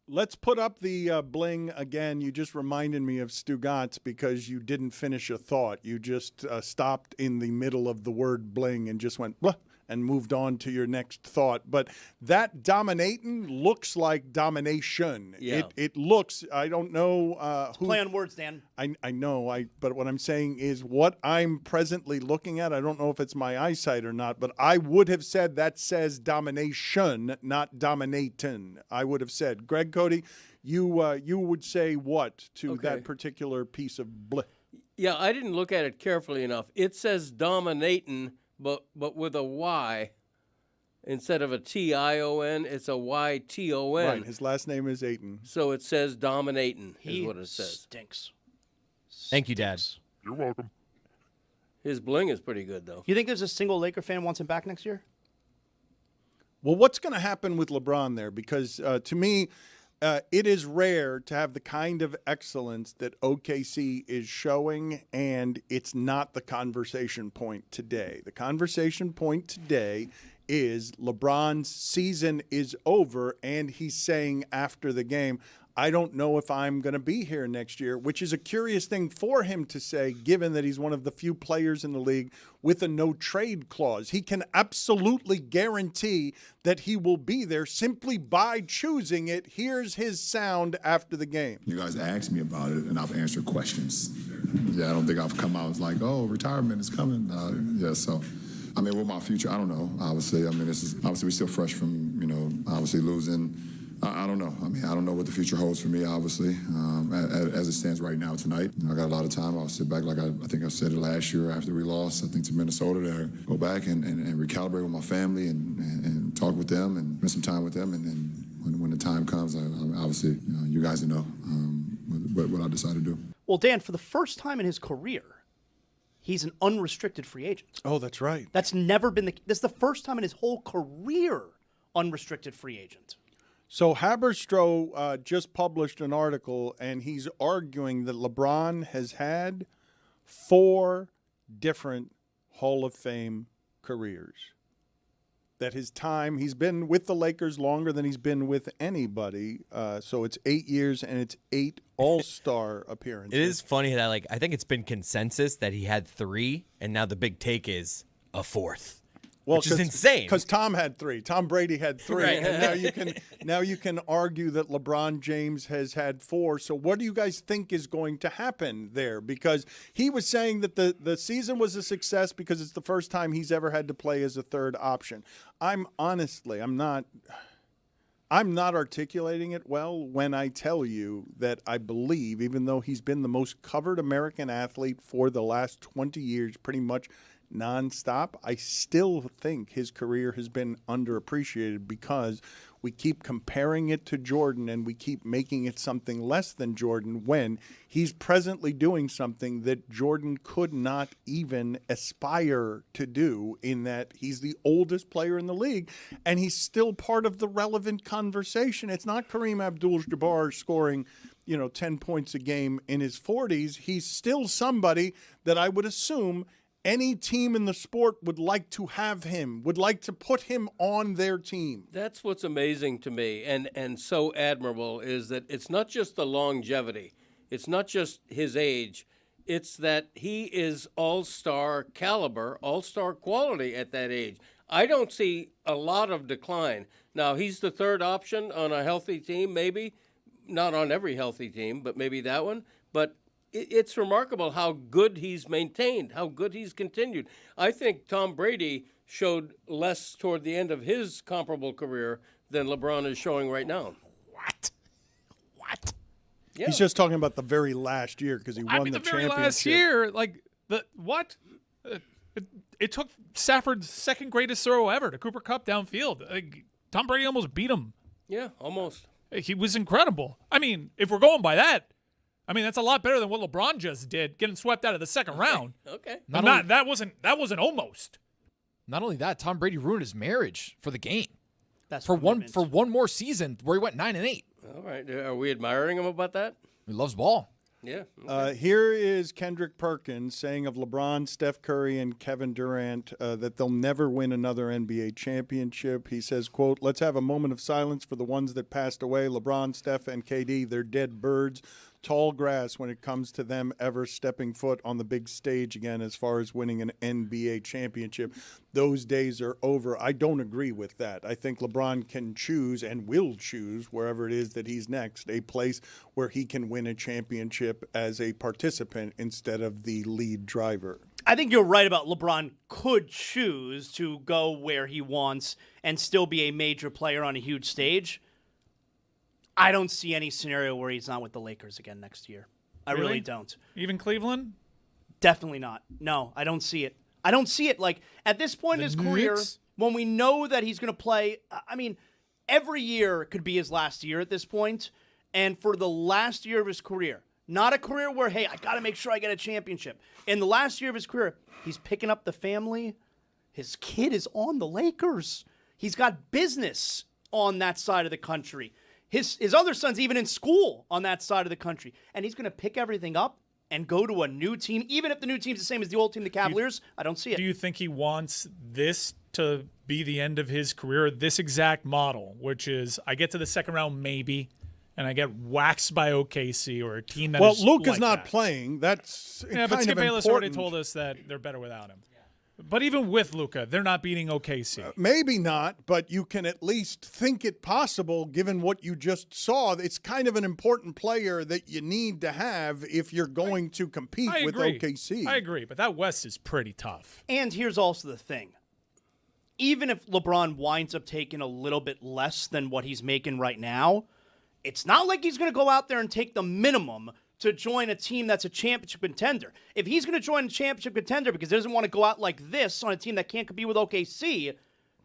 Let's put up the bling again. You just reminded me of Stugotz because you didn't finish a thought. You just stopped in the middle of the word bling and just went blah and moved on to your next thought. But that dominating looks like domination. Yeah. It looks, I don't know who. Play on words, Dan. I know, but what I'm saying is what I'm presently looking at, I don't know if it's my eyesight or not, but I would have said that says domination, not dominatin'. I would have said. Greg Cody, you would say what to that particular piece of blah? Yeah, I didn't look at it carefully enough. It says dominatin', but with a Y. Instead of a T-I-O-N, it's a Y-T-O-N. Right, his last name is Ayton. So it says dominatin' is what it says. Stinks. Thank you, Dad. You're welcome. His bling is pretty good, though. You think there's a single Laker fan wants him back next year? Well, what's going to happen with LeBron there? Because to me, it is rare to have the kind of excellence that OKC is showing, and it's not the conversation point today. The conversation point today is LeBron's season is over, and he's saying after the game, I don't know if I'm going to be here next year, which is a curious thing for him to say, given that he's one of the few players in the league with a no-trade clause. He can absolutely guarantee that he will be there simply by choosing it. Here's his sound after the game. You guys asked me about it, and I've answered questions. I don't think I've come out as like, oh, retirement is coming. So, I mean, with my future, I don't know. Obviously, I mean, we're still fresh from, obviously losing. I don't know. I mean, I don't know what the future holds for me, obviously, as it stands right now tonight. I got a lot of time. I'll sit back like I think I said it last year after we lost, I think, to Minnesota, to go back and recalibrate with my family and talk with them and spend some time with them. And then when the time comes, obviously, you guys know what I decide to do. Well, Dan, for the first time in his career, he's an unrestricted free agent. Oh, that's right. That's never been this is the first time in his whole career unrestricted free agent. So Haberstroh just published an article, and he's arguing that LeBron has had 4 different Hall of Fame careers. That he's been with the Lakers longer than he's been with anybody. So it's 8 years, and it's 8 All-Star appearances. It is funny that, I think it's been consensus that he had 3, and now the big take is a 4th. Well, which is insane. Because Tom had 3. Tom Brady had 3. Right. And now you can argue that LeBron James has had 4. So what do you guys think is going to happen there? Because he was saying that the season was a success because it's the first time he's ever had to play as a third option. I'm not articulating it well when I tell you that I believe, even though he's been the most covered American athlete for the last 20 years, pretty much nonstop, I still think his career has been underappreciated because we keep comparing it to Jordan and we keep making it something less than Jordan when he's presently doing something that Jordan could not even aspire to do, in that he's the oldest player in the league and he's still part of the relevant conversation. It's not Kareem Abdul-Jabbar scoring 10 points a game in his 40s. He's still somebody that I would assume any team in the sport would like to have him, would like to put him on their team. That's what's amazing to me and so admirable, is that it's not just the longevity. It's not just his age. It's that he is all-star caliber, all-star quality at that age. I don't see a lot of decline. Now, he's the third option on a healthy team, maybe. Not on every healthy team, but maybe that one. But it's remarkable how good he's maintained, how good he's continued. I think Tom Brady showed less toward the end of his comparable career than LeBron is showing right now. What? Yeah. He's just talking about the very last year because he won the very championship. last year, what? It took Stafford's second greatest throw ever to Cooper Kupp downfield. Tom Brady almost beat him. Yeah, almost. He was incredible. I mean, if we're going by that, that's a lot better than what LeBron just did, getting swept out of the second round. Okay. That wasn't almost. Not only that, Tom Brady ruined his marriage for the game. That's for one more season where he went 9-8. All right. Are we admiring him about that? He loves ball. Yeah. Here is Kendrick Perkins saying of LeBron, Steph Curry, and Kevin Durant that they'll never win another NBA championship. He says, quote, "Let's have a moment of silence for the ones that passed away. LeBron, Steph, and KD, they're dead birds. Tall grass when it comes to them ever stepping foot on the big stage again as far as winning an NBA championship. Those days are over." I don't agree with that. I think LeBron can choose and will choose, wherever it is that he's next, a place where he can win a championship as a participant instead of the lead driver. I think you're right about LeBron could choose to go where he wants and still be a major player on a huge stage. I don't see any scenario where he's not with the Lakers again next year. I really don't. Even Cleveland? Definitely not. No, I don't see it. I don't see it. Like, at this point in his career, when we know that he's going to play, every year could be his last year at this point. And for the last year of his career, not a career where, hey, I got to make sure I get a championship. In the last year of his career, he's picking up the family. His kid is on the Lakers. He's got business on that side of the country. His other son's even in school on that side of the country. And he's going to pick everything up and go to a new team, even if the new team's the same as the old team, the Cavaliers. I don't see it. Do you think he wants this to be the end of his career, this exact model, which is I get to the second round maybe, and I get waxed by OKC or a team that Well, is Luke like is not that. playing. That's Yeah, but kind Skip of Bayless already important. told us that they're better without him. But even with Luka, they're not beating OKC. Maybe not, but you can at least think it possible given what you just saw. It's kind of an important player that you need to have if you're going to compete with OKC. I agree, but that West is pretty tough. And here's also the thing. Even if LeBron winds up taking a little bit less than what he's making right now, it's not like he's going to go out there and take the minimum to join a team that's a championship contender. If he's going to join a championship contender because he doesn't want to go out like this on a team that can't compete with OKC,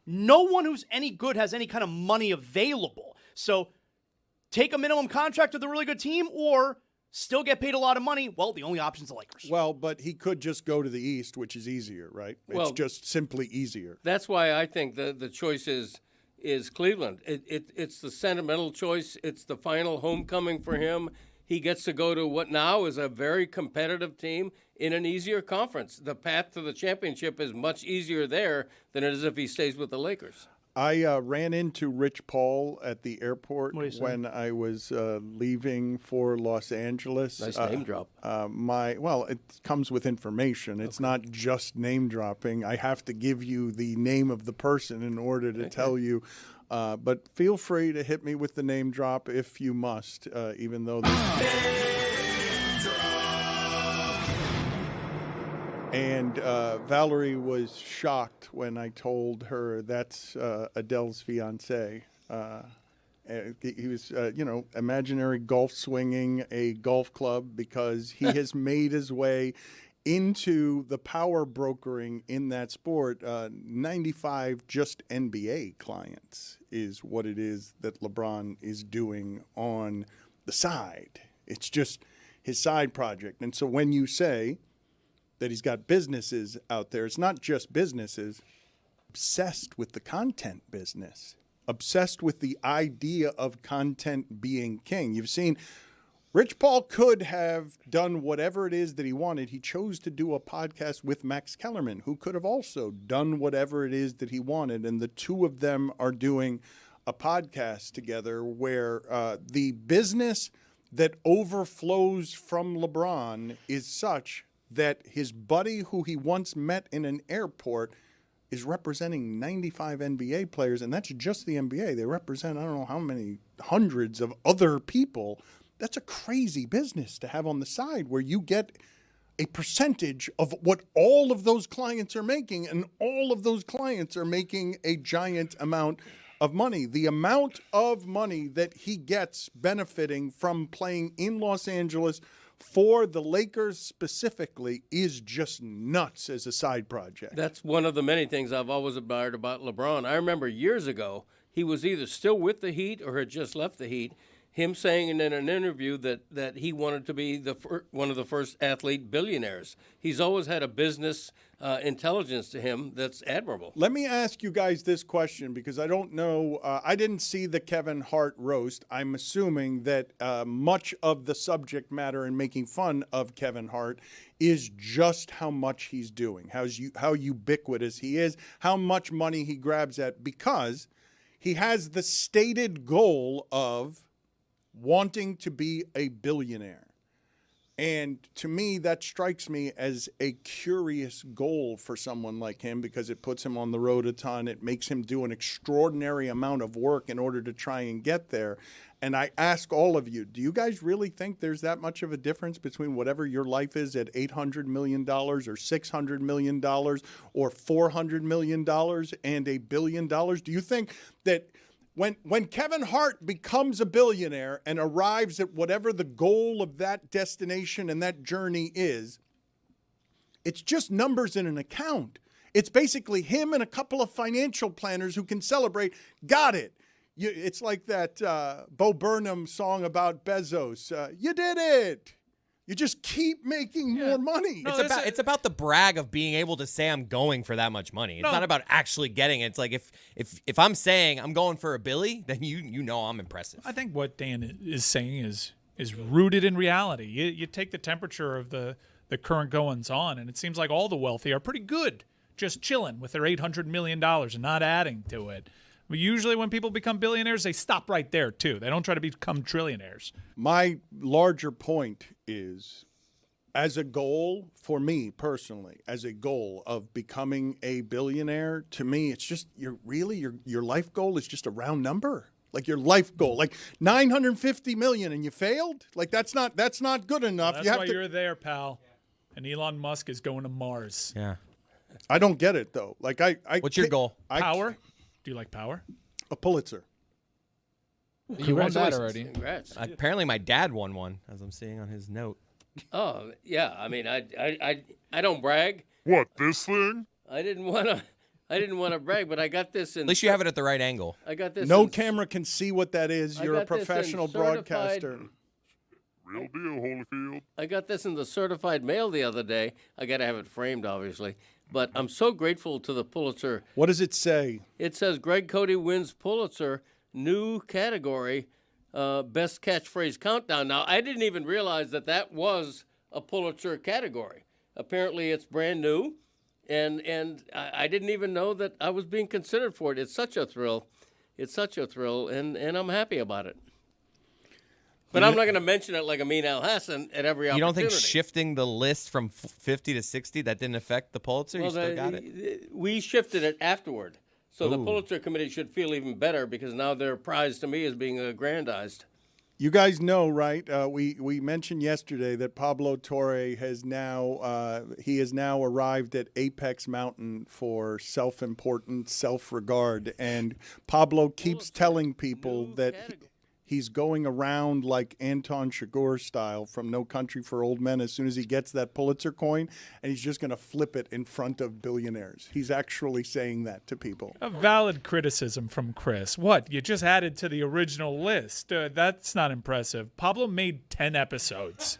no one who's any good has any kind of money available. So take a minimum contract with a really good team or still get paid a lot of money. Well, the only option is the Lakers. Well, but he could just go to the East, which is easier, right? Well, it's just simply easier. That's why I think the choice is Cleveland. It's the sentimental choice. It's the final homecoming for him. He gets to go to what now is a very competitive team in an easier conference. The path to the championship is much easier there than it is if he stays with the Lakers. I ran into Rich Paul at the airport when I was leaving for Los Angeles. Nice name drop. It comes with information. It's not just name dropping. I have to give you the name of the person in order to tell you. But feel free to hit me with the name drop if you must, even though. And Valerie was shocked when I told her that's Adele's fiance. He was, imaginary golf swinging a golf club because he has made his way into the power brokering in that sport. 95 just NBA clients is what it is that LeBron is doing on the side. It's just his side project. And so when you say that he's got businesses out there, it's not just businesses, obsessed with the content business, obsessed with the idea of content being king. You've seen Rich Paul could have done whatever it is that he wanted. He chose to do a podcast with Max Kellerman, who could have also done whatever it is that he wanted. And the two of them are doing a podcast together where the business that overflows from LeBron is such that his buddy who he once met in an airport is representing 95 NBA players, and that's just the NBA. They represent I don't know how many hundreds of other people. That's a crazy business to have on the side where you get a percentage of what all of those clients are making, and all of those clients are making a giant amount of money. The amount of money that he gets benefiting from playing in Los Angeles for the Lakers specifically is just nuts as a side project. That's one of the many things I've always admired about LeBron. I remember years ago, he was either still with the Heat or had just left the Heat, him saying in an interview that he wanted to be one of the first athlete billionaires. He's always had a business intelligence to him that's admirable. Let me ask you guys this question because I don't know. I didn't see the Kevin Hart roast. I'm assuming that much of the subject matter in making fun of Kevin Hart is just how much he's doing, how ubiquitous he is, how much money he grabs at, because he has the stated goal of wanting to be a billionaire. And to me, that strikes me as a curious goal for someone like him because it puts him on the road a ton. It makes him do an extraordinary amount of work in order to try and get there. And I ask all of you, do you guys really think there's that much of a difference between whatever your life is at $800 million or $600 million or $400 million and $1 billion? Do you think that when Kevin Hart becomes a billionaire and arrives at whatever the goal of that destination and that journey is, it's just numbers in an account. It's basically him and a couple of financial planners who can celebrate, got it. It's like that Bo Burnham song about Bezos. You did it. You just keep making more money. No, it's about the brag of being able to say I'm going for that much money. It's not about actually getting it. It's like if I'm saying I'm going for a Billy, then you know I'm impressive. I think what Dan is saying is rooted in reality. You take the temperature of the current goings on, and it seems like all the wealthy are pretty good, just chilling with their $800 million and not adding to it. Usually when people become billionaires, they stop right there, too. They don't try to become trillionaires. My larger point is As a goal, for me personally, as a goal of becoming a billionaire, to me, it's just your life goal is just a round number. Like your life goal, like 950 million, and you failed. Like that's not good enough. That's you have why to. you're there, pal. And Elon Musk is going to Mars. Yeah. I don't get it though. Like What's your goal? Power? Do you like power? A Pulitzer. You won that already. Congrats. Apparently, my dad won one, as I'm seeing on his note. Oh yeah, I mean, I don't brag. What, this thing? I didn't want to brag, but I got this in. At least you have it at the right angle. I got this. No in, camera can see what that is. I You're a got this in professional certified- broadcaster. Real deal, Holyfield. I got this in the certified mail the other day. I got to have it framed, obviously. But I'm so grateful to the Pulitzer. What does it say? It says Greg Cody wins Pulitzer, new category, best catchphrase countdown. Now, I didn't even realize that was a Pulitzer category. Apparently, it's brand new, and I didn't even know that I was being considered for it. It's such a thrill. It's such a thrill, and I'm happy about it. But I'm not going to mention it like Amin Al-Hassan at every opportunity. You don't think shifting the list from 50 to 60, that didn't affect the Pulitzer? You still got it? We shifted it afterward. So the Ooh. Pulitzer Committee should feel even better because now their prize to me is being aggrandized. You guys know, right? We mentioned yesterday that Pablo Torre has now arrived at Apex Mountain for self-importance, self-regard, and Pablo keeps telling people that he's going around like Anton Chigurh style from No Country for Old Men as soon as he gets that Pulitzer coin, and he's just going to flip it in front of billionaires. He's actually saying that to people. A valid criticism from Chris. What? You just added to the original list. That's not impressive. Pablo made 10 episodes.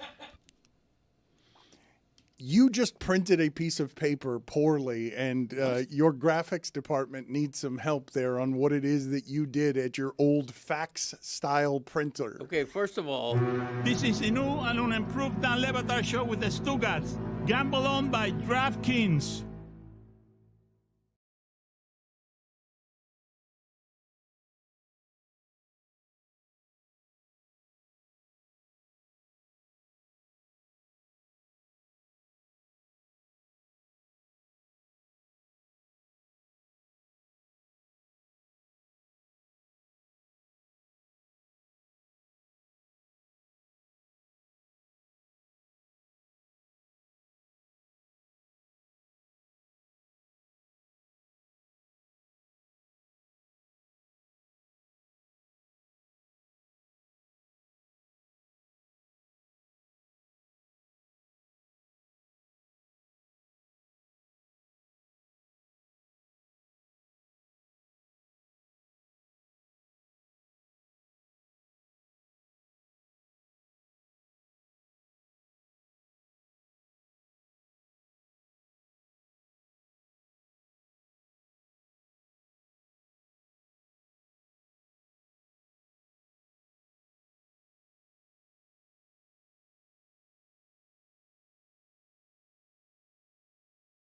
You just printed a piece of paper poorly, and your graphics department needs some help there on what it is that you did at your old fax-style printer. Okay, first of all, This is a new and improved Dan Le Batard Show with the Stugotz. Gamble on by DraftKings.